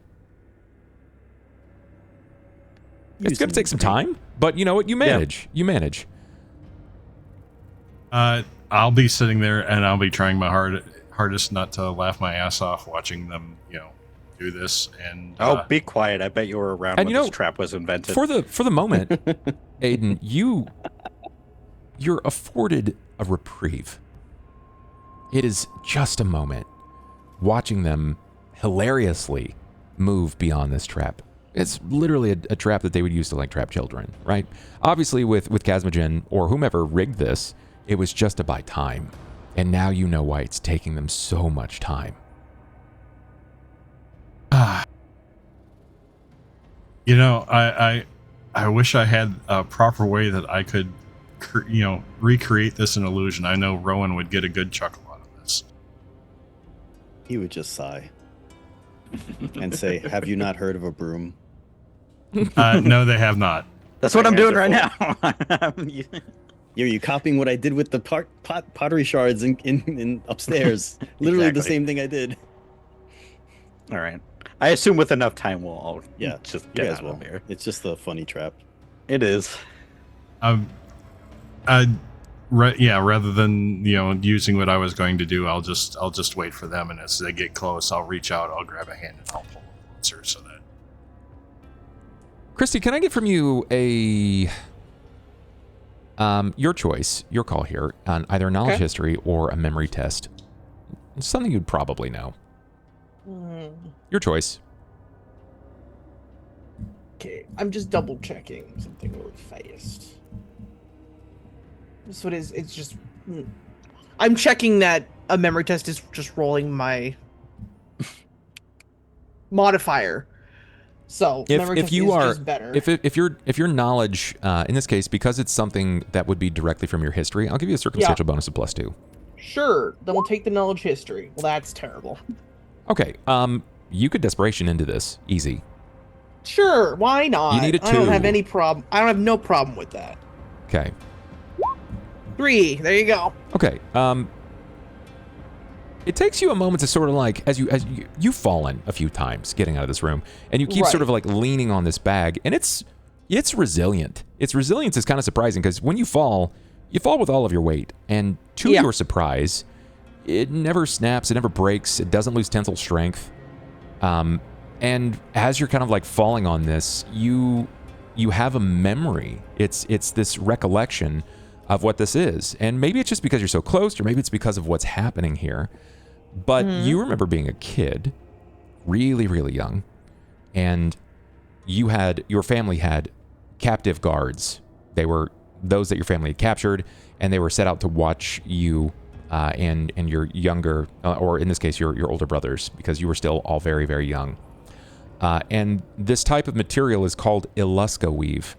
A: It's going to take some time, but you know what? You manage. Yeah. You manage.
E: I'll be sitting there and I'll be trying my hardest not to laugh my ass off watching them, do this. And
F: be quiet! I bet you were around when this trap was invented.
A: For the moment, Aiden, you're afforded a reprieve. It is just a moment watching them hilariously move beyond this trap. It's literally a trap that they would use to trap children, right? Obviously, with Casmogen or whomever rigged this, it was just to buy time, and now you know why it's taking them so much time.
E: I wish I had a proper way that I could, recreate this in illusion. I know Rowan would get a good chuckle out of this.
D: He would just sigh and say, "Have you not heard of a broom?"
E: No, they have not.
F: That's what I'm doing right now.
D: Are you copying what I did with the pottery shards in upstairs? Literally the same thing I did.
F: All right. I assume with enough time we'll all just get out of here.
D: It's just a funny trap.
F: It is.
E: Rather than using what I was going to do, I'll just wait for them, and as they get close, I'll reach out, I'll grab a hand, and I'll pull them closer so that.
A: Christy, can I get from you your choice, your call here on either knowledge history or a memory test? Something you'd probably know. Your choice.
B: Okay, I'm just double checking something really fast. So it's just... I'm checking that a memory test is just rolling my modifier. So
A: if you are
B: just better.
A: If your knowledge in this case, because it's something that would be directly from your history, I'll give you a circumstantial bonus of +2.
B: Sure, then we'll take the knowledge history. Well, that's terrible.
A: Okay, you could desperation into this easy.
B: Sure, why not?
A: You need a 2.
B: I don't have any problem. I don't have no problem with that.
A: Okay.
B: 3. There you go.
A: Okay. It takes you a moment to sort of as you've fallen a few times getting out of this room, and you keep sort of leaning on this bag, and it's resilient. Its resilience is kind of surprising because when you fall with all of your weight, and to your surprise, it never snaps, it never breaks, it doesn't lose tensile strength. And as you're kind of falling on this, you have a memory. It's this recollection of what this is. And maybe it's just because you're so close, or maybe it's because of what's happening here. But you remember being a kid, really, really young, and your family had captive guards. They were those that your family had captured, and they were set out to watch you and your younger, or in this case, your older brothers, because you were still all very, very young. And this type of material is called Illuska weave.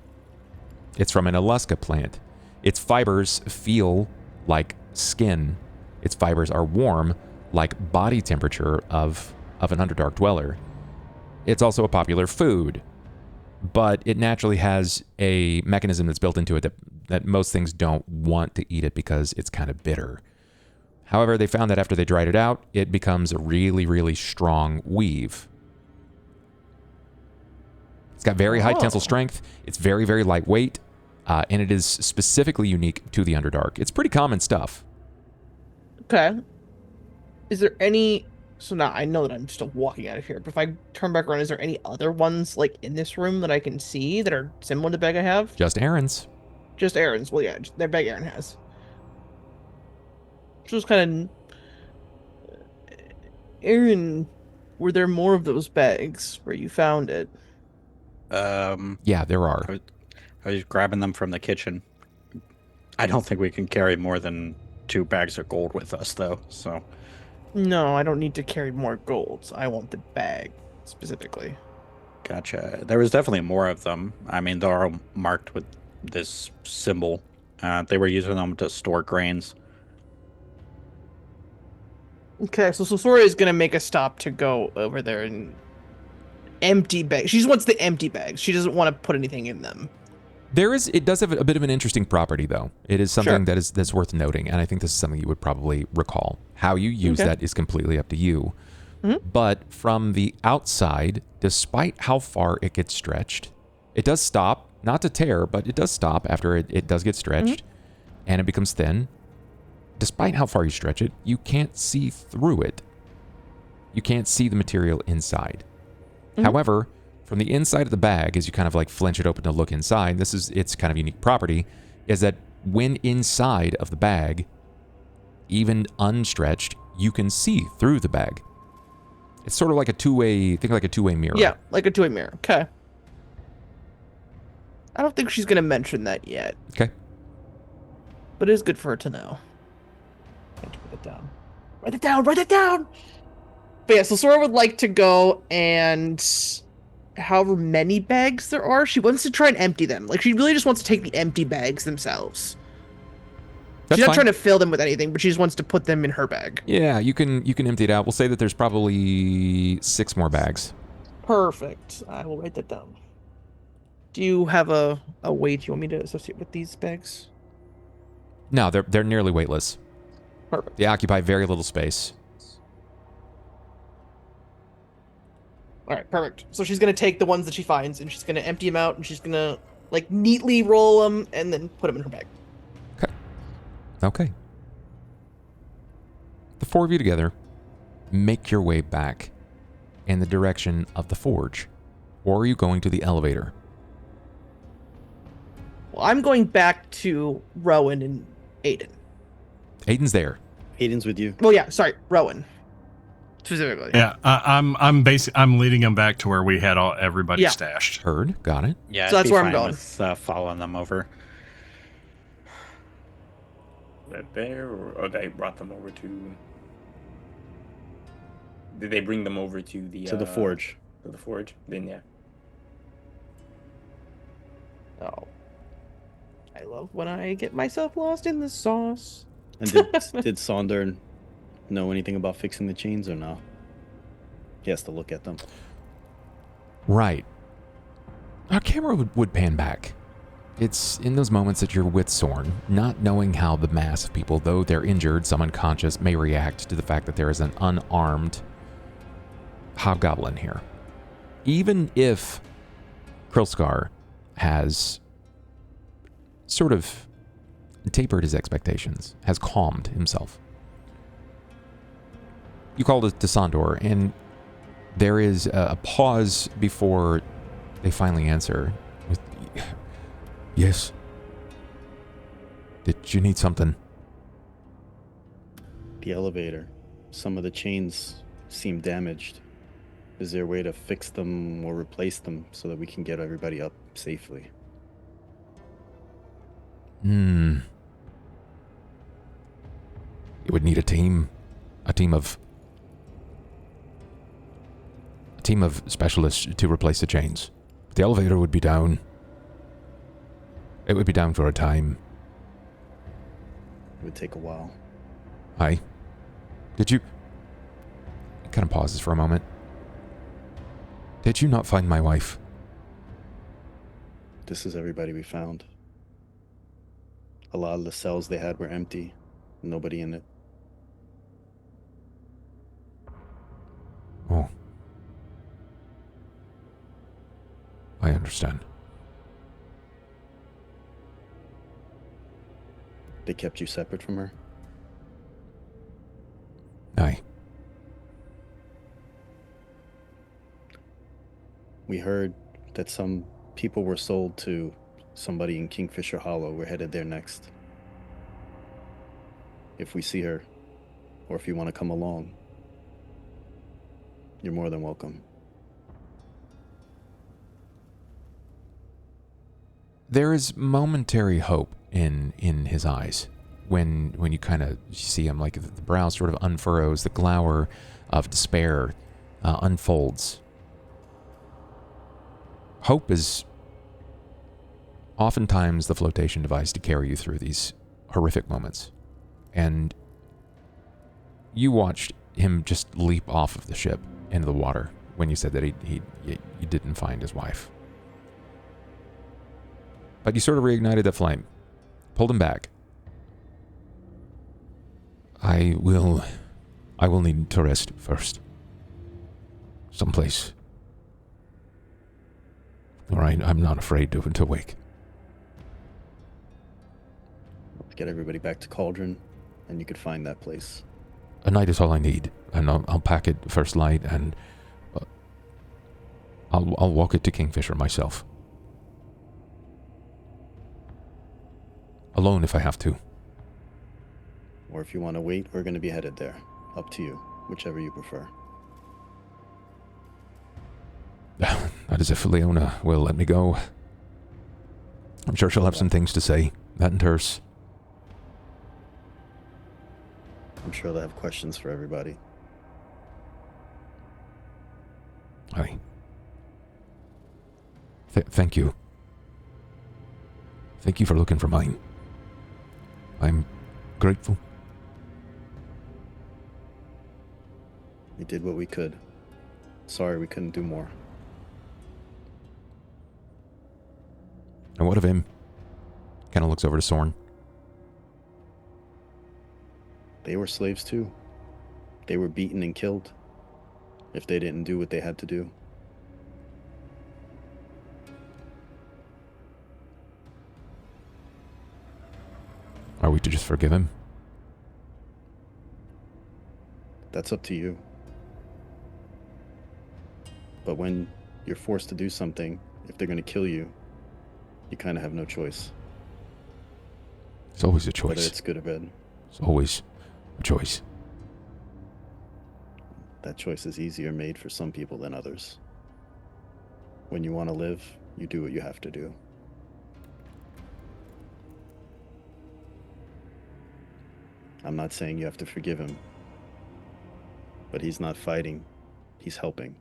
A: It's from an Illuska plant. Its fibers feel like skin. Its fibers are warm, like body temperature of an Underdark dweller. It's also a popular food, but it naturally has a mechanism that's built into it that most things don't want to eat it because it's kind of bitter. However, they found that after they dried it out, it becomes a really, really strong weave. It's got very high tensile strength. It's very, very lightweight, and it is specifically unique to the Underdark. It's pretty common stuff.
B: Okay. Is there any... So now I know that I'm still walking out of here, but if I turn back around, is there any other ones in this room that I can see that are similar to the bag I have?
A: Just Aaron's.
B: Just Aaron's. Well, yeah, that bag Aaron has. Just kind of... Aaron, were there more of those bags where you found it?
A: Yeah, there are.
F: I was grabbing them from the kitchen. I don't think we can carry more than 2 bags of gold with us, though, so...
B: No, I don't need to carry more golds. I want the bag, specifically.
F: Gotcha. There was definitely more of them. I mean, they're all marked with this symbol. They were using them to store grains.
B: Okay, so Sora is going to make a stop to go over there and empty bags. She just wants the empty bags. She doesn't want to put anything in them.
A: It does have a bit of an interesting property, though. It is something
B: Sure.
A: that's worth noting, and I think this is something you would probably recall. How you use that is completely up to you. But from the outside, despite how far it gets stretched, it does stop, not to tear, but it does stop after it does get stretched, and it becomes thin. Despite how far you stretch it, you can't see through it. You can't see the material inside. However, from the inside of the bag, as you kind of like flinch it open to look inside, its kind of unique property, is that when inside of the bag, even unstretched, you can see through the bag. It's sort of like a two-way, think like a two-way mirror.
B: Yeah, like a two-way mirror. Okay. I don't think she's going to mention that yet.
A: Okay.
B: But it is good for her to know. I have to write it down. Write it down! Write it down! But yeah, so Sora would like to go and however many bags there are, she wants to try and empty them. Like, she really just wants to take the empty bags themselves.
A: That's
B: She's not
A: fine.
B: trying to fill them with anything, but she just wants to put them in her bag.
A: Yeah, you can empty it out. We'll say that there's probably 6 more bags.
B: Perfect. I will write that down. Do you have a weight you want me to associate with these bags?
A: No, they're nearly weightless.
B: Perfect.
A: They occupy very little space.
B: All right, perfect. So she's going to take the ones that she finds, and she's going to empty them out, and she's going to, like, neatly roll them, and then put them in her bag.
A: Okay. The 4 of you together make your way back in the direction of the forge. Or are you going to the elevator?
B: Well, I'm going back to Rowan and Aiden.
A: Aiden's there.
D: Aiden's with you.
B: Well, yeah, sorry, Rowan. Specifically.
E: Yeah, I'm leading them back to where we had everybody
B: Yeah.
E: stashed.
A: Heard. Got it.
F: Yeah,
B: So
F: I'd
B: that's
F: be
B: where I'm
F: fine
B: going.
F: with following them over.
C: Right there, or they brought them over to? Did they bring them over to the
D: forge?
C: To the forge. Then yeah.
B: Oh. I love when I get myself lost in the sauce.
D: And did Sonder know anything about fixing the chains or no? He has to look at them.
A: Right. Our camera would pan back. It's in those moments that you're with Sorn, not knowing how the mass of people, though they're injured, some unconscious, may react to the fact that there is an unarmed hobgoblin here. Even if Krilskar has sort of tapered his expectations, has calmed himself. You call it to Sondor, and there is a pause before they finally answer with, "Yes. Did you need something?"
D: The elevator. Some of the chains seem damaged. Is there a way to fix them or replace them so that we can get everybody up safely?
A: You would need a team of specialists to replace the chains. The elevator would be down. It would be down for a time.
D: It would take a while.
A: Aye. Did you... It kind of pauses for a moment. Did you not find my wife?
D: This is everybody we found. A lot of the cells they had were empty. Nobody in it.
A: Oh. I understand.
D: They kept you separate from her?
A: Aye.
D: We heard that some people were sold to somebody in Kingfisher Hollow. We're headed there next. If we see her, or if you want to come along, you're more than welcome.
A: There is momentary hope in his eyes when you kind of see him, like the brow sort of unfurrows, the glower of despair unfolds. Hope is oftentimes the flotation device to carry you through these horrific moments. And you watched him just leap off of the ship into the water when you said that he didn't find his wife. But you sort of reignited the flame. Pulled him back. I will need to rest first. Someplace. Alright, I'm not afraid to wake.
D: Let's get everybody back to Cauldron, and you could find that place.
A: A night is all I need, and I'll pack it first light, and I'll walk it to Kingfisher myself. Alone if I have to.
D: Or if you want to wait, we're going to be headed there. Up to you, whichever you prefer.
A: Not as if Leona will let me go. I'm sure she'll have some things to say. That and Terse.
D: I'm sure they'll have questions for everybody.
A: Aye. Thank you. Thank you for looking for mine. I'm grateful.
D: We did what we could. Sorry we couldn't do more.
A: And what of him? Kind of looks over to Sorn.
D: They were slaves too. They were beaten and killed if they didn't do what they had to do.
A: Are we to just forgive him?
D: That's up to you. But when you're forced to do something, if they're going to kill you, you kind of have no choice.
A: It's always a choice.
D: Whether it's good or bad.
A: It's always a choice.
D: That choice is easier made for some people than others. When you want to live, you do what you have to do. I'm not saying you have to forgive him, but he's not fighting, he's helping.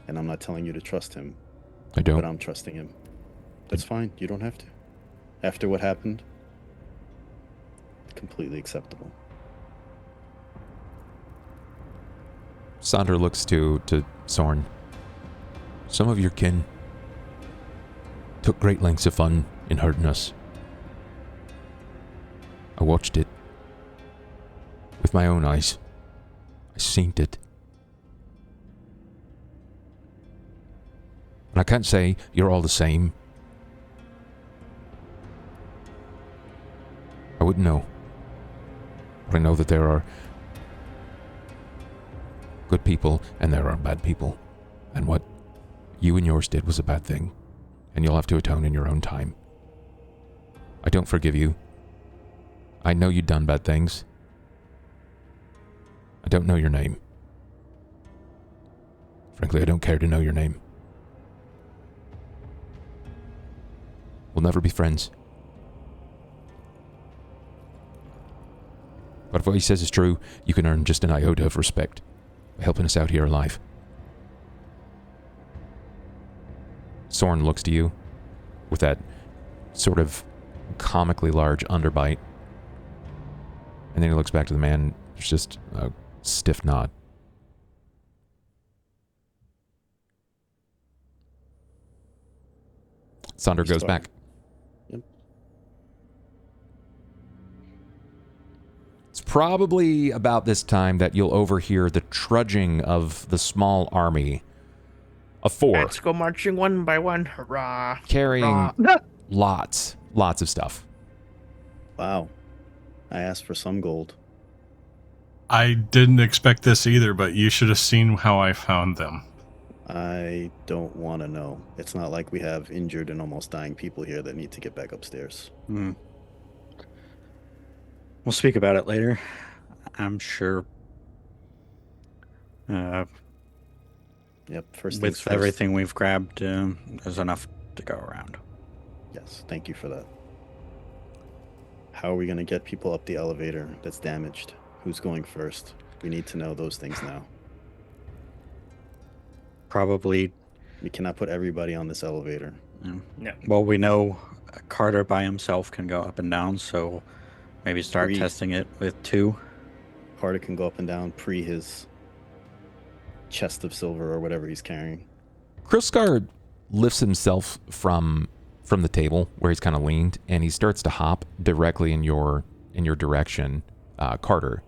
D: And I'm not telling you to trust him.
A: I don't.
D: But I'm trusting him. That's fine, you don't have to. After what happened, completely acceptable.
A: Sandra looks to Sorn. Some of your kin took great lengths of fun in hurting us. I watched it with my own eyes. I seen it. And I can't say you're all the same. I wouldn't know. But I know that there are good people and there are bad people. And what you and yours did was a bad thing. And you'll have to atone in your own time. I don't forgive you. I know you've done bad things. I don't know your name. Frankly, I don't care to know your name. We'll never be friends. But if what he says is true, you can earn just an iota of respect by helping us out here alive. Sorn looks to you with that sort of comically large underbite. And then he looks back to the man. There's just a stiff nod. Sandra goes back.
D: Yep.
A: It's probably about this time that you'll overhear the trudging of the small army of 4.
B: Let's go marching one by one. Hurrah.
A: Carrying
B: Hurrah.
A: lots of stuff.
D: Wow. I asked for some gold.
E: I didn't expect this either, but you should have seen how I found them.
D: I don't want to know. It's not like we have injured and almost dying people here that need to get back upstairs.
F: We'll speak about it later. I'm sure.
D: Yep, first things
F: With
D: first.
F: everything we've grabbed, there's enough to go around.
D: Yes, thank you for that. How are we going to get people up the elevator that's damaged? Who's going first? We need to know those things now.
F: Probably.
D: We cannot put everybody on this elevator.
C: No.
F: Well, we know Carter by himself can go up and down, so maybe start
D: 3.
F: testing it with 2.
D: Carter can go up and down pre his chest of silver or whatever he's carrying.
A: Krillscar lifts himself from the table where he's kind of leaned, and he starts to hop directly in your direction, Carter.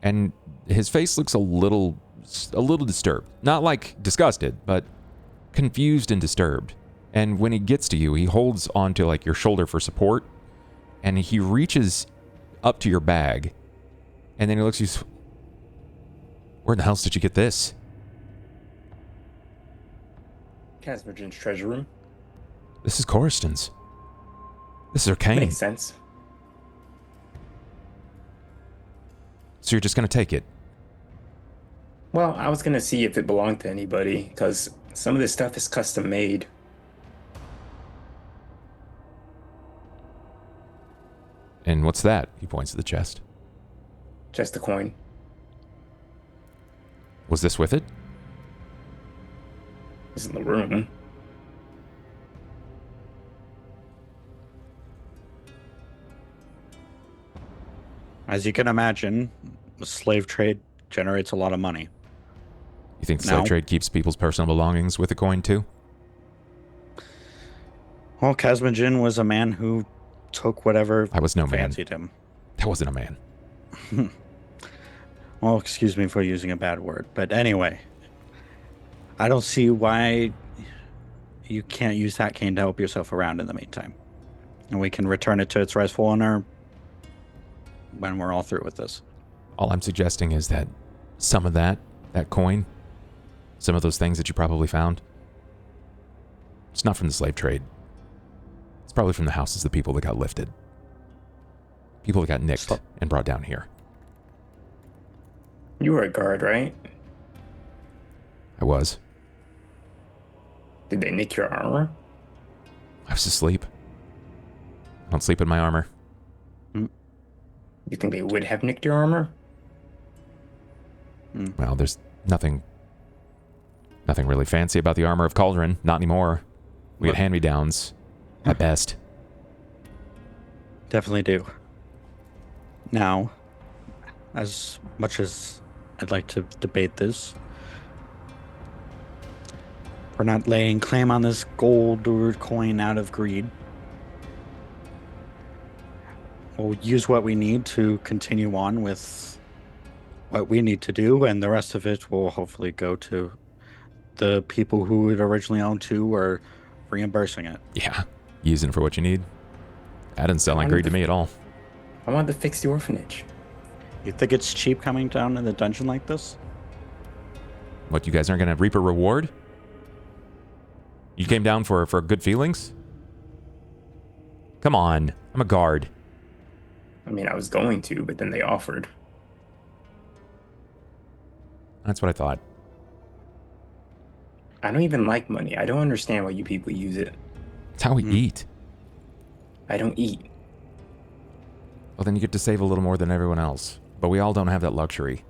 A: And his face looks a little disturbed. Not like disgusted, but confused and disturbed. And when he gets to you, he holds onto like your shoulder for support, and he reaches up to your bag, and then he looks at you. Where in the hell did you get this?
C: Casvirgin's treasure room.
A: This is Coruscant's. This is arcane.
C: Makes sense.
A: So you're just going to take it?
C: Well, I was going to see if it belonged to anybody, because some of this stuff is custom made.
A: And what's that? He points to the chest.
C: Just a coin.
A: Was this with it?
C: It's in the room.
F: As you can imagine, the slave trade generates a lot of money.
A: You think the slave trade keeps people's personal belongings with a coin too?
F: Well, Casmajin was a man who took whatever
A: I was no man.
F: fancied him.
A: That wasn't a man.
F: Well, excuse me for using a bad word, but anyway, I don't see why you can't use that cane to help yourself around in the meantime. And we can return it to its rightful owner when we're all through with this.
A: All I'm suggesting is that some of that coin, some of those things that you probably found, it's not from the slave trade. It's probably from the houses of the people that got lifted. People that got nicked and brought down here.
C: You were a guard, right?
A: I was.
C: Did they nick your armor?
A: I was asleep. I don't sleep in my armor.
C: You think they would have nicked your armor?
A: Well, there's nothing really fancy about the armor of Cauldron. Not anymore. We get hand-me-downs at best.
F: Definitely do. Now, as much as I'd like to debate this, we're not laying claim on this gold or coin out of greed. We'll use what we need to continue on with what we need to do, and the rest of it will hopefully go to the people who it originally owned to or reimbursing it.
A: Yeah, using it for what you need. That doesn't sound like greed to me at all.
C: I wanted to fix the orphanage.
F: You think it's cheap coming down in the dungeon like this?
A: What, you guys aren't going to reap a reward? You came down for good feelings? Come on, I'm a guard.
C: I mean, I was going to, but then they offered.
A: That's what I thought.
C: I don't even like money. I don't understand why you people use it.
A: It's how we eat.
C: I don't eat.
A: Well, then you get to save a little more than everyone else. But we all don't have that luxury.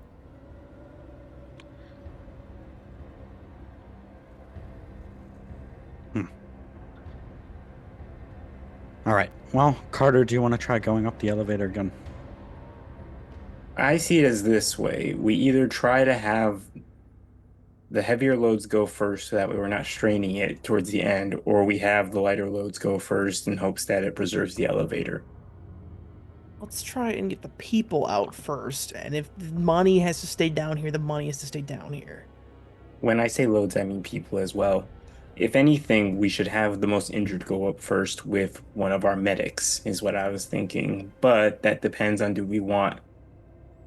F: All right. Well, Carter, do you want to try going up the elevator again?
C: I see it as this way. We either try to have the heavier loads go first so that way we're not straining it towards the end, or we have the lighter loads go first in hopes that it preserves the elevator.
B: Let's try and get the people out first, and if the money has to stay down here, the money has to stay down here.
C: When I say loads, I mean people as well. If anything, we should have the most injured go up first with one of our medics, is what I was thinking. But that depends on, do we want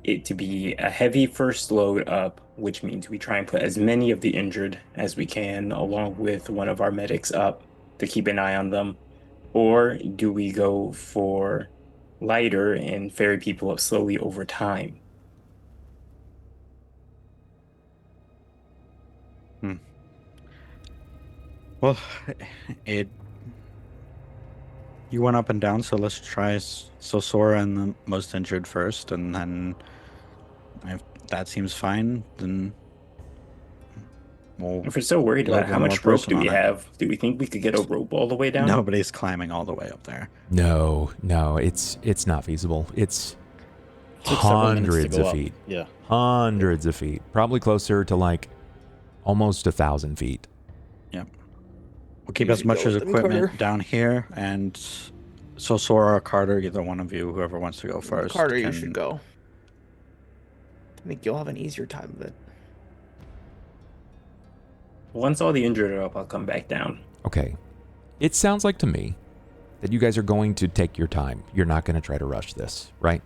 C: it to be a heavy first load up, which means we try and put as many of the injured as we can along with one of our medics up to keep an eye on them? Or do we go for lighter and ferry people up slowly over time?
F: Well, you went up and down, so let's try Sosora and the most injured first, and then if that seems fine, then we'll...
C: If we're so worried about how much rope do we have, do we think we could get a rope all the way down?
F: Nobody's climbing all the way up there.
A: No, it's not feasible. It's
D: Took several minutes to
A: hundreds
D: go
A: of
D: up.
A: feet.
D: Yeah.
A: Hundreds of feet. Probably closer to like almost 1,000 feet.
F: We'll keep
B: You
F: as
B: should
F: much
B: go
F: as
B: with them,
F: equipment
B: Carter.
F: down here, and so Sora or Carter, either one of you, whoever wants to go first.
B: Carter, you
F: can-
B: should go. I think you'll have an easier time of it.
C: Once all the injured are up, I'll come back down.
A: Okay. It sounds like to me that you guys are going to take your time. You're not going to try to rush this, right?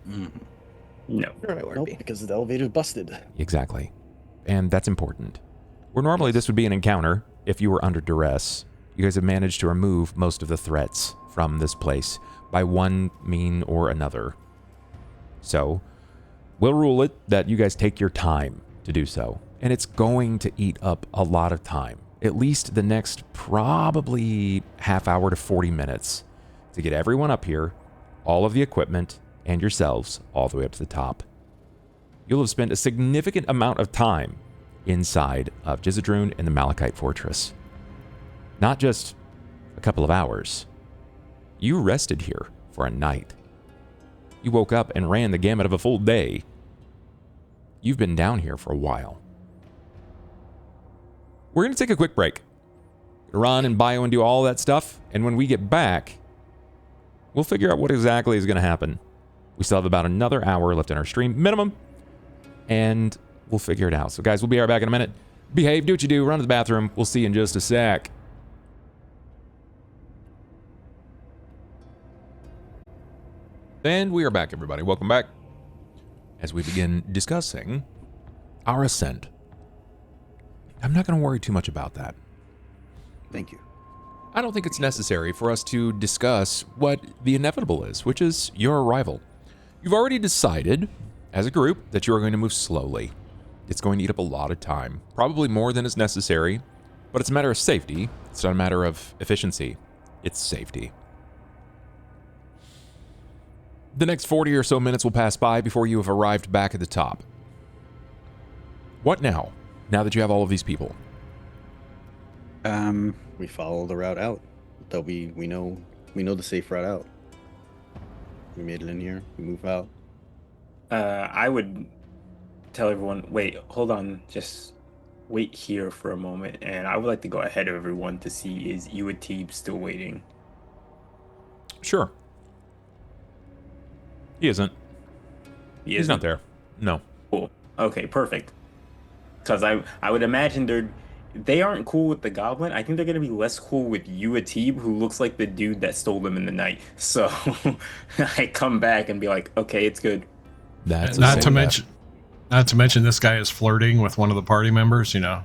C: No.
B: Sure, it would
D: Nope,
B: be.
D: because the elevator's busted.
A: Exactly. And that's important. Where normally this would be an encounter, if you were under duress, you guys have managed to remove most of the threats from this place by one mean or another. So, we'll rule it that you guys take your time to do so. And it's going to eat up a lot of time. At least the next probably half hour to 40 minutes to get everyone up here, all of the equipment, and yourselves all the way up to the top. You'll have spent a significant amount of time inside of Jizadrun and the Malachite Fortress. Not just a couple of hours. You rested here for a night. You woke up and ran the gamut of a full day. You've been down here for a while. We're going to take a quick break. Run and bio and do all that stuff. And when we get back, we'll figure out what exactly is going to happen. We still have about another hour left in our stream, minimum. And we'll figure it out. So guys, we'll be right back in a minute. Behave, do what you do, run to the bathroom. We'll see you in just a sec. And we are back, everybody. Welcome back. As we begin discussing our ascent. I'm not going to worry too much about that.
D: Thank you.
A: I don't think it's necessary for us to discuss what the inevitable is, which is your arrival. You've already decided, as a group, that you are going to move slowly. It's going to eat up a lot of time, probably more than is necessary, but it's a matter of safety. It's not a matter of efficiency. It's safety. The next 40 or so minutes will pass by before you have arrived back at the top. What now? Now that you have all of these people?
D: We follow the route out. That we know the safe route out. We made it in here. We move out.
C: I would tell everyone, wait, hold on, just wait here for a moment, and I would like to go ahead of everyone to see, is Uatib still waiting?
A: Sure. He isn't. He's not there. No.
C: Cool. Okay, perfect. Because I would imagine they aren't cool with the goblin. I think they're going to be less cool with Uatib, who looks like the dude that stole them in the night. So I come back and be like, okay, it's good.
A: That's
E: not to mention this guy is flirting with one of the party members, you know.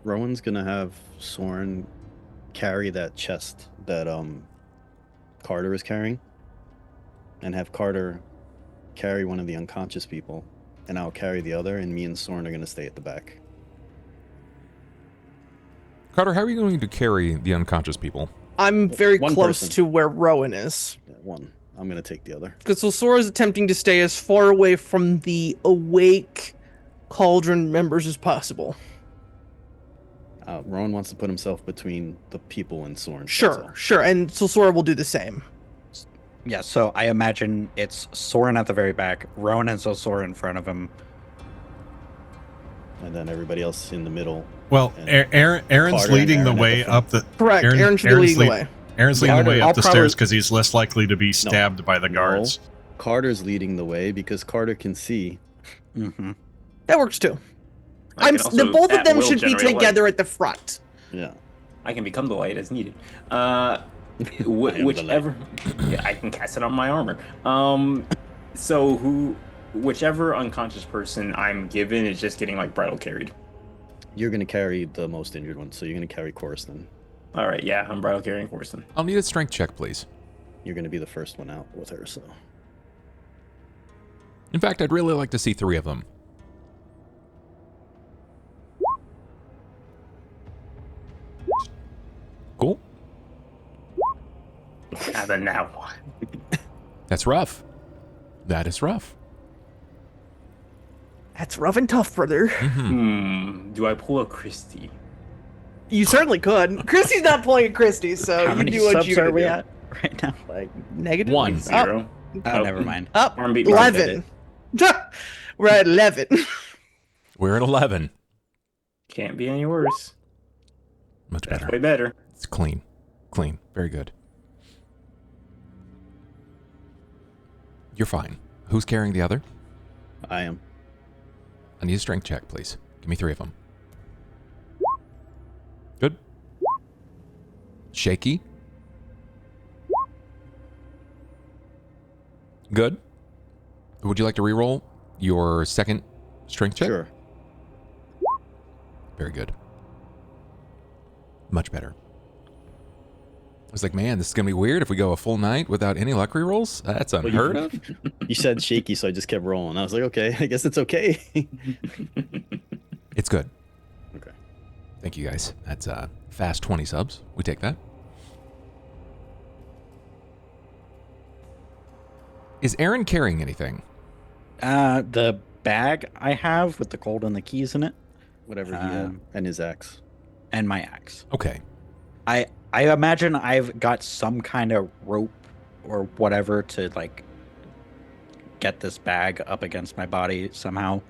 D: Rowan's gonna have Soren carry that chest that Carter is carrying, and have Carter carry one of the unconscious people, and I'll carry the other, and me and Soren are gonna stay at the back.
A: Carter, how are you going to carry the unconscious people?
B: I'm very
D: One
B: close
D: person.
B: to where Rowan is.
D: Yeah, one. I'm gonna take the other.
B: Because Sora is attempting to stay as far away from the awake Cauldron members as possible.
D: Rowan wants to put himself between the people and Soren.
B: Sure. And Sora will do the same.
F: Yeah, so I imagine it's Soren at the very back, Rowan and Sora in front of him.
D: And then everybody else in the middle.
E: Well,
D: And
E: Aaron's
D: Carter
E: leading
D: and
E: the
D: Aaron at
E: way
D: the front.
E: up the.
B: Correct. Aaron should be leading the way.
E: Aaron's leading the way
F: I'll
E: up the
F: probably-
E: stairs because he's less likely to be stabbed by the guards.
D: No, Carter's leading the way because Carter can see.
F: Mm-hmm.
B: That works too.
C: I can also,
B: Both of
C: at
B: them
C: will,
B: should be
C: generate light.
B: together at the front.
D: Yeah.
C: I can become the light as needed.
D: I am the
C: Whichever, yeah, I can cast it on my armor. So whichever unconscious person I'm given is just getting like bridal carried.
D: You're gonna carry the most injured one, so you're gonna carry Coruscant.
C: All right, yeah, I'm bridal carrying Coruscant.
A: I'll need a strength check, please.
D: You're gonna be the first one out with her, so.
A: In fact, I'd really like to see 3 of them. Cool.
C: And then now what?
A: That's rough. That is rough.
B: That's rough and tough, brother.
C: Do I pull a Christie?
B: You certainly could. Christy's not pulling a Christy, so
F: How
B: you
F: many
B: do what
F: subs
B: you
F: are we
B: do.
F: at right now?
B: Like negative
A: 1.
C: 0.
F: Oh, never mind.
B: Up
C: Arm beat me.
B: 11. We're at 11.
A: We're at 11.
C: Can't be any worse.
A: Much
C: That's
A: better.
C: way better.
A: It's clean. Clean. Very good. You're fine. Who's carrying the other?
D: I am.
A: I need a strength check, please. Give me 3 of them. Good. Shaky. Good. Would you like to reroll your second strength check?
D: Sure.
A: Very good. Much better. I was like, man, this is going to be weird if we go a full night without any luck rerolls. That's unheard of.
D: You said shaky, so I just kept rolling. I was like, okay, I guess it's okay.
A: It's good.
D: Okay.
A: Thank you, guys. That's fast 20 subs. We take that. Is Aaron carrying anything?
F: The bag I have with the gold and the keys in it,
D: Whatever he had. And his axe.
F: and my axe.
A: Okay.
F: I imagine I've got some kind of rope or whatever to like get this bag up against my body somehow.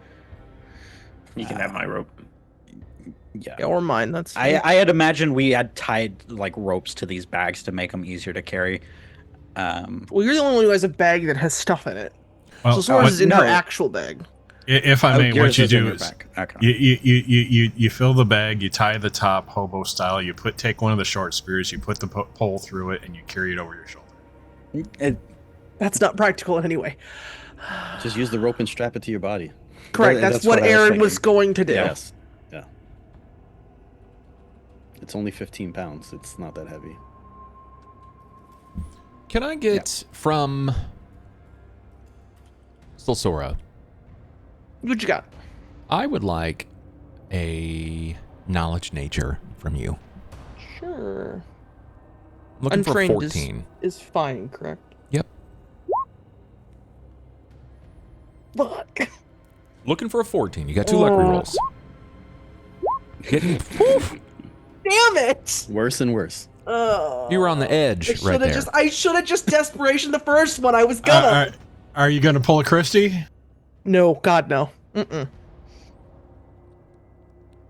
C: You can have my rope.
F: Yeah.
B: Or mine. That's
F: I had imagined we had tied like ropes to these bags to make them easier to carry.
B: Well, you're the only one who has a bag that has stuff in it.
E: Well,
B: So Sora's is in her
F: no.
B: actual bag.
E: If I may, what
F: yours
E: you
F: is in
E: do
F: your
E: is
F: bag. Okay.
E: you fill the bag, you tie the top hobo style, you take one of the short spears, you put the pole through it, and you carry it over your shoulder.
B: That's not practical in any way.
D: Just use the rope and strap it to your body.
B: Correct. That's what
F: what I was
B: Aaron was
F: thinking.
B: going to do.
D: Yes. Yeah. It's only 15 pounds. It's not that heavy.
A: Can I get from still Sora?
B: What you got?
A: I would like a knowledge nature from you.
B: Sure.
A: Looking for
B: Untrained
A: 14.
B: Is fine, correct?
A: Yep.
B: Fuck.
A: Looking for a 14. You got 2 luck rerolls. Getting,
B: Damn it!
D: Worse and worse.
A: you were on the edge right there.
B: I should have just desperation the first one. I was gonna.
E: Are you going to pull a Christie?
B: No, God, no. Mm-mm.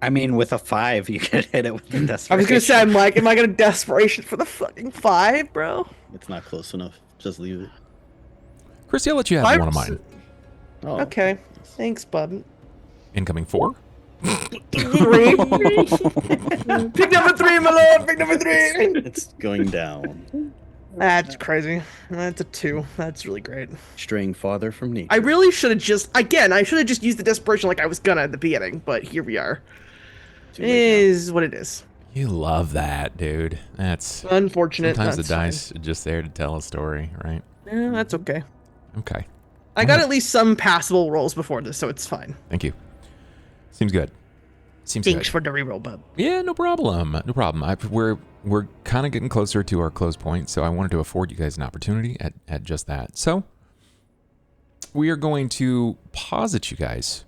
F: I mean, with a 5, you could hit it with the desperation.
B: I was gonna say, I'm like, am I gonna desperation for the fucking 5, bro?
D: It's not close enough. Just leave it.
A: Christy, I'll let you have
B: 5?
A: one of mine.
D: Oh.
B: Okay. Thanks, bud.
A: Incoming 4.
B: 3. Pick number 3, my lord. Pick number 3.
D: It's going down.
B: That's crazy. That's a 2. That's really great.
D: Straying farther from nature.
B: I really should have just, again, I should have just used the desperation like I was gonna at the beginning, but here we are.
D: Too
B: It
D: late
B: is what it is.
A: You love that, dude. That's
B: Unfortunate.
A: sometimes the
B: that's fine.
A: dice are just there to tell a story, right?
B: Yeah, that's okay.
A: Okay.
B: I got at least some passable rolls before this, so it's fine.
A: Thank you. Seems good. Seems
B: Thanks
A: good.
B: for the reroll, bub.
A: Yeah, no problem. No problem. We're kind of getting closer to our close point, so I wanted to afford you guys an opportunity at just that. So we are going to posit you guys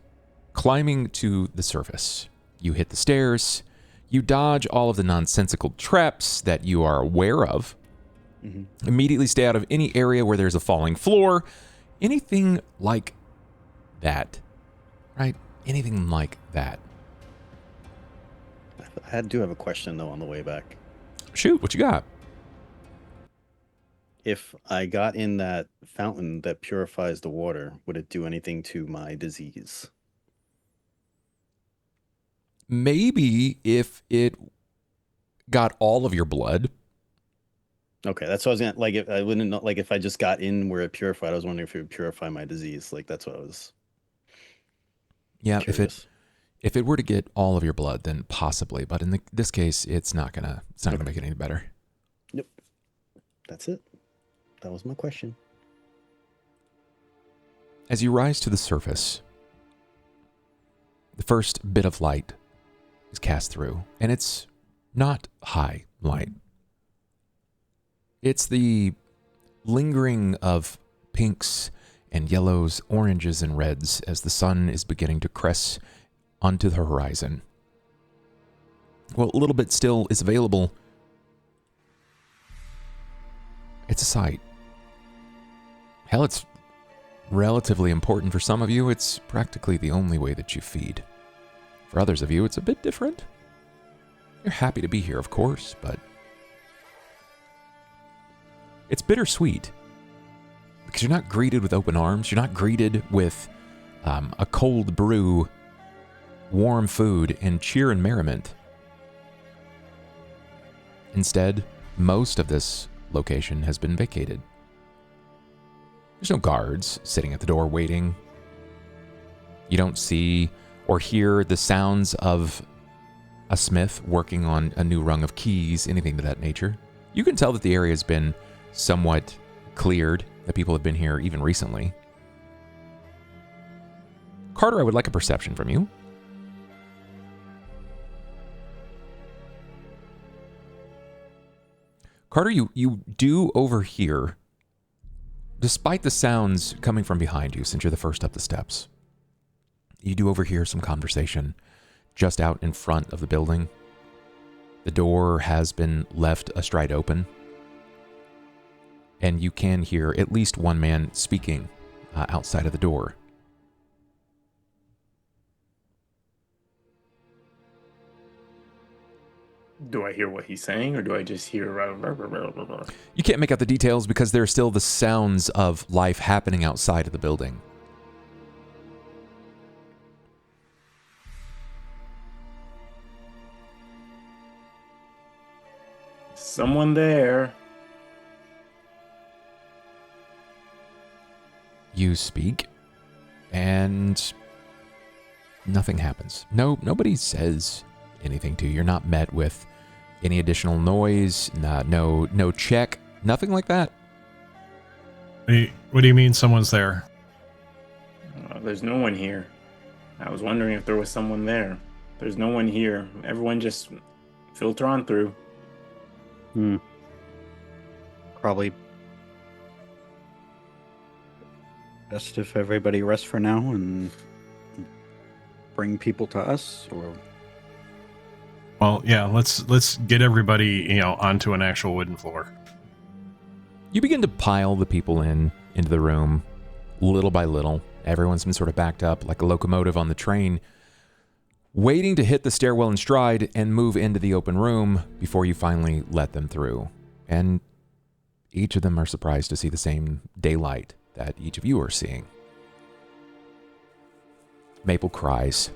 A: climbing to the surface. You hit the stairs. You dodge all of the nonsensical traps that you are aware of.
D: Mm-hmm.
A: Immediately stay out of any area where there's a falling floor. Anything like that, right? Anything like that.
D: I do have a question, though, on the way back.
A: Shoot, what you got?
D: If I got in that fountain that purifies the water, would it do anything to my disease?
A: Maybe if it got all of your blood.
D: Okay, that's what I was gonna like. If I wouldn't know, like if I just got in where it purified, I was wondering if it would purify my disease. Like that's what I was.
A: Yeah,
D: curious.
A: if it were to get all of your blood, then possibly. But in this case, it's not gonna make it any better.
D: Yep, that's it. That was my question.
A: As you rise to the surface, the first bit of light is cast through, and it's not high light. It's the lingering of pinks and yellows, oranges and reds as the sun is beginning to crest onto the horizon. Well, a little bit still is available. It's a sight. Hell, it's relatively important for some of you. It's practically the only way that you feed. For others of you, it's a bit different. You're happy to be here, of course, but it's bittersweet because you're not greeted with open arms. You're not greeted with a cold brew, warm food, and cheer and merriment. Instead, most of this location has been vacated. There's no guards sitting at the door waiting. You don't see or hear the sounds of a smith working on a new rung of keys, anything to that nature. You can tell that the area has been somewhat cleared, that people have been here even recently. Carter, I would like a perception from you. Carter, you do overhear, despite the sounds coming from behind you, since you're the first up the steps, you do overhear some conversation just out in front of the building. The door has been left astride open, and you can hear at least one man speaking outside of the door.
C: Do I hear what he's saying, or do I just hear...
A: You can't make out the details because there are still the sounds of life happening outside of the building.
C: Someone there.
A: You speak, and nothing happens. Nobody says anything to you. You're not met with any additional noise, no check, nothing like that.
E: What do you mean someone's there?
C: There's no one here. I was wondering if there was someone there. There's no one here. Everyone just filter on through.
F: Probably best if everybody rests for now and bring people to us, or...
E: Well, yeah, let's get everybody, onto an actual wooden floor.
A: You begin to pile the people into the room, little by little. Everyone's been sort of backed up like a locomotive on the train, waiting to hit the stairwell in stride and move into the open room before you finally let them through. And each of them are surprised to see the same daylight that each of you are seeing. Maple cries.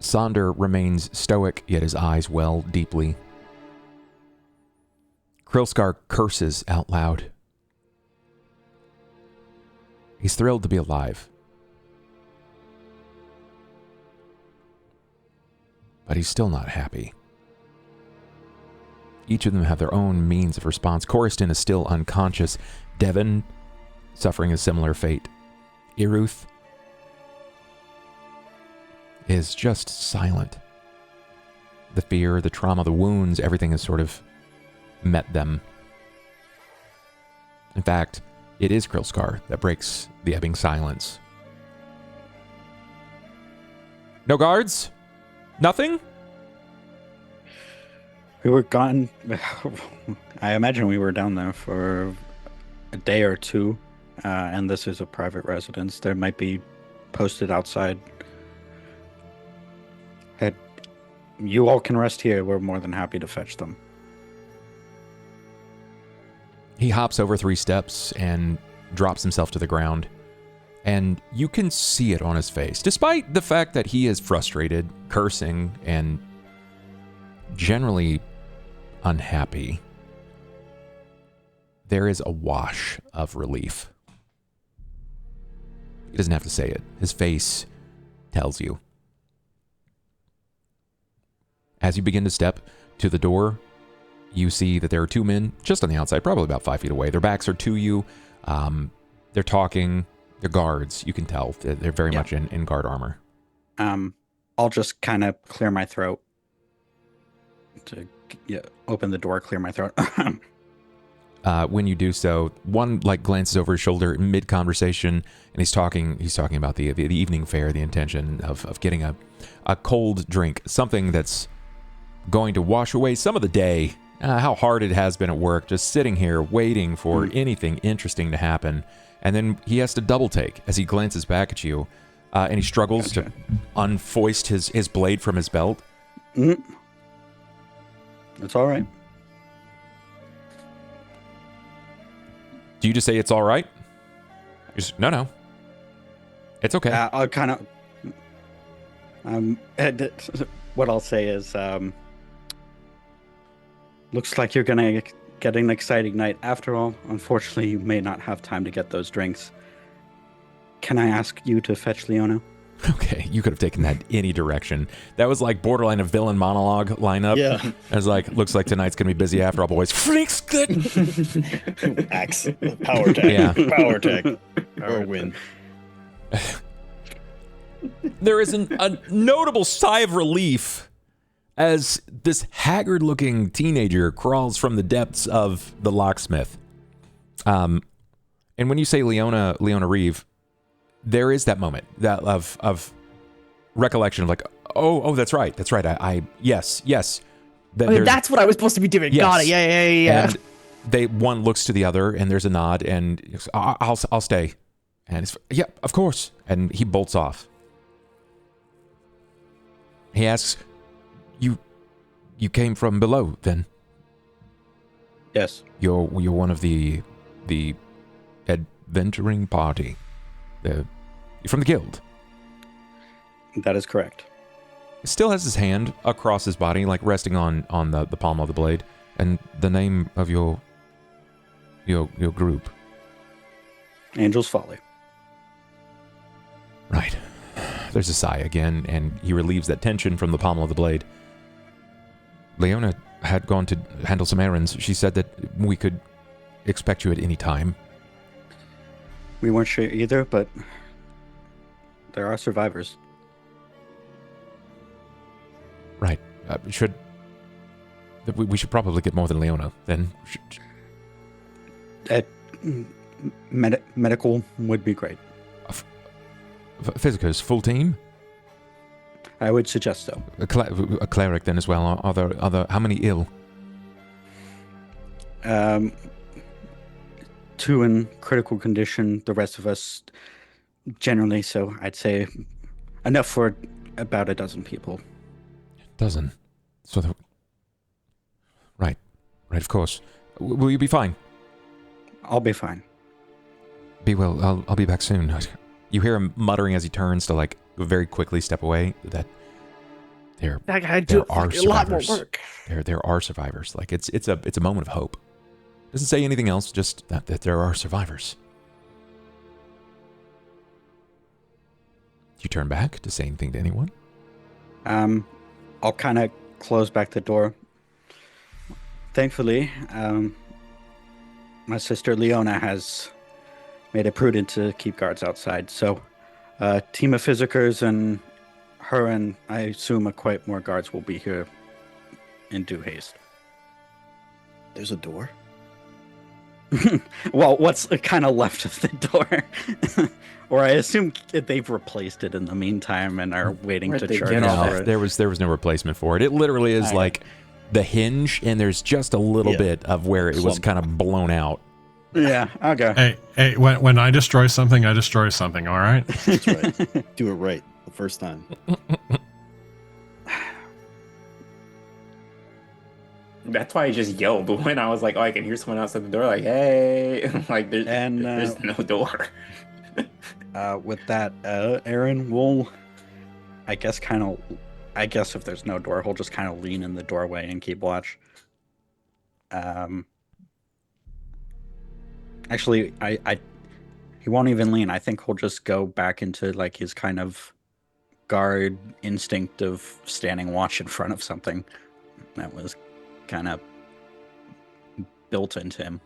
A: Sonder remains stoic, yet his eyes well deeply. Krilskar curses out loud. He's thrilled to be alive. But he's still not happy. Each of them have their own means of response. Coriston is still unconscious. Devon, suffering a similar fate. Iruth is just silent. The fear, the trauma, the wounds, everything has sort of met them. In fact, it is Krilskar that breaks the ebbing silence. No guards? Nothing?
F: We were gone. I imagine we were down there for a day or two, and this is a private residence. There might be posted outside. You all can rest here. We're more than happy to fetch them.
A: He hops over 3 steps and drops himself to the ground. And you can see it on his face. Despite the fact that he is frustrated, cursing, and generally unhappy, there is a wash of relief. He doesn't have to say it. His face tells you. As you begin to step to the door, you see that there are 2 men just on the outside, probably about 5 feet away. Their backs are to you. They're talking. They're guards. You can tell. They're very much in guard armor.
F: I'll just kind of clear my throat. To open the door, clear my throat.
A: When you do so, one glances over his shoulder mid-conversation, and he's talking about the evening fare, the intention of getting a cold drink, something that's going to wash away some of the day, how hard it has been at work, just sitting here waiting for anything interesting to happen. and then he has to double take as he glances back at you, and he struggles to unfoist his blade from his belt.
F: Mm-hmm. It's all right.
A: Do you just say it's all right? No. It's okay.
F: I'll kind of... what I'll say is, looks like you're going to get an exciting night. After all, unfortunately, you may not have time to get those drinks. Can I ask you to fetch Leona?
A: Okay, you could have taken that any direction. That was like borderline a villain monologue lineup.
D: Yeah.
A: I was like, looks like tonight's going to be busy after all, boys. Freaks good.
D: Axe. Power attack.
A: Yeah.
D: Power attack. Or win.
A: There is a notable sigh of relief as this haggard-looking teenager crawls from the depths of the locksmith. And when you say Leona Reeve, there is that moment that of recollection of like, oh, that's right. Yes.
B: That's what I was supposed to be doing.
A: Yes.
B: Got it. Yeah.
A: And one looks to the other, and there's a nod, and I'll stay. And it's, yeah, of course. And he bolts off. He asks, You came from below, then?
F: Yes.
A: You're one of the adventuring party. You're from the guild.
F: That is correct.
A: He still has his hand across his body, like resting on the palm of the blade. And the name of your group.
F: Angel's Folly.
A: Right. There's a sigh again, and he relieves that tension from the pommel of the blade. Leona had gone to handle some errands. She said that we could expect you at any time.
F: We weren't sure either, but there are survivors.
A: Right. We should probably get more than Leona, then.
F: Medical would be great.
A: Physicers, full team?
F: I would suggest so.
A: A cleric then as well. Are there how many ill?
F: 2 in critical condition. The rest of us generally. So I'd say enough for about a dozen people.
A: Dozen. So right, of course. Will you be fine?
F: I'll be fine.
A: Be well. I'll be back soon. You hear him muttering as he turns to like very quickly step away. That there are survivors.
B: A lot more work.
A: There are survivors. Like it's a moment of hope. Doesn't say anything else. Just that there are survivors. Do you turn back to say anything to anyone?
F: I'll kind of close back the door. Thankfully, my sister Leona has made it prudent to keep guards outside. So, team of physicers and her and I assume quite more guards will be here in due haste.
D: There's a door?
F: Well, what's kind of left of the door? Or I assume they've replaced it in the meantime and are waiting to charge
A: No,
F: it.
A: there was no replacement for it. It literally is like the hinge, and there's just a little bit of where it was kind of blown out.
F: Yeah, okay.
E: Hey, when I destroy something, I destroy something, all right?
D: That's right. Do it right the first time.
C: That's why I just yelled when I was like, "Oh, I can hear someone outside the door." Like, "Hey!" Like, there's no door.
F: With that, Aaron will, I guess if there's no door, he'll just kind of lean in the doorway and keep watch. Actually, he won't even lean. I think he'll just go back into like his kind of guard instinct of standing watch in front of something that was kind of built into him.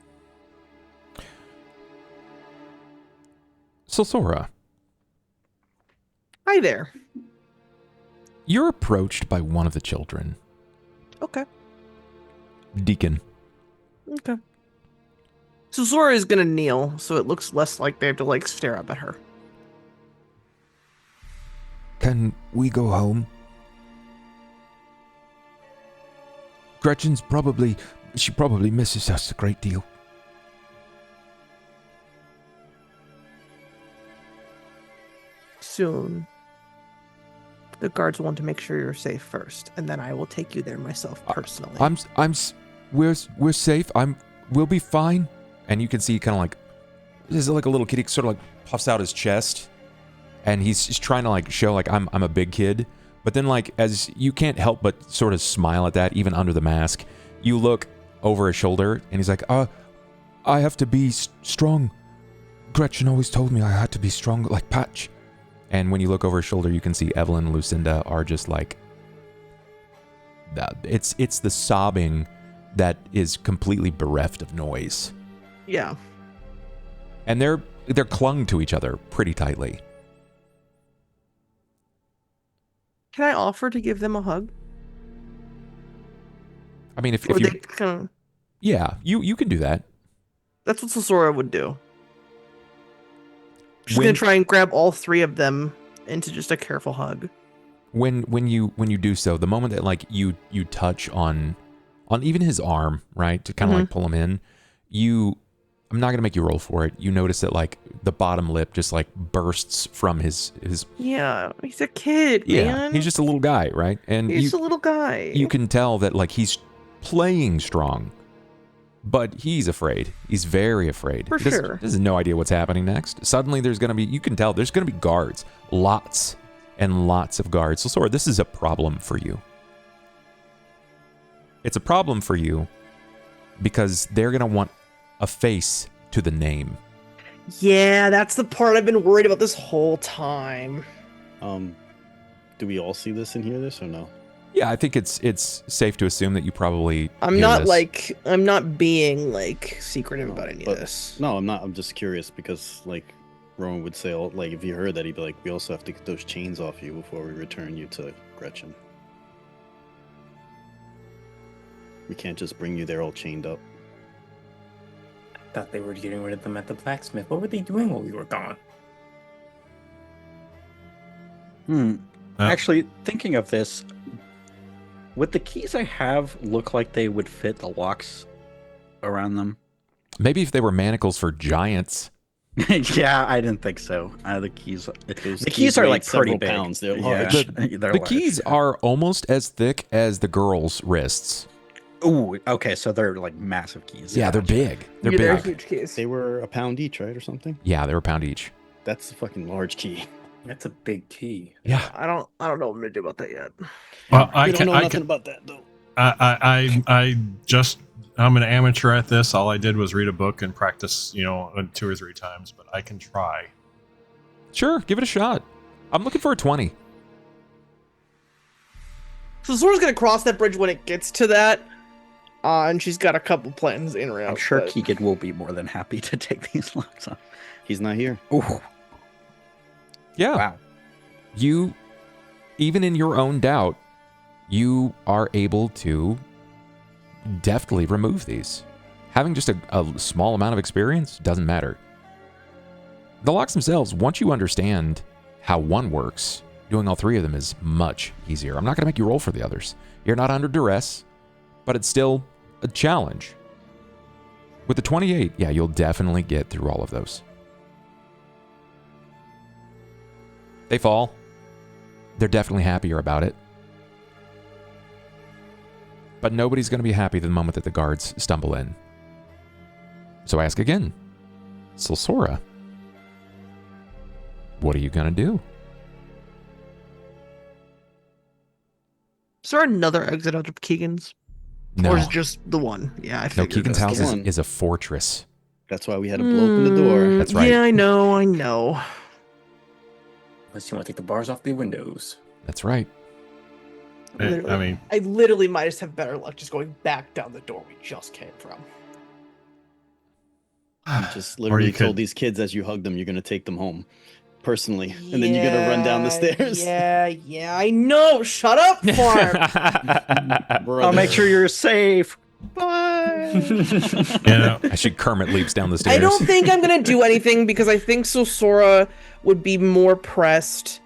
A: So, Sora.
B: Hi there.
A: You're approached by one of the children.
B: Okay.
A: Deacon.
B: Okay. So Zora is gonna kneel, so it looks less like they have to like stare up at her.
G: Can we go home? Gretchen's probably misses us a great deal.
B: soon, the guards want to make sure you're safe first, and then I will take you there myself personally.
A: We're safe. We'll be fine. And you can see kind of like, this is like a little kid. He sort of like puffs out his chest, and he's trying to like show like I'm a big kid. But then like as you can't help but sort of smile at that, even under the mask, you look over his shoulder, and he's like, I have to be strong. Gretchen always told me I had to be strong like Patch. And when you look over his shoulder, you can see Evelyn and Lucinda are just like, it's the sobbing that is completely bereft of noise.
B: Yeah.
A: And they're clung to each other pretty tightly.
B: Can I offer to give them a hug?
A: I mean, if
B: Or
A: you...
B: they kind of...
A: Yeah, you can do that.
B: That's what Sosora would do. She's gonna try and grab all three of them into just a careful hug.
A: When you do so, the moment that like you touch on even his arm, right, to kind of like pull him in, I'm not gonna make you roll for it. You notice that like the bottom lip just like bursts from his.
B: Yeah, he's a kid,
A: Yeah,
B: man.
A: he's just a little guy, right? And
B: He's a little guy.
A: You can tell that like he's playing strong, but he's afraid. He's very afraid.
B: For sure.
A: He has no idea what's happening next. Suddenly there's gonna be, you can tell there's gonna be guards, lots and lots of guards. So Sora, this is a problem for you. It's a problem for you because they're gonna want a face to the name.
B: Yeah, that's the part I've been worried about this whole time.
D: Do we all see this and hear this or no?
A: Yeah, I think it's safe to assume that you probably
B: I'm
A: hear
B: not
A: this.
B: I'm not being like secretive about any of this.
D: No, I'm not. I'm just curious because like Rowan would say, like if you heard that, he'd be like, we also have to get those chains off you before we return you to Gretchen. We can't just bring you there all chained up.
C: I thought they were getting rid of them at the blacksmith. What were they doing while we were gone?
F: Actually, thinking of this, would the keys I have look like they would fit the locks around them?
A: Maybe if they were manacles for giants.
F: Yeah, I didn't think so. The keys are
D: weigh
F: like pretty
D: several
F: big.
D: pounds. They're
F: Yeah.
D: large.
F: They're
A: The
F: large,
A: keys
F: yeah.
A: are almost as thick as the girls' wrists.
F: Ooh, okay, so they're like massive keys.
A: Yeah, they're big. They're
B: Yeah, they're
A: big.
B: huge keys.
D: They were a pound each, right, or something?
A: Yeah, they're a pound each.
D: That's a fucking large key.
C: That's a big key.
A: Yeah.
B: I don't know what I'm gonna do about that yet.
E: Well,
D: We don't know nothing about that though.
E: I'm an amateur at this. All I did was read a book and practice, 2 or 3 times, but I can try.
A: Sure, give it a shot. I'm looking for a 20.
B: So Sora's gonna cross that bridge when it gets to that. And she's got a couple plans in route.
F: I'm sure
B: but...
F: Keegan will be more than happy to take these locks off.
D: He's not here.
F: Ooh,
A: Yeah.
F: wow.
A: You, even in your own doubt, you are able to deftly remove these. Having just a small amount of experience doesn't matter. The locks themselves, once you understand how one works, doing all 3 of them is much easier. I'm not going to make you roll for the others. You're not under duress, but it's still a challenge. With the 28, yeah, you'll definitely get through all of those. They fall. They're definitely happier about it. But nobody's going to be happy the moment that the guards stumble in. So I ask again, Sora, what are you going to do?
B: Is there another exit out of Keegan's?
A: No,
B: Or is it just the one? Yeah, I
A: no,
B: figured.
A: Keegan's house
D: one.
A: is a fortress.
D: That's why we had to blow open the door.
A: That's right.
B: Yeah, I know.
C: Unless you want to take the bars off the windows.
A: That's right.
B: I literally might just have better luck just going back down the door we just came from.
D: You just literally
E: you
D: told
E: could-
D: these kids as you hugged them, you're gonna take them home personally, and then you're gonna run down the stairs.
B: Yeah, I know. Shut up, Farm.
F: I'll make sure you're safe.
B: Bye.
A: I should Kermit leaps down the stairs.
B: I don't think I'm gonna do anything because I think Sosora would be more pressed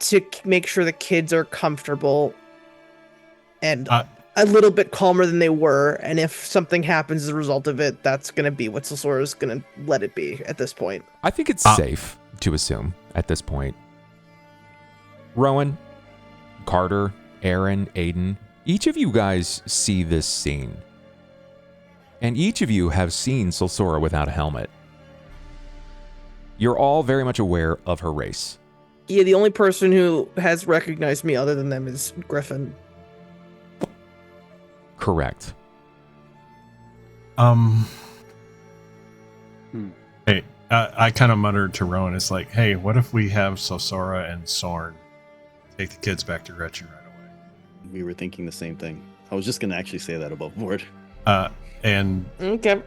B: to make sure the kids are comfortable and a little bit calmer than they were. And if something happens as a result of it, that's gonna be what Sosora's gonna let it be at this point.
A: I think it's safe to assume at this point Rowan, Carter, Aaron, Aiden, each of you guys see this scene. And each of you have seen Sulsora without a helmet. You're all very much aware of her race.
B: Yeah, the only person who has recognized me other than them is Griffin.
A: Correct.
E: Hey, I kind of muttered to Rowan, it's like, hey, what if we have Sulsora and Sorn take the kids back to Gretchen right away?
D: We were thinking the same thing. I was just going to actually say that above board.
E: And
B: Okay.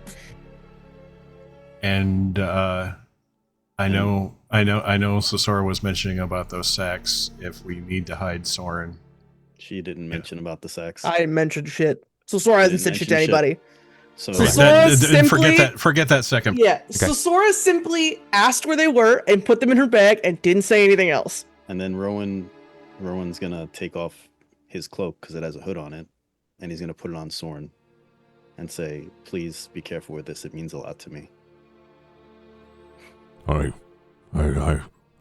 E: And I know Sulsora was mentioning about those sacks if we need to hide Soren.
D: She didn't mention about the sex.
B: I didn't mention shit. So Sora hasn't said shit to anybody.
D: So
E: Forget that second.
B: Yeah. Okay. So Sora simply asked where they were and put them in her bag and didn't say anything else.
D: And then Rowan's gonna take off his cloak because it has a hood on it, and he's gonna put it on Soren and say, "Please be careful with this. It means a lot to me."
G: I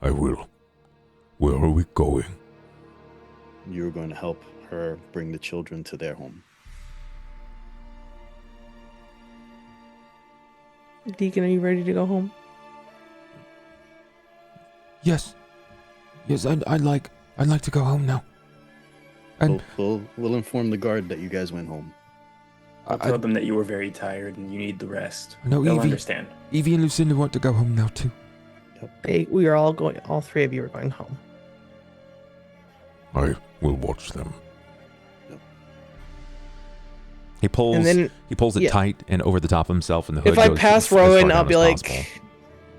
G: will. Where are we going?
D: You're going to help her bring the children to their home.
B: Deacon, are you ready to go home?
G: Yes. Yes, I'd like to go home now. And
D: We'll inform the guard that you guys went home.
C: I'll tell them that you were very tired and you need the rest.
G: No,
C: They'll
G: Evie,
C: understand.
G: Evie and Lucinda want to go home now too.
B: We are all going. All three of you are going home.
G: I will watch them.
A: He pulls it tight and over the top of himself, and the hood
B: If I
A: goes
B: pass
A: as far
B: Rowan,
A: down
B: I'll be
A: as
B: like,
A: possible.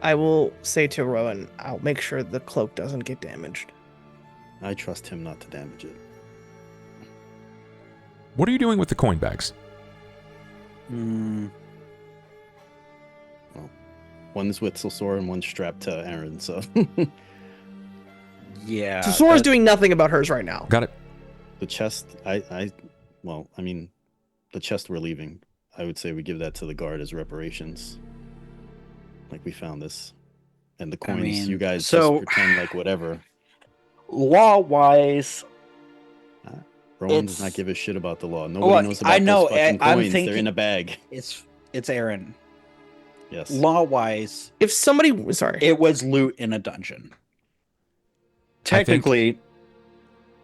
B: I will say to Rowan, I'll make sure the cloak doesn't get damaged.
D: I trust him not to damage it.
A: What are you doing with the coin bags?
D: Well, one's with Sulsora and one's strapped to Aaron, so...
F: Yeah.
B: So Sora's doing nothing about hers right now.
A: Got it.
D: The chest, the chest we're leaving, I would say we give that to the guard as reparations. Like, we found this. And the coins, you guys just pretend like whatever.
F: Law-wise...
D: Rowan does not give a shit about the law. Nobody knows about those fucking coins. They're in a bag.
F: It's Aaron.
D: Yes.
F: Law-wise...
B: If somebody... Sorry.
F: It was loot in a dungeon. Technically...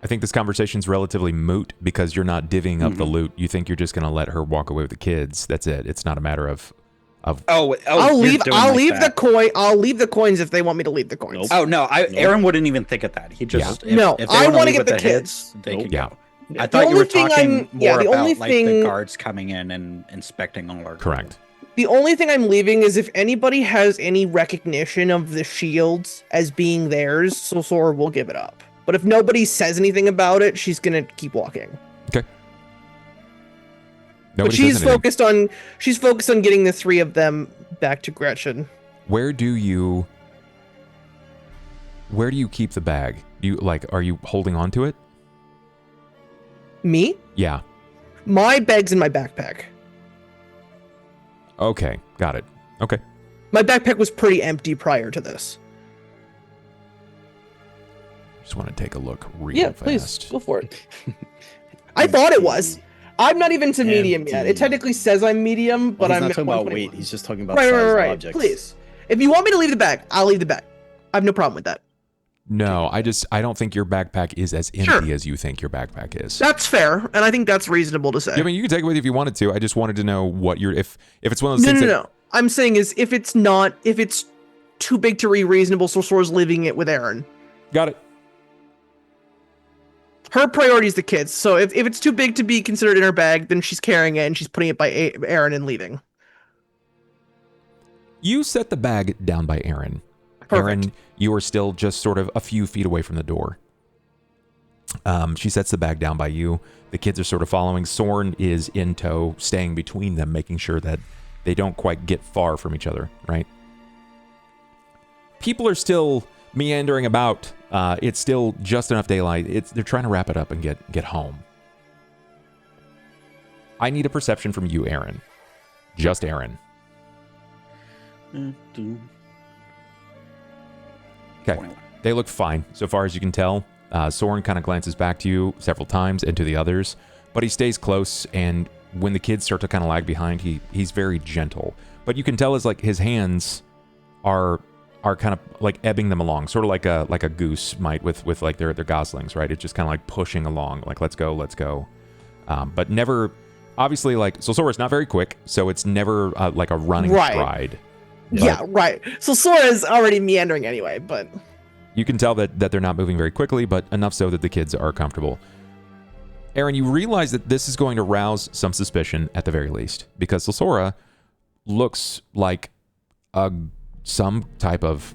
A: I think this conversation's relatively moot because you're not divvying up the loot. You think you're just going to let her walk away with the kids. That's it. It's not a matter of
B: I'll leave the coins if they want me to leave the coins.
F: Nope. Oh no, Aaron wouldn't even think of that. He just
B: if I want to get the kids.
F: They can go. I thought you were talking more about the guards coming in and inspecting all our.
A: Correct.
B: The only thing I'm leaving is if anybody has any recognition of the shields as being theirs, Sora will give it up. But if nobody says anything about it, she's gonna keep walking.
A: Okay.
B: But she's focused on getting the three of them back to Gretchen.
A: Where do you keep the bag? Are you holding on to it?
B: Me?
A: Yeah.
B: My bag's in my backpack.
A: Okay, got it. Okay.
B: My backpack was pretty empty prior to this.
A: Just want to take a look real fast.
B: Yeah, please, go for it. I thought it was. I'm not even to medium yet. It technically says I'm medium, but I'm
D: not talking about weight. He's just talking about
B: right.
D: objects.
B: Please. If you want me to leave the bag, I'll leave the bag. I have no problem with that.
A: No, I don't think your backpack is as empty as you think your backpack is.
B: That's fair, and I think that's reasonable to say.
A: Yeah, I mean, you can take it with you if you wanted to. I just wanted to know what if it's one of those things.
B: No. I'm saying is if it's too big to be reasonable, so Sora's leaving it with Aaron.
A: Got it.
B: Her priority is the kids. So if it's too big to be considered in her bag, then she's carrying it and she's putting it by Aaron and leaving.
A: You set the bag down by Aaron.
B: Perfect.
A: Aaron, you are still just sort of a few feet away from the door. She sets the bag down by you. The kids are sort of following. Soren is in tow, staying between them, making sure that they don't quite get far from each other, right? People are still meandering about. It's still just enough daylight. They're trying to wrap it up and get home. I need a perception from you, Aaron. Just Aaron. Okay. They look fine so far as you can tell. Soren kind of glances back to you several times and to the others, but he stays close, and when the kids start to kind of lag behind, he's very gentle. But you can tell his hands are kind of like ebbing them along, sort of like a goose might with like their goslings, right? It's just kind of like pushing along, like let's go. But never, obviously, like Sosora's not very quick, so it's never like a running stride.
B: Yeah, right. So Sora's already meandering anyway, but
A: you can tell that they're not moving very quickly, but enough so that the kids are comfortable. Aaron, you realize that this is going to rouse some suspicion at the very least, because Sosora looks like some type of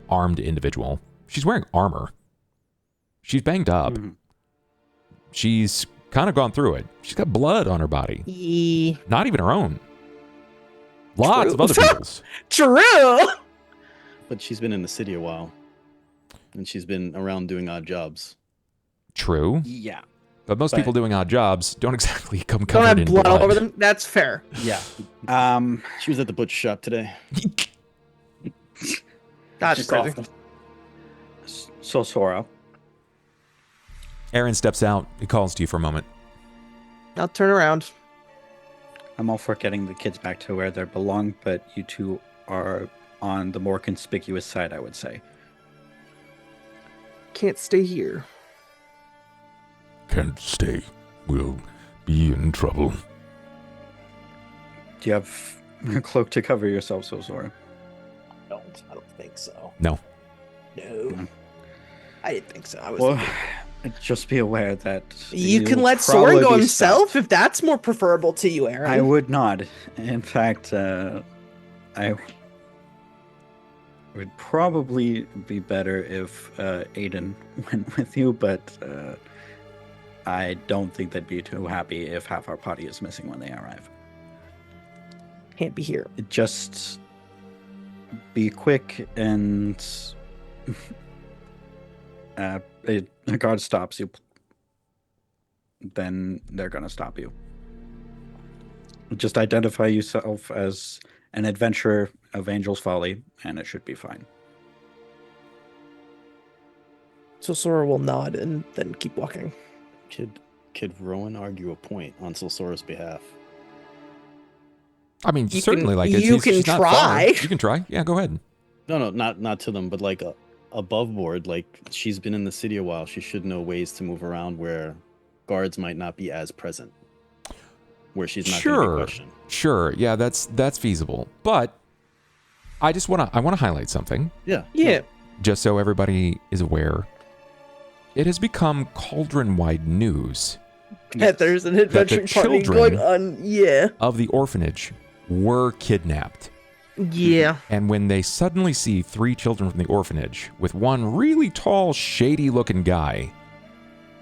A: armed individual. She's wearing armor. She's banged up. She's kind of gone through it. She's got blood on her body. Not even her own. Lots of other people's.
B: True.
D: But she's been in the city a while. And she's been around doing odd jobs.
A: True.
F: Yeah.
A: But most people doing odd jobs don't exactly come covered
B: don't have
A: in
B: blood all over them. That's fair.
F: Yeah.
D: She was at the butcher shop today.
B: That's crazy.
F: Sosora.
A: Aaron steps out. He calls to you for a moment.
B: I'll turn around.
F: I'm all for getting the kids back to where they belong, but you two are on the more conspicuous side, I would say.
B: Can't stay here.
G: Can't stay. We'll be in trouble.
F: Do you have a cloak to cover yourself, Sosora?
B: I don't think so.
A: No.
B: I didn't think so. I was.
F: Well, just be aware that
B: you can
F: you'll
B: let Soren
F: probably
B: go
F: be
B: himself
F: stopped.
B: if that's more preferable to you, Aaron.
F: I would not. In fact, I would probably be better if Aiden went with you, but I don't think they'd be too happy if half our party is missing when they arrive.
B: Can't be here.
F: Just be quick, and a guard stops you, then they're going to stop you. Just identify yourself as an adventurer of Angel's Folly, and it should be fine.
B: So Sora will nod and then keep walking.
D: Could Rowan argue a point on Sosora's behalf?
A: I mean,
B: You
A: certainly,
B: can-
A: like
B: you
A: it's
B: can
A: she's not
B: try.
A: far. You can try. Yeah, go ahead.
D: No, not to them, but like above board. Like, she's been in the city a while. She should know ways to move around where guards might not be as present, where she's not going to be questioned.
A: Sure. Yeah, that's feasible. But I want to highlight something.
B: Yeah.
A: Just so everybody is aware. It has become Cauldron-wide news
B: That there's an adventure party
A: children
B: going on. Yeah.
A: of the orphanage were kidnapped.
B: Yeah.
A: And when they suddenly see 3 children from the orphanage with one really tall, shady-looking guy,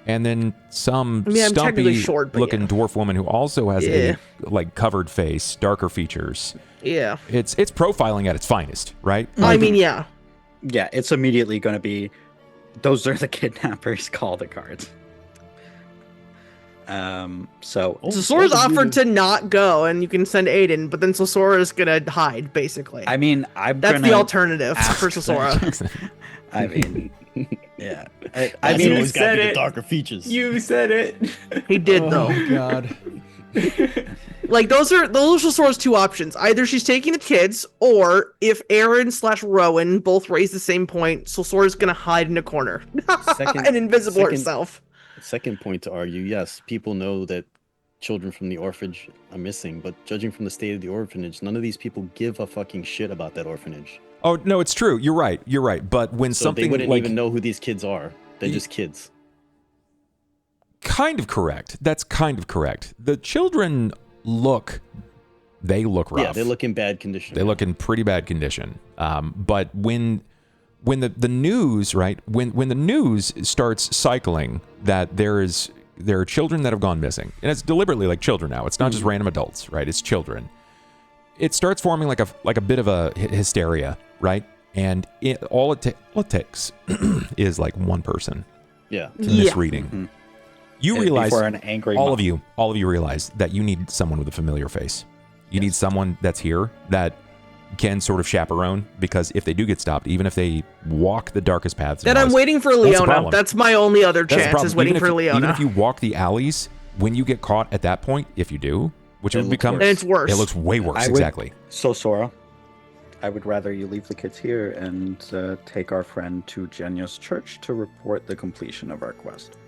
A: and then some
B: I mean, I'm technically
A: stumpy
B: short, but
A: looking
B: yeah.
A: dwarf woman who also has a like covered face, darker features.
B: Yeah.
A: It's profiling at its finest, right?
B: I mean, yeah.
F: Yeah, it's immediately going to be, those are the kidnappers, call the guards. So
B: Sosora's offered to not go, and you can send Aiden, but then Sosora's gonna hide, basically.
F: I mean,
B: That's the alternative for Sosora.
F: I mean, yeah.
D: I mean,
C: you
D: always got
C: said
D: the
C: it.
D: darker features.
C: You said it.
B: He did, though.
A: God.
B: Like, those are Sosora's 2 options. Either she's taking the kids, or if Aaron/Rowan both raise the same point, Sosora's gonna hide in a corner and invisible herself.
D: Second point to argue, yes, people know that children from the orphanage are missing, but judging from the state of the orphanage, none of these people give a fucking shit about that orphanage.
A: Oh, no, it's true. You're right. But when
D: So
A: something
D: they wouldn't
A: like
D: even know who these kids are. They're just kids.
A: kind of correct. That's kind of correct. The children look rough.
D: Yeah, they look in bad condition.
A: They look in pretty bad condition. But when the news, right? When the news starts cycling that there are children that have gone missing, and it's deliberately like children now. It's not just random adults, right? It's children. It starts forming like a bit of a hysteria, right? And all it takes is like one person.
D: Yeah.
A: To misreading.
F: Mm-hmm.
A: You realize
F: before an angry
A: all
F: mom.
A: of you realize that you need someone with a familiar face. You need someone that's here that can sort of chaperone, because if they do get stopped, even if they walk the darkest paths,
B: Then I'm waiting for Leona. That's my only other chance, is waiting for Leona.
A: Even if you walk the alleys, when you get caught at that point, if you do, which it would become,
B: it's worse.
A: It looks way worse. Exactly.
F: So Sora, I would rather you leave the kids here and take our friend to Jenya's church to report the completion of our quest.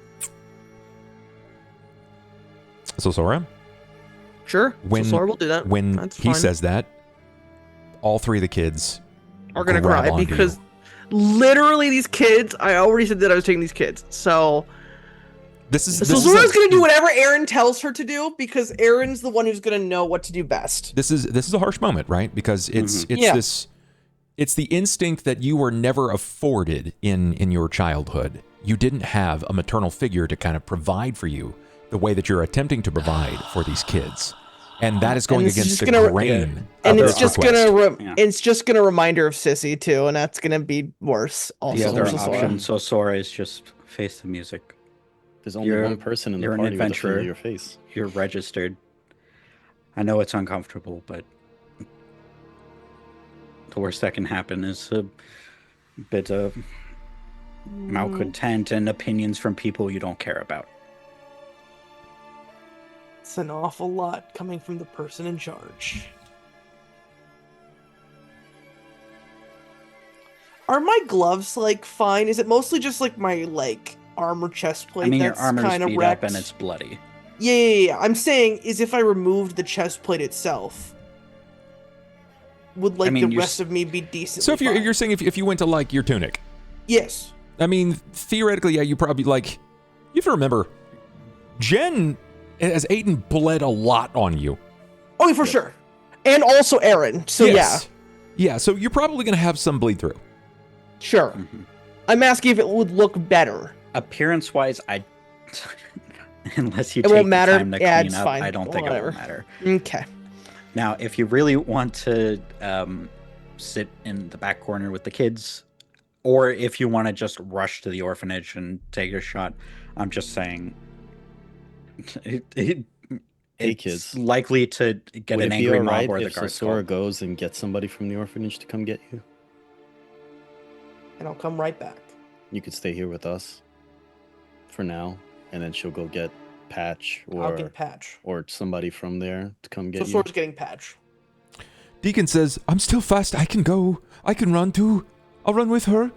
A: So Sora?
B: Sure. Sora will do that.
A: When
B: That's
A: he
B: fine.
A: says that, all three of the kids
B: are going to cry because literally these kids, I already said that I was taking these kids. So Zora's going to do whatever Aaron tells her to do, because Aaron's the one who's going to know what to do best.
A: This is a harsh moment, right? Because it's the instinct that you were never afforded in your childhood. You didn't have a maternal figure to kind of provide for you the way that you're attempting to provide for these kids. And that is going against the grain.
B: And it's just gonna remind her of Sissy too, and that's gonna be worse. Also,
F: the other option, so Sora, is just face the music.
D: There's only one person in the party with a familiar face.
F: You're registered. I know it's uncomfortable, but the worst that can happen is a bit of malcontent and opinions from people you don't care about.
B: It's an awful lot coming from the person in charge. Are my gloves fine? Is it mostly just my armor chest plate that's
F: your armor's
B: kind of
F: beat
B: wrecked?
F: up and it's bloody.
B: Yeah. I'm saying is if I removed the chest plate itself, would the rest of me be decent?
A: So if you're saying if you went to your tunic,
B: yes.
A: I mean theoretically, yeah, you probably you have to remember, Jen has Aiden bled a lot on you.
B: Oh, for sure, and also Aaron. So
A: yeah. So you're probably gonna have some bleed through.
B: Sure. Mm-hmm. I'm asking if it would look better.
F: Appearance-wise, unless you take the time to clean up, I don't think it will matter.
B: Okay.
F: Now, if you really want to sit in the back corner with the kids, or if you want to just rush to the orphanage and take a shot, I'm just saying
D: hey,
F: it's
D: kids,
F: likely to get an angry mob or the guards.
D: Sora goes and gets somebody from the orphanage to come get you,
B: and I'll come right back.
D: You could stay here with us for now, and then she'll go get Patch,
B: I'll get Patch,
D: or somebody from there to come get you.
B: So Sora's getting Patch.
G: Deacon says, "I'm still fast. I can go. I can run too. I'll run with her."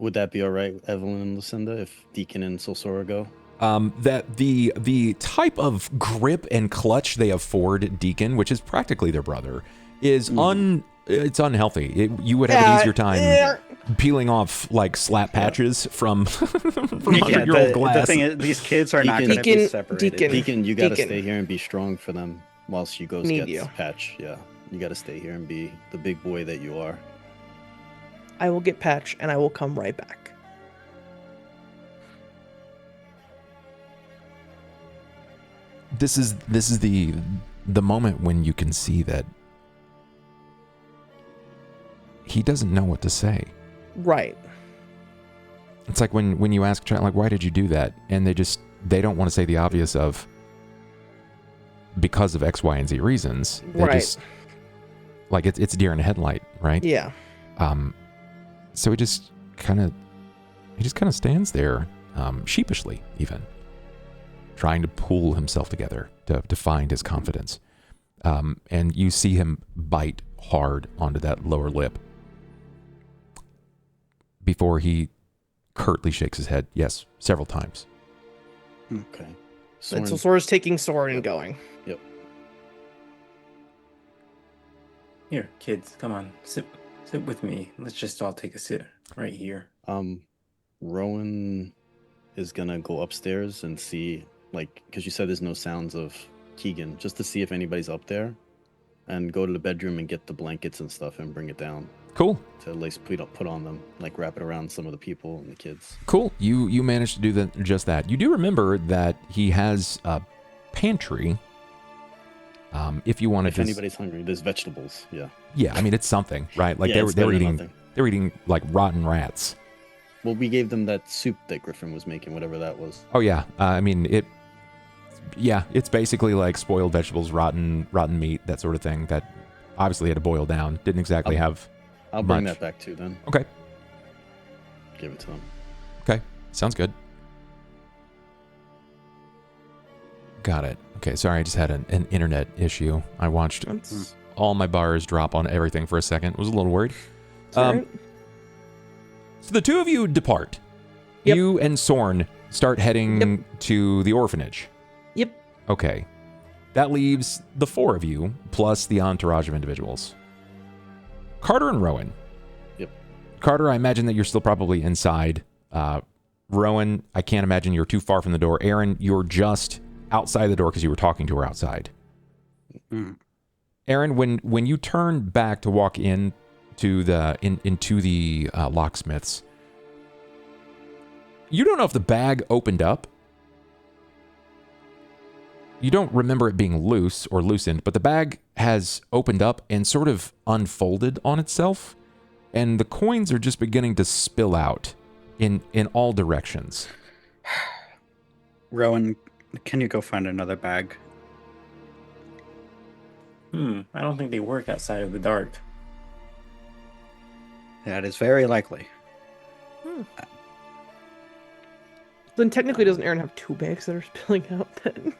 D: Would that be all right, Evelyn and Lucinda, if Deacon and Sora go?
A: That the type of grip and clutch they afford Deacon, which is practically their brother, is it's unhealthy. You would have an easier time peeling off slap patches from under-year-old glass.
F: The thing is, these kids are not going to be separated.
D: Deacon, you got to stay here and be strong for them while she goes
B: Need
D: gets
B: you.
D: Patch. Yeah, you got to stay here and be the big boy that you are.
B: I will get Patch, and I will come right back.
A: This is the moment when you can see that he doesn't know what to say.
B: Right.
A: It's like when you ask a child, why did you do that? And they don't want to say the obvious of because of X, Y, and Z reasons. They just it's deer in a headlight, right?
B: Yeah.
A: So he just kind of stands there, sheepishly even, trying to pull himself together to find his confidence. And you see him bite hard onto that lower lip before he curtly shakes his head, yes, several times.
D: Okay.
B: And so Sora's taking Sora and going.
D: Yep.
C: Here, kids, come on, sit with me. Let's just all take a sit right here.
D: Rowan is gonna go upstairs and see, because you said there's no sounds of Keegan, just to see if anybody's up there, and go to the bedroom and get the blankets and stuff and bring it down.
A: Cool.
D: To at least put on them, wrap it around some of the people and the kids.
A: Cool. You managed to do just that. You do remember that he has a pantry. If you want to,
D: if anybody's hungry, there's vegetables. Yeah.
A: Yeah, I mean it's something, right? They were eating rotten rats.
D: Well, we gave them that soup that Griffin was making, whatever that was.
A: Oh yeah, I mean it's basically like spoiled vegetables, rotten meat, that sort of thing. That obviously had to boil down. Didn't exactly have
D: I'll bring
A: much.
D: that back too then.
A: Okay.
D: Give it to him.
A: Okay. Sounds good. Got it. Okay, sorry, I just had an internet issue. I watched all my bars drop on everything for a second. Was a little worried.
B: Right.
A: So the two of you depart.
B: Yep.
A: You and Sorn start heading to the orphanage.
B: Yep.
A: Okay. That leaves the four of you, plus the entourage of individuals. Carter and Rowan.
D: Yep.
A: Carter, I imagine that you're still probably inside. Rowan, I can't imagine you're too far from the door. Aaron, you're just outside the door because you were talking to her outside. Aaron, when you turn back to walk in to into the locksmiths, you don't know if the bag opened up. You don't remember it being loose or loosened, but the bag has opened up and sort of unfolded on itself, and the coins are just beginning to spill out in all directions.
F: Rowan, can you go find another bag?
C: I don't think they work outside of the dark.
F: That is very likely.
B: Then technically, doesn't Aaron have two bags that are spilling out then?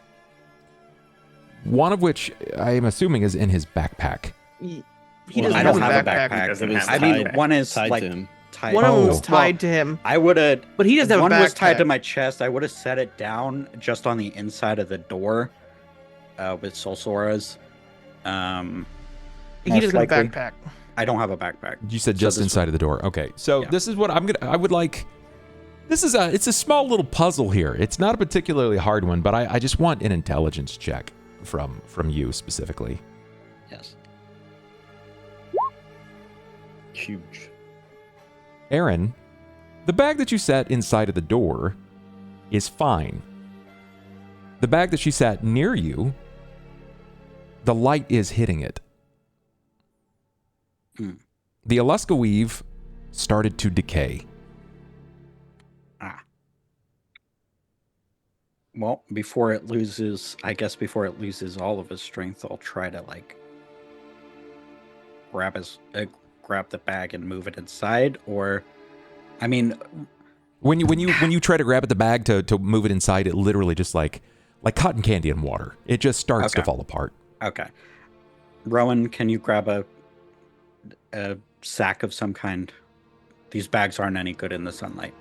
A: One of which I am assuming is in his backpack.
B: He
F: Well,
B: doesn't
F: I don't
B: have
F: have a
B: a backpack.
F: backpack.
C: Doesn't
D: It was
C: have
F: I
C: a
F: mean,
C: backpack.
F: one is
D: Tied
F: like
D: to him.
F: tied.
B: One of them was
A: Oh.
B: tied to him,
F: I would have.
B: but he doesn't have
F: One
B: a backpack.
F: was tied to my chest. I would have set it down just on the inside of the door with Solsora's.
B: He
F: most
B: doesn't have a
F: likely.
B: backpack.
F: I don't have a backpack.
A: You said
F: So
A: just
F: this
A: inside of the door. Okay, so
F: Yeah.
A: this is what I would like. It's a small little puzzle here. It's not a particularly hard one, but I just want an intelligence check from you specifically.
F: Yes.
D: Huge.
A: Aaron, the bag that you sat inside of the door is fine. The bag that she sat near you, the light is hitting it. The Alaska weave started to decay.
F: Well, before it loses all of his strength, I'll try to grab the bag and move it inside. Or, I mean,
A: When you try to grab at the bag to move it inside, it literally just like cotton candy in water. It just starts to
F: Okay.
A: fall apart.
F: okay. Rowan, can you grab a sack of some kind? These bags aren't any good in the sunlight.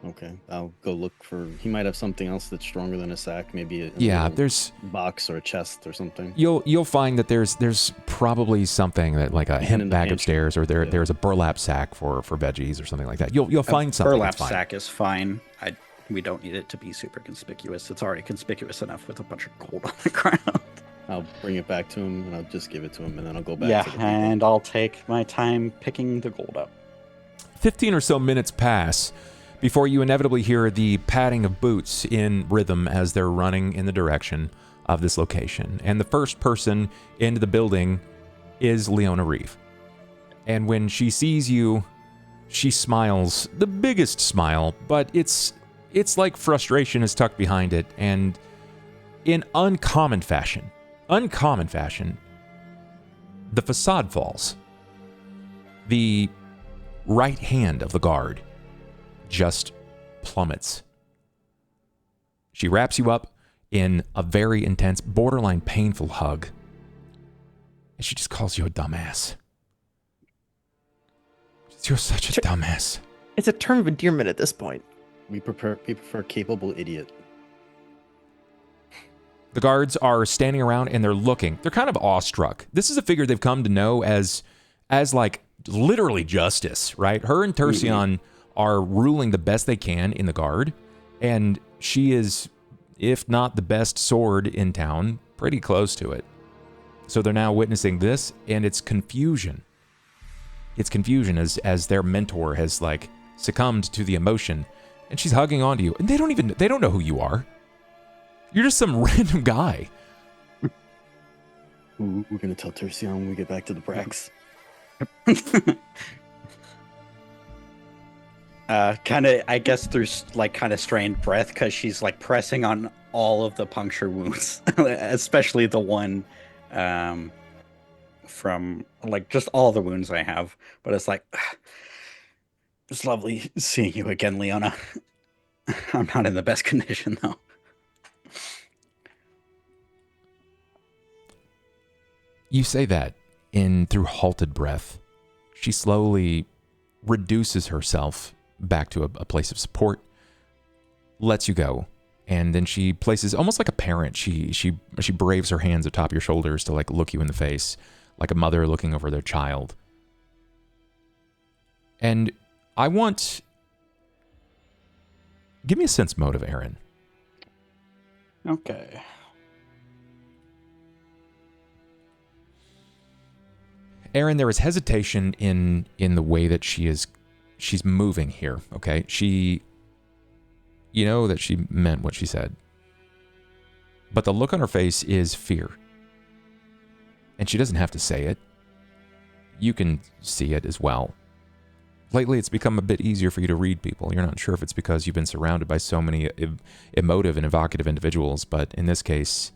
D: Okay, I'll go look for. He might have something else that's stronger than a sack. Maybe a
A: Yeah,
D: little
A: there's
D: box or a chest or something.
A: you'll find that there's probably something that like a
D: Even
A: hemp
D: in the
A: bag
D: pantry.
A: upstairs, or
D: Yeah.
A: there's a burlap sack for veggies or something like that. You'll find something.
F: Burlap
A: that's fine.
F: sack is fine. We don't need it to be super conspicuous. It's already conspicuous enough with a bunch of gold on the ground.
D: I'll bring it back to him and I'll just give it to him and then I'll go back
F: Yeah,
D: to the people.
F: and I'll take my time picking the gold up.
A: 15 or so minutes pass before you inevitably hear the padding of boots in rhythm as they're running in the direction of this location. And the first person into the building is Leona Reeve. And when she sees you, she smiles, the biggest smile, but it's like frustration is tucked behind it. And in uncommon fashion, the facade falls. The right hand of the guard just plummets. She wraps you up in a very intense, borderline painful hug. And she just calls you a dumbass. You're such a dumbass.
B: It's a term of endearment at this point.
D: We prefer capable idiot.
A: The guards are standing around and they're looking. They're kind of awestruck. This is a figure they've come to know as like literally justice, right? Her and Tercion are ruling the best they can in the guard, and she is, if not the best sword in town, pretty close to it. So they're now witnessing this, and it's confusion. It's confusion as their mentor has succumbed to the emotion, and she's hugging onto you, and they don't know who you are. You're just some random guy.
D: Ooh, we're gonna tell Tercion when we get back to the Brax.
F: Kind of, I guess, through kind of strained breath because she's pressing on all of the puncture wounds, especially the one from like just all the wounds I have. But it's like, it's lovely seeing you again, Leona. I'm not in the best condition though.
A: You say that in through halted breath. She slowly reduces herself back to a place of support, lets you go, and then she places, almost like a parent, she braves her hands atop your shoulders to like look you in the face, like a mother looking over their child. And I want, give me a sense motive, Aaron.
F: Okay.
A: Aaron, there is hesitation in the way that she's moving here, okay? You know that she meant what she said. But the look on her face is fear. And she doesn't have to say it. You can see it as well. Lately, it's become a bit easier for you to read people. You're not sure if it's because you've been surrounded by so many emotive and evocative individuals, but in this case,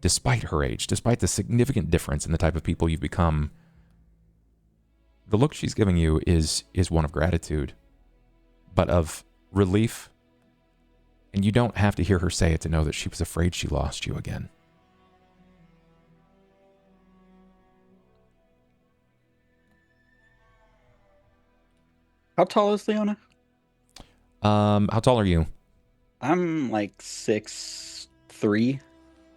A: despite her age, despite the significant difference in the type of people you've become, the look she's giving you is one of gratitude, but of relief. And you don't have to hear her say it to know that she was afraid she lost you again.
F: How tall is Leona?
A: How tall are you?
F: I'm like 6'3".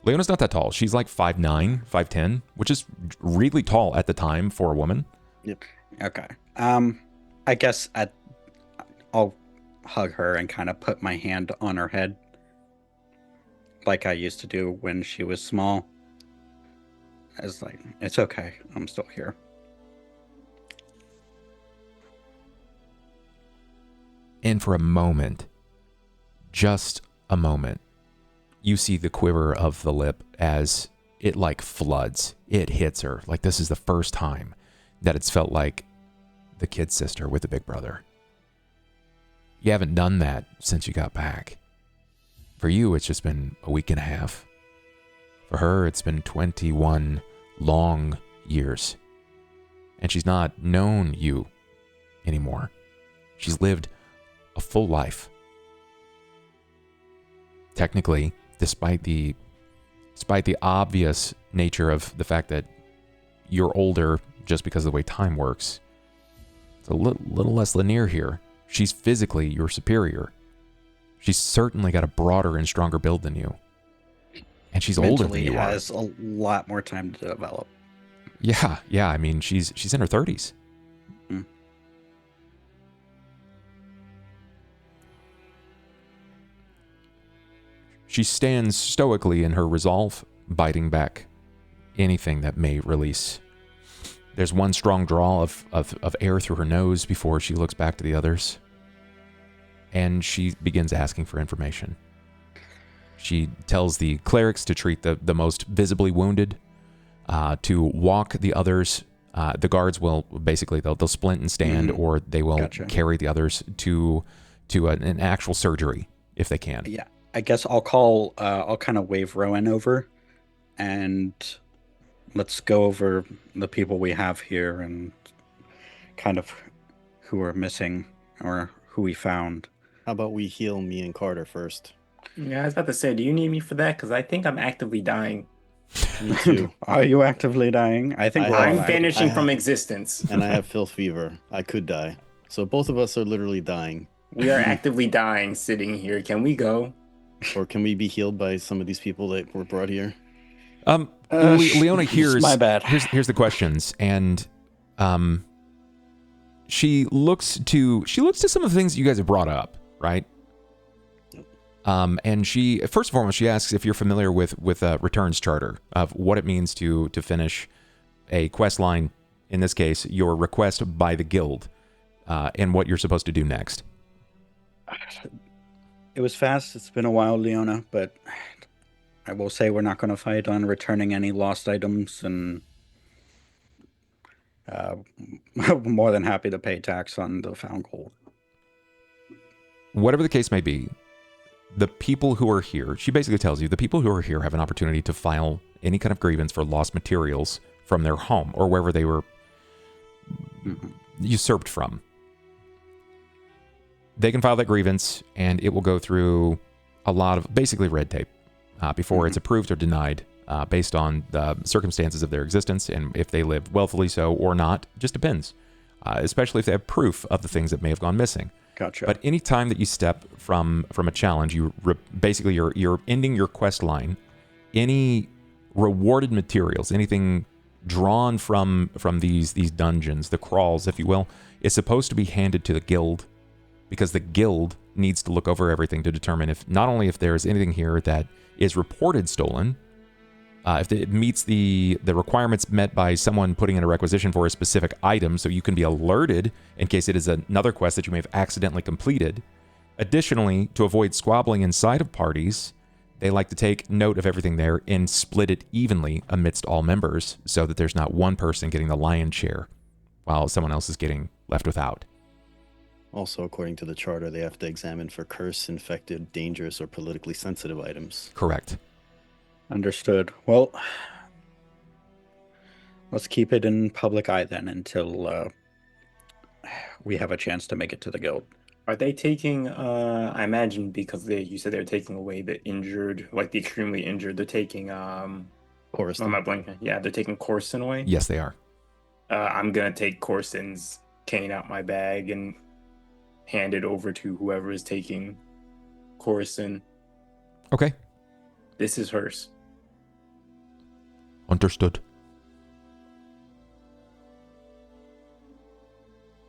A: Leona's not that tall. She's like 5'9", 5'10", which is really tall at the time for a woman.
F: Yep. Okay. I guess I'll hug her and kind of put my hand on her head like I used to do when she was small. It's like, it's okay. I'm still here.
A: And for a moment, just a moment, you see the quiver of the lip as it like floods. It hits her. Like this is the first time that it's felt like the kid sister with the big brother. You haven't done that since you got back. For you, it's just been a week and a half. For her, it's been 21 long years. And she's not known you anymore. She's lived a full life. Technically, despite the obvious nature of the fact that you're older just because of the way time works, it's a little less linear here. She's physically your superior. She's certainly got a broader and stronger build than you. And she's older than you are.
F: Has a lot more time to develop.
A: Yeah. I mean, she's in her 30s.
F: Mm.
A: She stands stoically in her resolve, biting back anything that may release. There's one strong draw of air through her nose before she looks back to the others. And she begins asking for information. She tells the clerics to treat the most visibly wounded, to walk the others. The guards will basically, they'll splint and stand, or they will carry the others to an actual surgery if they can.
F: Yeah, I guess I'll kind of wave Rowan over, and let's go over the people we have here and kind of who are missing or who we found.
D: How about we heal me and Carter first?
C: Yeah, I was about to say, do you need me for that? Because I think I'm actively dying.
D: Me too.
F: Are you actively dying? I think
C: I'm vanishing from existence.
D: And I have filth fever. I could die. So both of us are literally dying.
C: We are actively dying sitting here. Can we go?
D: Or can we be healed by some of these people that were brought here?
A: Leona hears.
F: My bad.
A: Here's the questions, and she looks to some of the things you guys have brought up, right? And she, first and foremost, she asks if you're familiar with Return's Charter, of what it means to finish a quest line, in this case, your request by the guild, and what you're supposed to do next.
F: It was fast. It's been a while, Leona, but I will say we're not going to fight on returning any lost items, and more than happy to pay tax on the found gold.
A: Whatever the case may be, the people who are here, she basically tells you, the people who are here have an opportunity to file any kind of grievance for lost materials their home or wherever they were usurped from. They can file that grievance, and it will go through a lot of basically red tape before it's approved or denied based on the circumstances of their existence and if they lived wealthily so or not. Just depends, especially if they have proof of the things that may have gone missing.
F: Gotcha.
A: But any time that you step from a challenge, basically you're ending your quest line. Any rewarded materials, anything drawn from these dungeons, the crawls, if you will, is supposed to be handed to the guild, because the guild needs to look over everything to determine if not only if there's anything here that is reported stolen, if it meets the requirements met by someone putting in a requisition for a specific item, so you can be alerted in case it is another quest that you may have accidentally completed. Additionally, to avoid squabbling inside of parties, they like to take note of everything there and split it evenly amidst all members so that there's not one person getting the lion's share while someone else is getting left without.
D: Also, according to the charter, they have to examine for cursed, infected, dangerous, or politically sensitive items.
A: Correct.
F: Understood. Well, let's keep it in public eye then until we have a chance to make it to the guild.
C: Are they taking, I imagine because you said they're taking away the injured, like the extremely injured, they're taking,
D: Coruscant.
C: am I blanking? Yeah, they're taking Coruscant away?
A: Yes, they are.
C: I'm going to take Coruscant's cane out my bag and hand it over to whoever is taking Coruscant.
A: Okay.
C: This is hers.
A: Understood.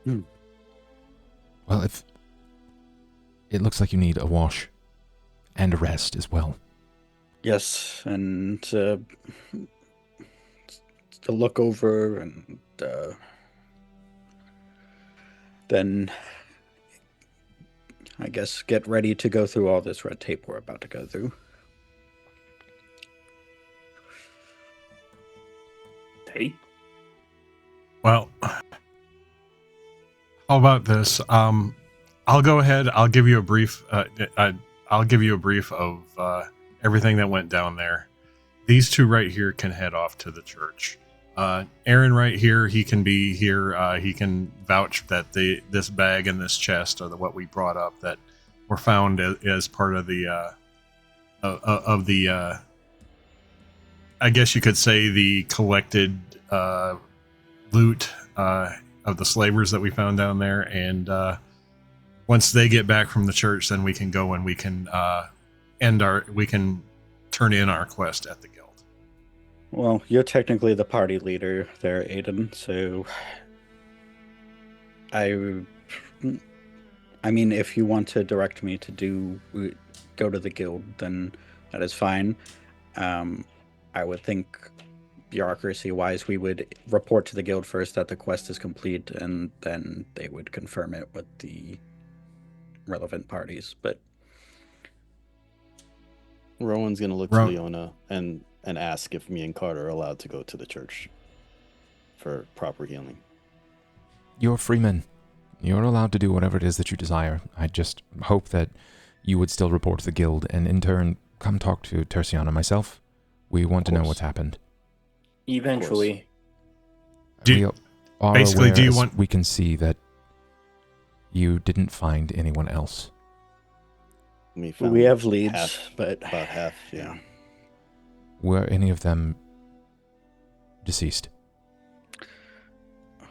A: Well, if it looks like you need a wash and a rest as well.
F: Yes, and to look over and then I guess get ready to go through all this red tape we're about to go through.
C: Tape?
E: Well, how about this? I'll go ahead. I'll give you a brief. I'll give you a brief of everything that went down there. These two right here can head off to the church. Aaron right here, he can be here. He can vouch that this bag and this chest are what we brought up that were found as part of the I guess you could say the collected loot of the slavers that we found down there. And once they get back from the church, then we can go and we can turn in our quest at the guild.
F: Well, you're technically the party leader there, Aiden, so I mean, if you want to direct me to go to the guild, then that is fine. I would think bureaucracy-wise, we would report to the guild first that the quest is complete, and then they would confirm it with the relevant parties. But
D: Rowan's gonna look to Leona and ask if me and Carter are allowed to go to the church for proper healing.
A: You're freemen. You're allowed to do whatever it is that you desire. I just hope that you would still report to the guild and in turn come talk to Terciana and myself. We want to know what's happened.
C: Eventually.
A: We are aware, we can see that you didn't find anyone else.
F: We have leads, but
D: about half, yeah.
A: Were any of them deceased?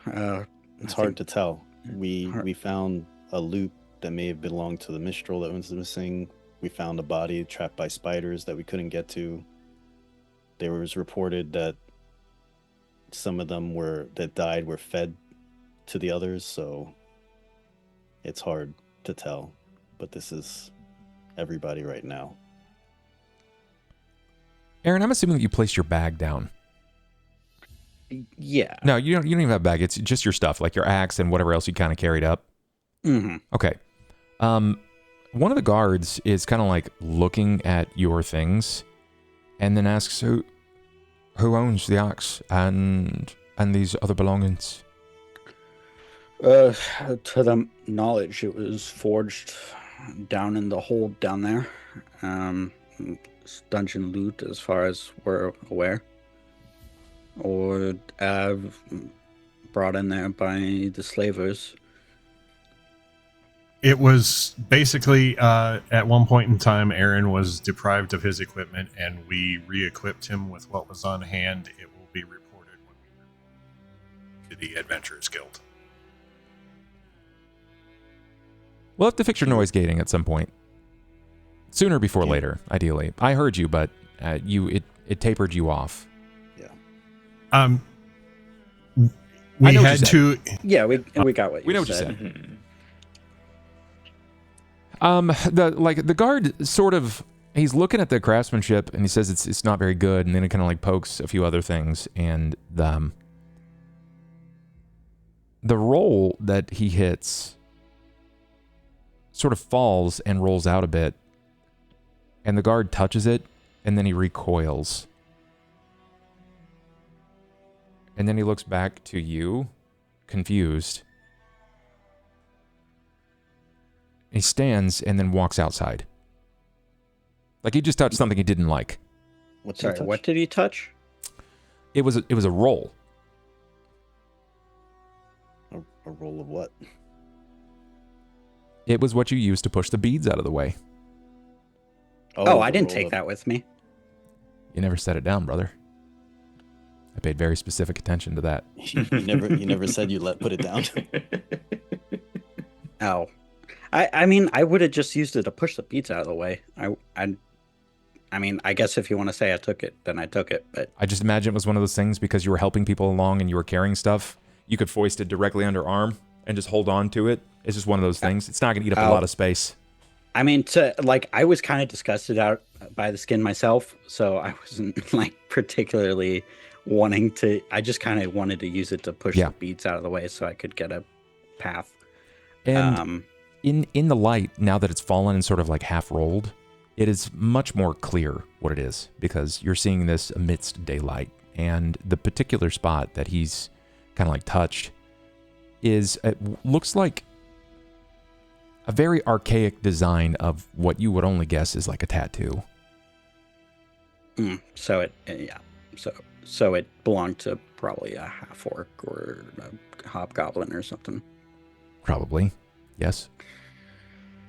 D: It's hard to tell. We found a loot that may have belonged to the Mistral that was missing. We found a body trapped by spiders that we couldn't get to. There was reported that some of them that died were fed to the others, so it's hard to tell. But this is everybody right now.
A: Aaron, I'm assuming that you placed your bag down.
F: Yeah.
A: No, you don't even have a bag. It's just your stuff, like your axe and whatever else you kind of carried up.
F: Mm-hmm.
A: Okay. One of the guards is kind of like looking at your things and then asks, who owns the axe and these other belongings?
F: To the knowledge, it was forged down in the hold down there. Dungeon loot, as far as we're aware. or brought in there by the slavers.
E: It was basically at one point in time, Aaron was deprived of his equipment, and we re-equipped him with what was on hand. It will be reported when we report to the Adventurers Guild.
A: We'll have to fix your noise gating at some point. Sooner before later, ideally. I heard you, but it tapered you off.
E: Yeah. We had to.
F: Yeah, we got what you said.
A: We know what you said. The guard sort of, he's looking at the craftsmanship and he says it's not very good, and then it kind of like pokes a few other things, and the roll that he hits sort of falls and rolls out a bit, and the guard touches it, and then he recoils. And then he looks back to you, confused. He stands and then walks outside. Like he just touched something he didn't like.
F: Sorry, what did he touch?
A: It was a roll.
D: A roll of what?
A: It was what you used to push the beads out of the way.
F: Oh, I didn't take that with me.
A: You never set it down, brother. I paid very specific attention to that.
D: You never said you put it down.
F: Oh. I mean, I would have just used it to push the beats out of the way. I mean, I guess if you want to say I took it, then I took it. But
A: I just imagine it was one of those things because you were helping people along and you were carrying stuff. You could foist it directly under arm and just hold on to it. It's just one of those things. It's not going to eat up a lot of space.
F: I mean, I was kind of disgusted out by the skin myself, so I wasn't like particularly wanting to. I just kind of wanted to use it to push the beats out of the way so I could get a path.
A: And in the light, now that it's fallen and sort of like half rolled, it is much more clear what it is because you're seeing this amidst daylight. And the particular spot that he's kind of like touched looks like a very archaic design of what you would only guess is like a tattoo.
F: So it belonged to probably a half orc or a hobgoblin or something.
A: Probably, yes.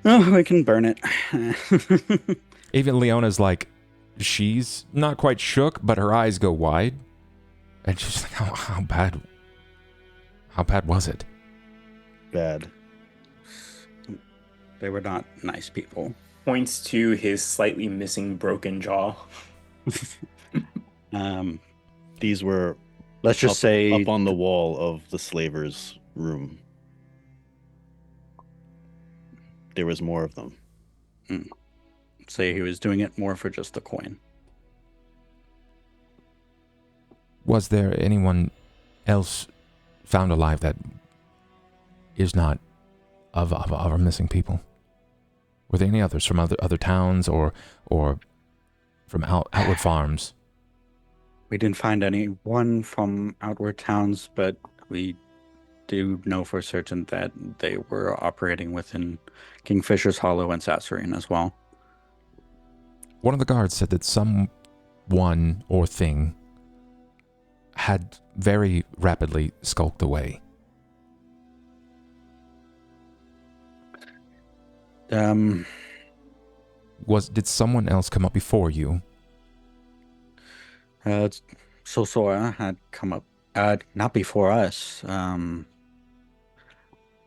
F: Oh, we can burn it.
A: Even Leona's like, she's not quite shook, but her eyes go wide, and she's like, "How bad? How bad was it?"
D: Bad.
F: They were not nice people.
C: Points to his slightly missing broken jaw.
D: These were,
F: let's just say,
D: up on the wall of the slaver's room. There was more of them.
F: Say he was doing it more for just the coin.
A: Was there anyone else found alive that is not of our missing people? Were there any others from other towns or from outward farms?
F: We didn't find anyone from outward towns, but we do know for certain that they were operating within Kingfisher's Hollow and Sasserine as well.
A: One of the guards said that someone or thing had very rapidly skulked away. Did someone else come up before you?
F: Sosora had come up, not before us.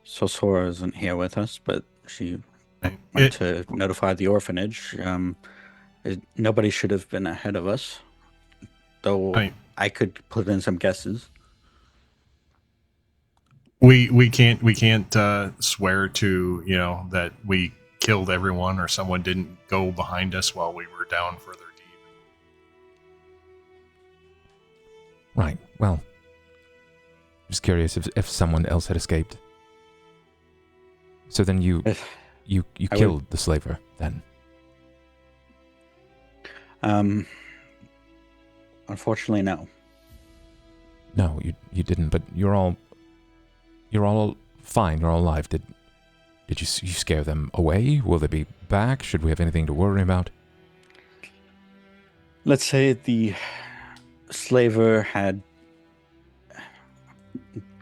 F: Sosora isn't here with us, but she went to notify the orphanage. Nobody should have been ahead of us, though I could put in some guesses.
E: We can't swear to that we killed everyone or someone didn't go behind us while we were down further deep.
A: Right. Well, just curious if someone else had escaped. So then you killed the slaver then?
F: Unfortunately, no.
A: No, you didn't. But you're all fine. You're all alive. Did you scare them away? Will they be back? Should we have anything to worry about?
F: Let's say the slaver had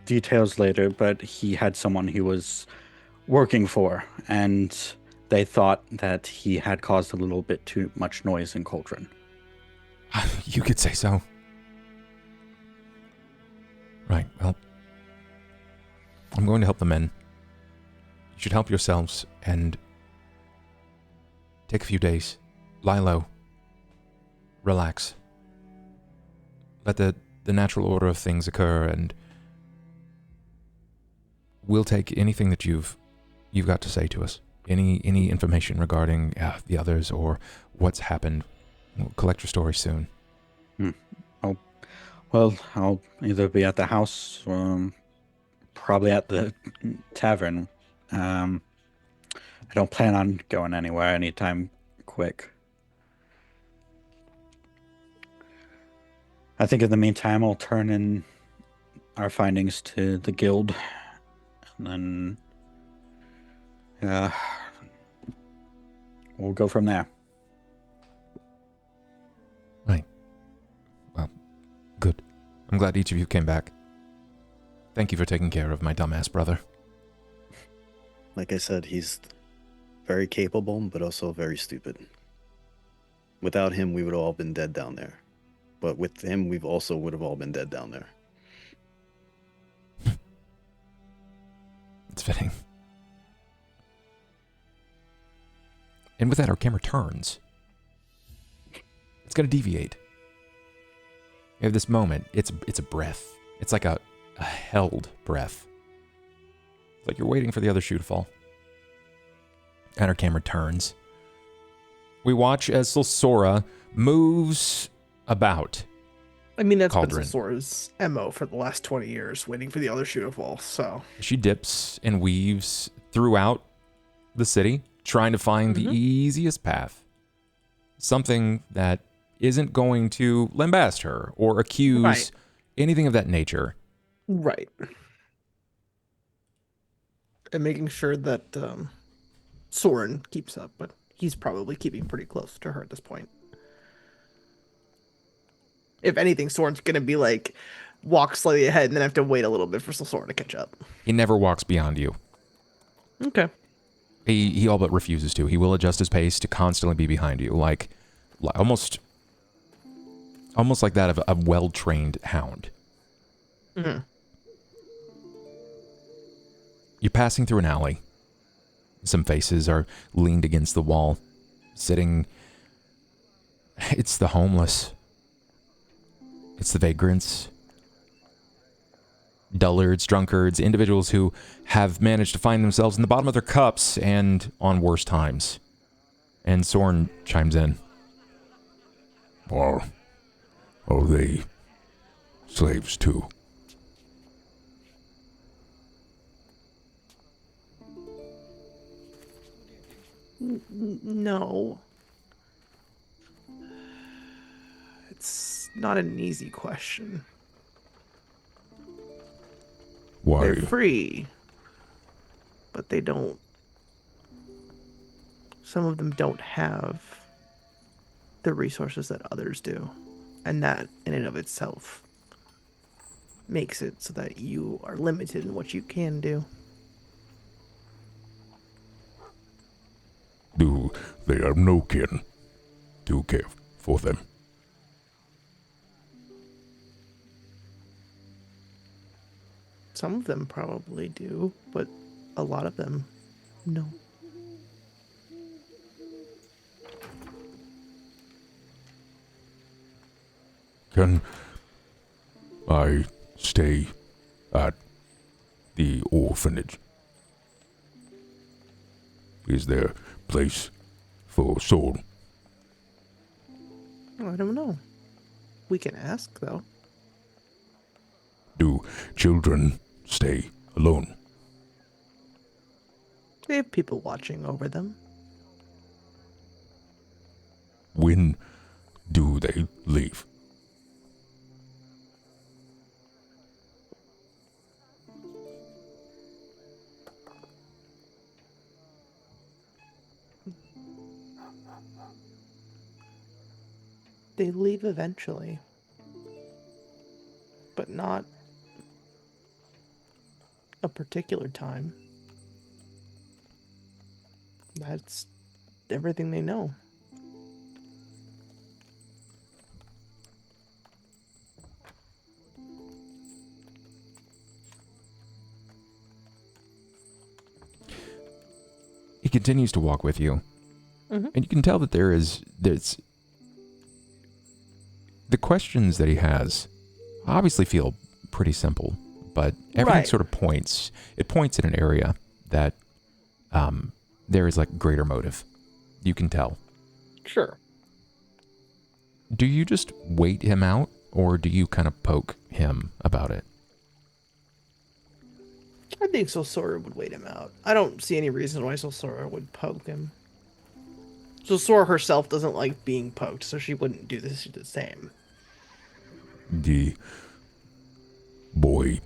F: details later, but he had someone he was working for, and they thought that he had caused a little bit too much noise in Cauldron.
A: You could say so. Right, well, I'm going to help the men. You should help yourselves and take a few days. Lie low. Relax. Let the natural order of things occur, and we'll take anything that you've got to say to us. Any information regarding the others or what's happened. We'll collect your story soon.
F: I'll either be at the house or probably at the tavern. I don't plan on going anywhere anytime quick. I think in the meantime, I'll turn in our findings to the guild, and then we'll go from there.
A: Right. Well, good. I'm glad each of you came back. Thank you for taking care of my dumbass brother.
D: Like I said, he's very capable, but also very stupid. Without him, we would have all been dead down there. But with him, we also would have all been dead down there.
A: It's fitting. And with that, our camera turns. It's going to deviate. You have this moment. It's a breath. It's like a held breath. It's like you're waiting for the other shoe to fall. And our camera turns. We watch as Silsora moves about.
B: I mean, that's
A: Cauldron.
B: been Silsora's MO for the last 20 years, waiting for the other shoe to fall, so.
A: She dips and weaves throughout the city, trying to find the easiest path. Something that isn't going to lambast her or accuse anything of that nature.
B: Right. And making sure that Soren keeps up, but he's probably keeping pretty close to her at this point. If anything, Soren's going to be like, walk slightly ahead and then have to wait a little bit for Soren to catch up.
A: He never walks beyond you.
B: Okay.
A: He all but refuses to. He will adjust his pace to constantly be behind you, like almost like that of a well-trained hound.
B: Mm-hmm.
A: You're passing through an alley. Some faces are leaned against the wall, sitting. It's the homeless. It's the vagrants. Dullards, drunkards, individuals who have managed to find themselves in the bottom of their cups and on worse times. And Soren chimes in.
G: Or are they slaves too?
B: No. It's not an easy question.
G: Why?
B: They're free, but they don't. Some of them don't have the resources that others do. And that, in and of itself, makes it so that you are limited in what you can do.
G: Do they have no kin to care for them?
B: Some of them probably do, but a lot of them, no.
G: Can I stay at the orphanage? Is there place for soul?
B: I don't know. We can ask, though.
G: Do children stay alone?
B: They have people watching over them.
G: When do they leave?
B: They leave eventually. But not a particular time. That's everything they know.
A: He continues to walk with you.
B: Mm-hmm.
A: And you can tell that there's the questions that he has obviously feel pretty simple, but everything sort of points in an area that there is like greater motive. You can tell.
B: Sure.
A: Do you just wait him out, or do you kind of poke him about it?
B: I think Sosora would wait him out. I don't see any reason why Sosora would poke him. Sosora herself doesn't like being poked, so she wouldn't do this the same.
G: The boy,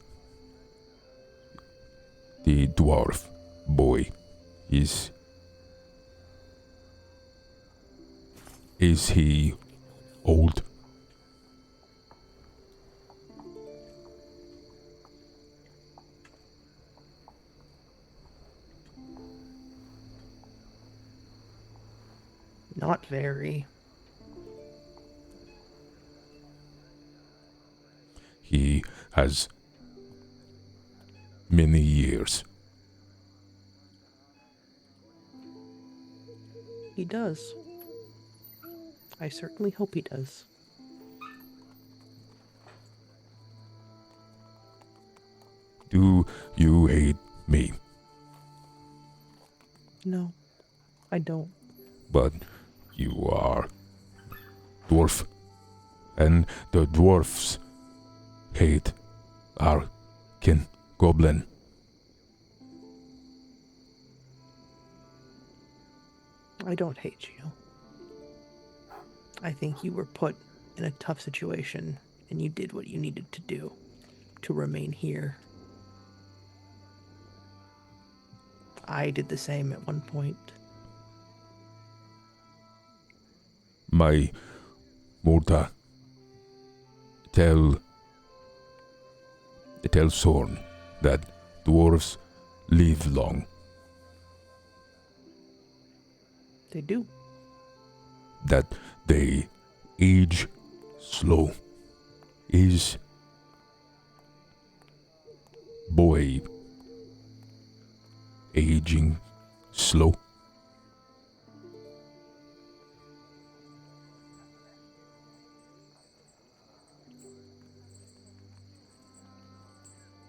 G: the dwarf boy, is he old?
B: Not very.
G: He has many years.
B: He does. I certainly hope he does.
G: Do you hate me?
B: No, I don't.
G: But you are dwarf, and the dwarfs hate our kin goblin.
B: I don't hate you. I think you were put in a tough situation, and you did what you needed to do to remain here. I did the same at one point.
G: My Murta, tell Sorn that dwarves live long.
B: They do.
G: That they age slow. Is boy aging slow?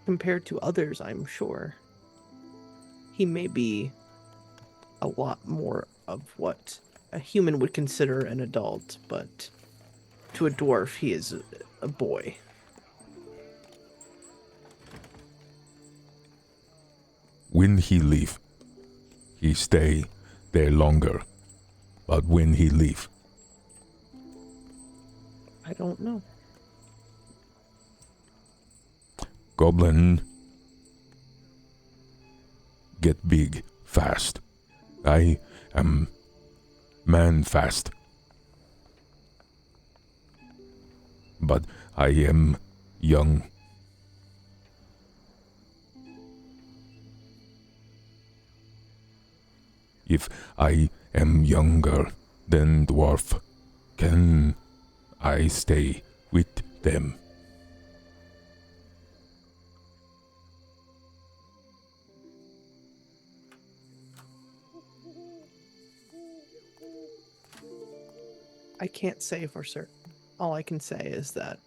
B: Compared to others, I'm sure. He may be a lot more of what a human would consider an adult, but to a dwarf, he is a boy.
G: When he leave, he stay there longer. But when he leave,
B: I don't know.
G: goblin get big fast. I am man fast. But I am young. If I am younger than dwarf, can I stay with them?
B: I can't say for certain. All I can say is that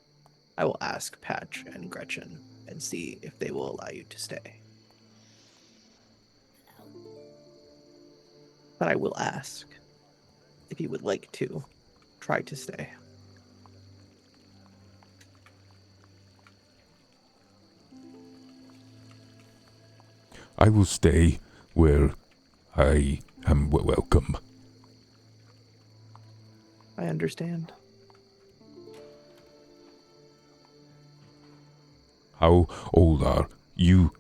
B: I will ask Patch and Gretchen and see if they will allow you to stay. But I will ask if you would like to try to stay.
G: I will stay where I am welcome.
B: I understand.
G: How old are you?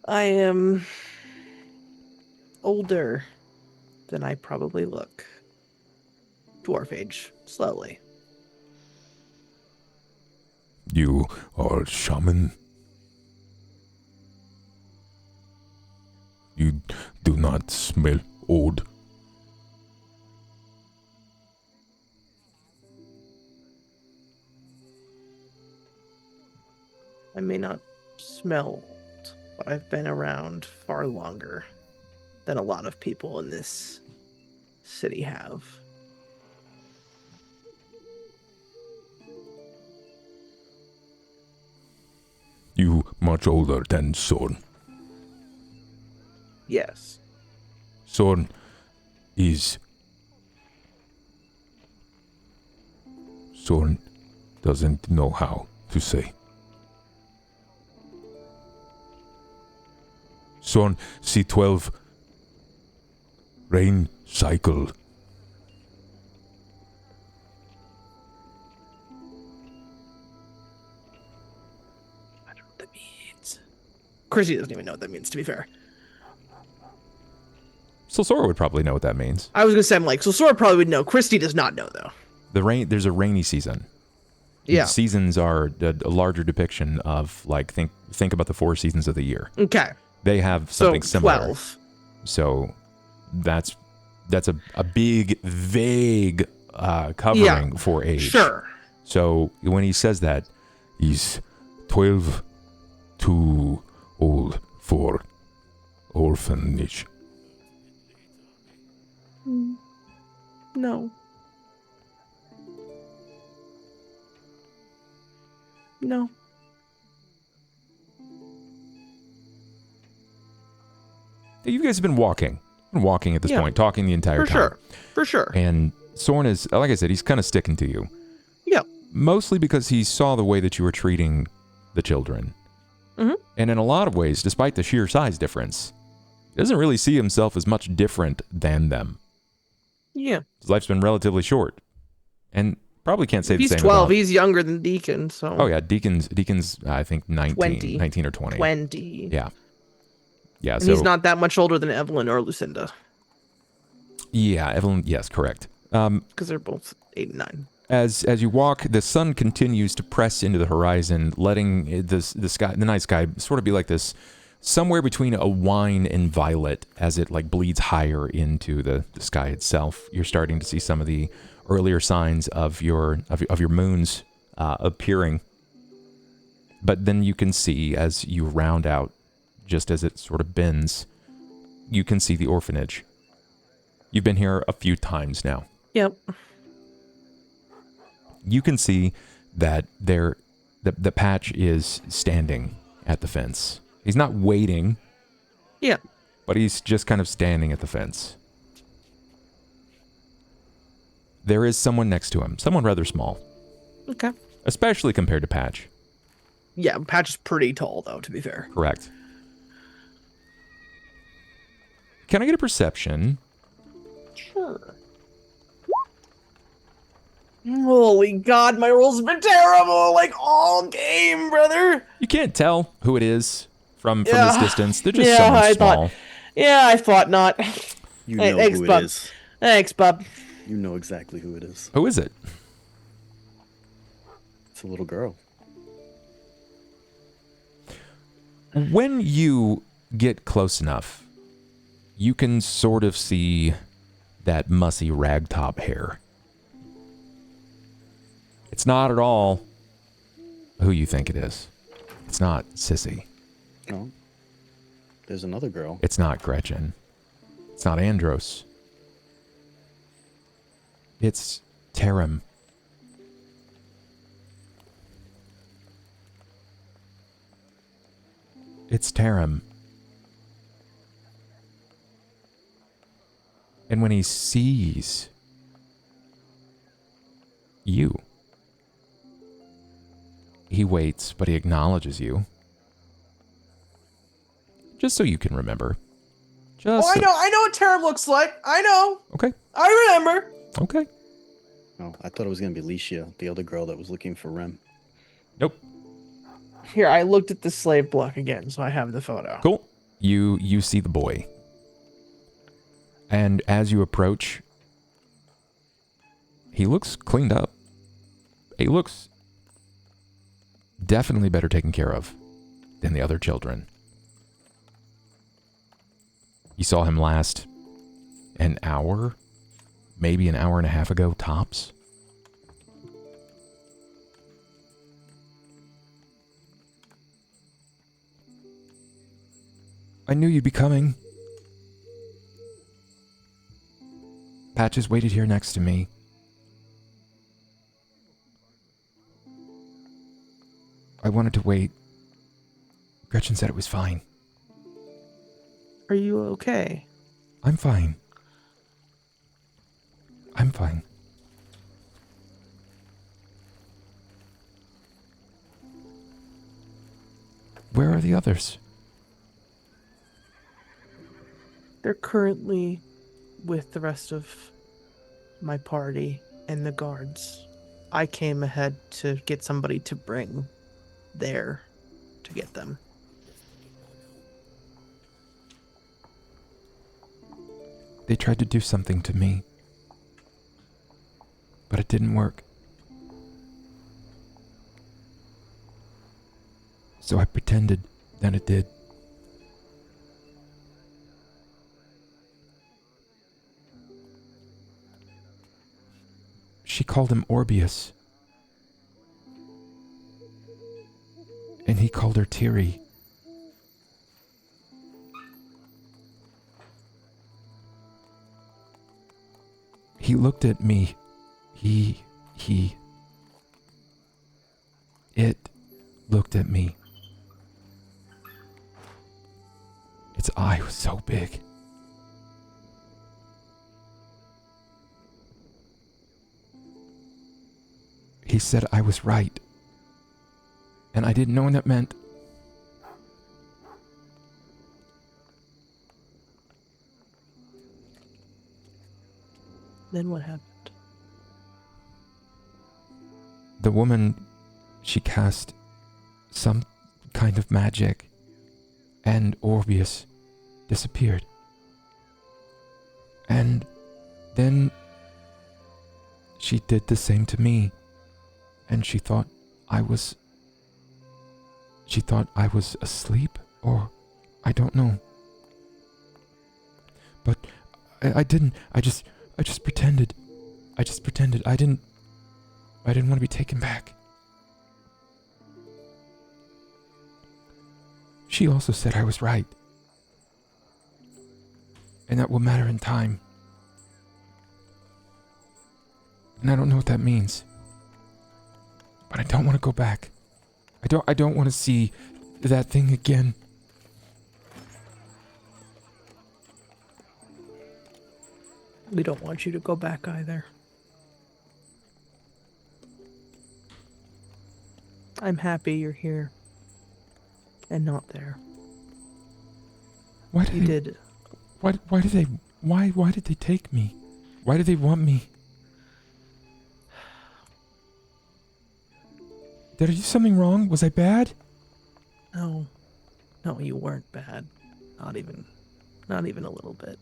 B: I am older than I probably look. dwarf age, slowly.
G: You are a shaman. You do not smell old.
B: I may not smell old, but I've been around far longer than a lot of people in this city have.
G: You much older than Sorn.
B: Yes.
G: Sorn is... Sorn doesn't know how to say. Sorn C12 rain cycle.
B: I don't know what that means. Chrissy doesn't even know what that means, to be fair.
A: So Sora would probably know what that means.
B: I was gonna say, I'm like, so Sora probably would know. Christy does not know, though.
A: There's a rainy season.
B: Yeah.
A: Seasons are a larger depiction of, like, think about the 4 seasons of the year.
B: Okay.
A: They have something
B: So,
A: similar.
B: 12.
A: So that's a big, vague covering for age.
B: Sure.
A: So when he says that,
G: Is 12 too old for orphanage?
B: No. No.
A: you guys have been walking at this point, talking the entire time.
B: For sure.
A: And Sorn is, like I said, he's kind of sticking to you.
B: Yeah.
A: Mostly because he saw the way that you were treating the children.
B: Mm-hmm.
A: And in a lot of ways, despite the sheer size difference, he doesn't really see himself as much different than them.
B: Yeah.
A: His life's been relatively short. And probably can't say
B: If
A: the
B: he's
A: same
B: 12,
A: about...
B: he's younger than Deacon, so...
A: Oh, yeah, Deacon's I think, 19 or 20.
B: 20.
A: Yeah. Yeah,
B: And
A: so...
B: he's not that much older than Evelyn or Lucinda.
A: Yeah, Evelyn, yes, correct.
B: Because they're both 8 and 9.
A: As you walk, the sun continues to press into the horizon, letting the night sky sort of be like this, somewhere between a wine and violet, as it like bleeds higher into the sky itself. You're starting to see some of the earlier signs of your moons appearing. But then you can see, as you round out, just as it sort of bends, you can see the orphanage. You've been here a few times now.
B: Yep.
A: You can see that the Patch is standing at the fence. He's not waiting.
B: Yeah.
A: But he's just kind of standing at the fence. There is someone next to him, someone rather small.
B: Okay.
A: Especially compared to Patch.
B: Yeah, Patch is pretty tall, though, to be fair.
A: Correct. Can I get a perception?
B: Sure. Holy God, my rolls have been terrible, like all game, brother.
A: You can't tell who it is from this distance. They're just someone small.
B: I thought not.
D: You know
B: Thanks,
D: who
B: bub.
D: it is.
B: Thanks, bub.
D: You know exactly who it is.
A: Who is it?
D: It's a little girl.
A: When you get close enough, you can sort of see that mussy ragtop hair. It's not at all who you think it is. It's not Sissy.
D: No. There's another girl.
A: It's not Gretchen. It's not Andros. It's Tarim. It's Tarim. And when he sees you, he waits, but he acknowledges you. Just so you can remember.
B: I know what Tarim looks like. I know.
A: Okay.
B: I remember.
A: Okay.
D: Oh, I thought it was going to be Licia, the other girl that was looking for Rem.
A: Nope.
B: Here, I looked at the slave block again, so I have the photo.
A: Cool. You see the boy. And as you approach, He looks cleaned up. He looks definitely better taken care of than the other children. You saw him last an hour, maybe an hour and a half ago, tops. I knew you'd be coming. Patches waited here next to me. I wanted to wait. Gretchen said it was fine.
B: Are you okay?
A: I'm fine. I'm fine. Where are the others?
B: They're currently with the rest of my party and the guards. I came ahead to get somebody to bring there to get them.
A: They tried to do something to me, but it didn't work. So I pretended that it did. She called him Orbius. And he called her Tiri. He looked at me. It looked at me. Its eye was so big. He said I was right. And I didn't know what that meant.
B: Then what happened?
A: The woman, she cast some kind of magic, and Orbius disappeared. And then she did the same to me, and she thought I was asleep, or I don't know. But I didn't. I just pretended. I didn't want to be taken back. She also said I was right. And that will matter in time. And I don't know what that means. But I don't want to go back. I don't want to see that thing again.
B: We don't want you to go back either. I'm happy you're here and not there.
A: Why did
B: You did.
A: Why did they take me? Why did they want me? Did I do something wrong? Was I bad?
B: No, you weren't bad. Not even a little bit.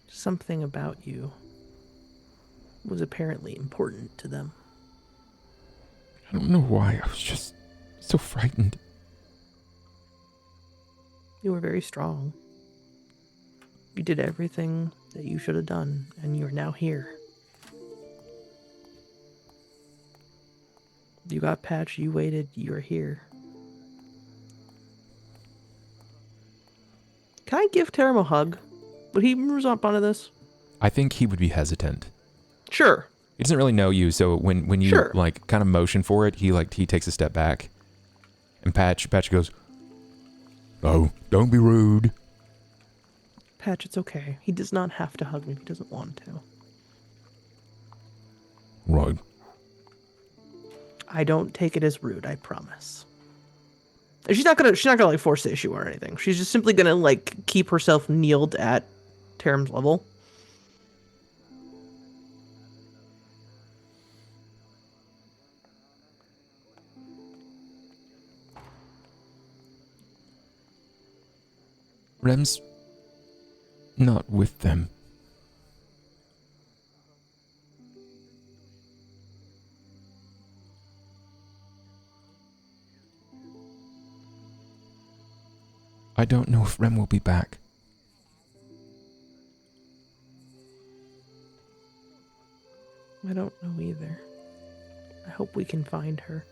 B: Something about you was apparently important to them.
A: I don't know why. I was just so frightened.
B: You were very strong. You did everything that you should have done, and you're now here. You got patched, you waited, you're here. Can I give Tarim a hug? Would he respond to this?
A: I think he would be hesitant.
B: Sure.
A: He doesn't really know you, so when you
B: Sure.
A: like kind of motion for it, he takes a step back. And Patch goes, "Oh, don't be rude."
B: Patch, it's okay. He does not have to hug me if he doesn't want to.
G: Right.
B: I don't take it as rude, I promise. She's not gonna like force the issue or anything. She's just simply gonna like keep herself kneeled at Tarim's level.
G: Rem's not with them. I don't know if Rem will be back.
B: I don't know either. I hope we can find her.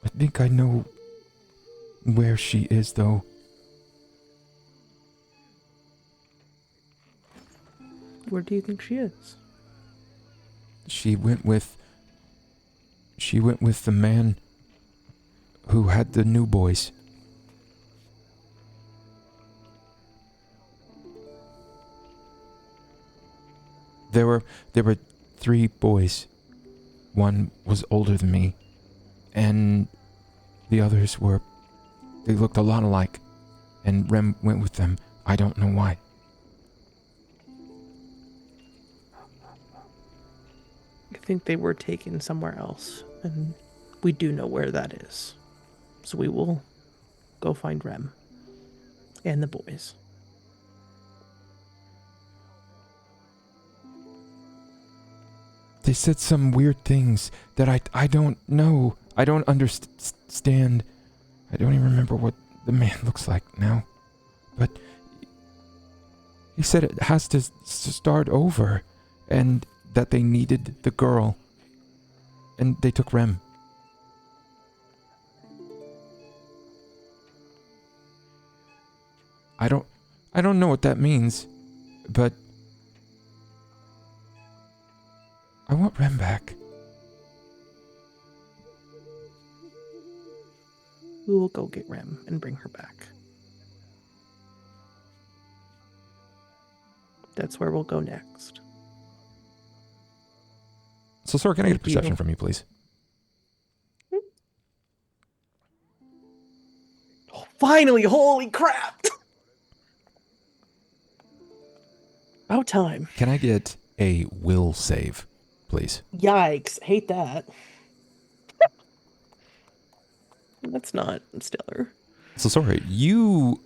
G: I think I know where she is, though.
B: Where do you think she is?
G: She went with the man who had the new boys. There were 3 boys. One was older than me, and the others they looked a lot alike, and Rem went with them. I don't know why.
B: I think they were taken somewhere else, and we do know where that is. So we will go find Rem and the boys.
G: They said some weird things that I don't know. I don't understand. I don't even remember what the man looks like now. But he said it has to start over, and that they needed the girl. And they took Rem. I don't know what that means, but I want Rem back.
B: We will go get Rem and bring her back. That's where we'll go next.
A: So, sir, can I get a perception from you, please?
B: Oh, finally! Holy crap! About time.
A: Can I get a will save, please?
B: Yikes. Hate that. That's not stellar.
A: So, sorry, you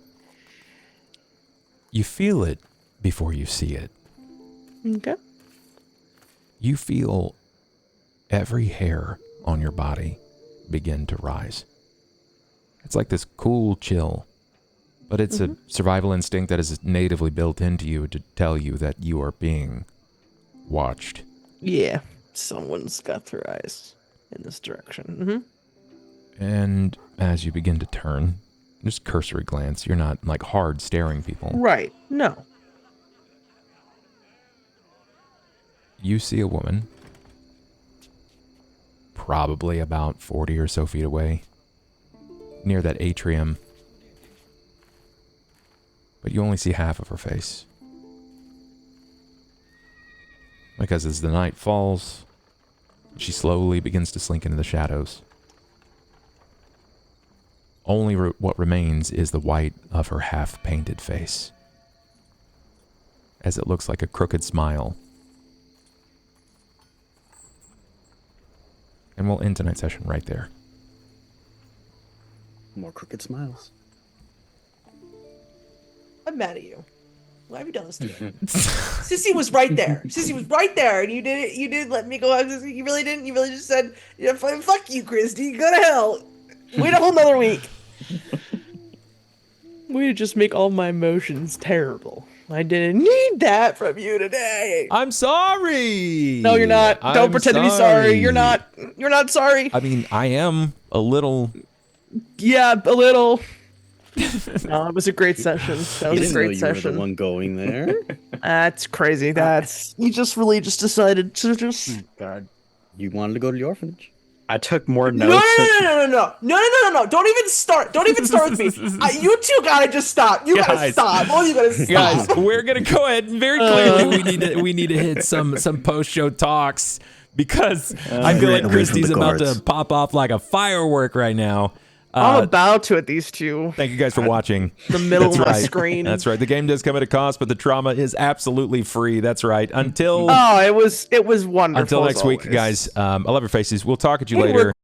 A: feel it before you see it.
B: Okay.
A: You feel every hair on your body begin to rise. It's like this cool chill, but it's a survival instinct that is natively built into you to tell you that you are being watched.
B: Yeah, someone's got their eyes in this direction.
A: And as you begin to turn, just cursory glance, you're not like hard staring people.
B: Right, no.
A: You see a woman, probably about 40 or so feet away, near that atrium, but you only see half of her face. Because as the night falls, she slowly begins to slink into the shadows. Only what remains is the white of her half-painted face, as it looks like a crooked smile. And we'll end tonight's session right there.
D: More crooked smiles.
B: I'm mad at you. Why have you done this to me? Sissy was right there. Sissy was right there, and you did it. You did let me go. You really didn't. You really just said, "Yeah, fuck you, Christy. Go to hell. Wait a whole nother week." Way to just make all my emotions terrible. I didn't need that from you today.
A: I'm sorry.
B: No, you're not. Don't pretend to be sorry. You're not. You're not sorry.
A: I mean, I am a little.
B: Yeah, a little. No, it was a great session. That was
D: You
B: a great
D: didn't know you were
B: session.
D: the one going there.
B: That's crazy. That's you just really just decided to just.
F: God.
D: You wanted to go to the orphanage.
F: I took more
B: No,
F: notes.
B: no. Don't even start. Don't even start with me. You two gotta just stop. You gotta
A: Guys.
B: stop. Oh, you gotta stop.
A: Guys, we're gonna go ahead and very clearly we need to hit some post-show talks because I feel like
D: away from
A: Christy's
D: the
A: about
D: cards.
A: to pop off like a firework right now.
B: I'm about to at these two.
A: Thank you guys for watching.
B: The middle
A: That's
B: of my
A: right.
B: screen.
A: That's right. The game does come at a cost, but the trauma is absolutely free. That's right. Until
B: Oh, it was wonderful.
A: until
B: as
A: next week,
B: always.
A: guys. I love your faces. We'll talk at you
B: Hey,
A: later.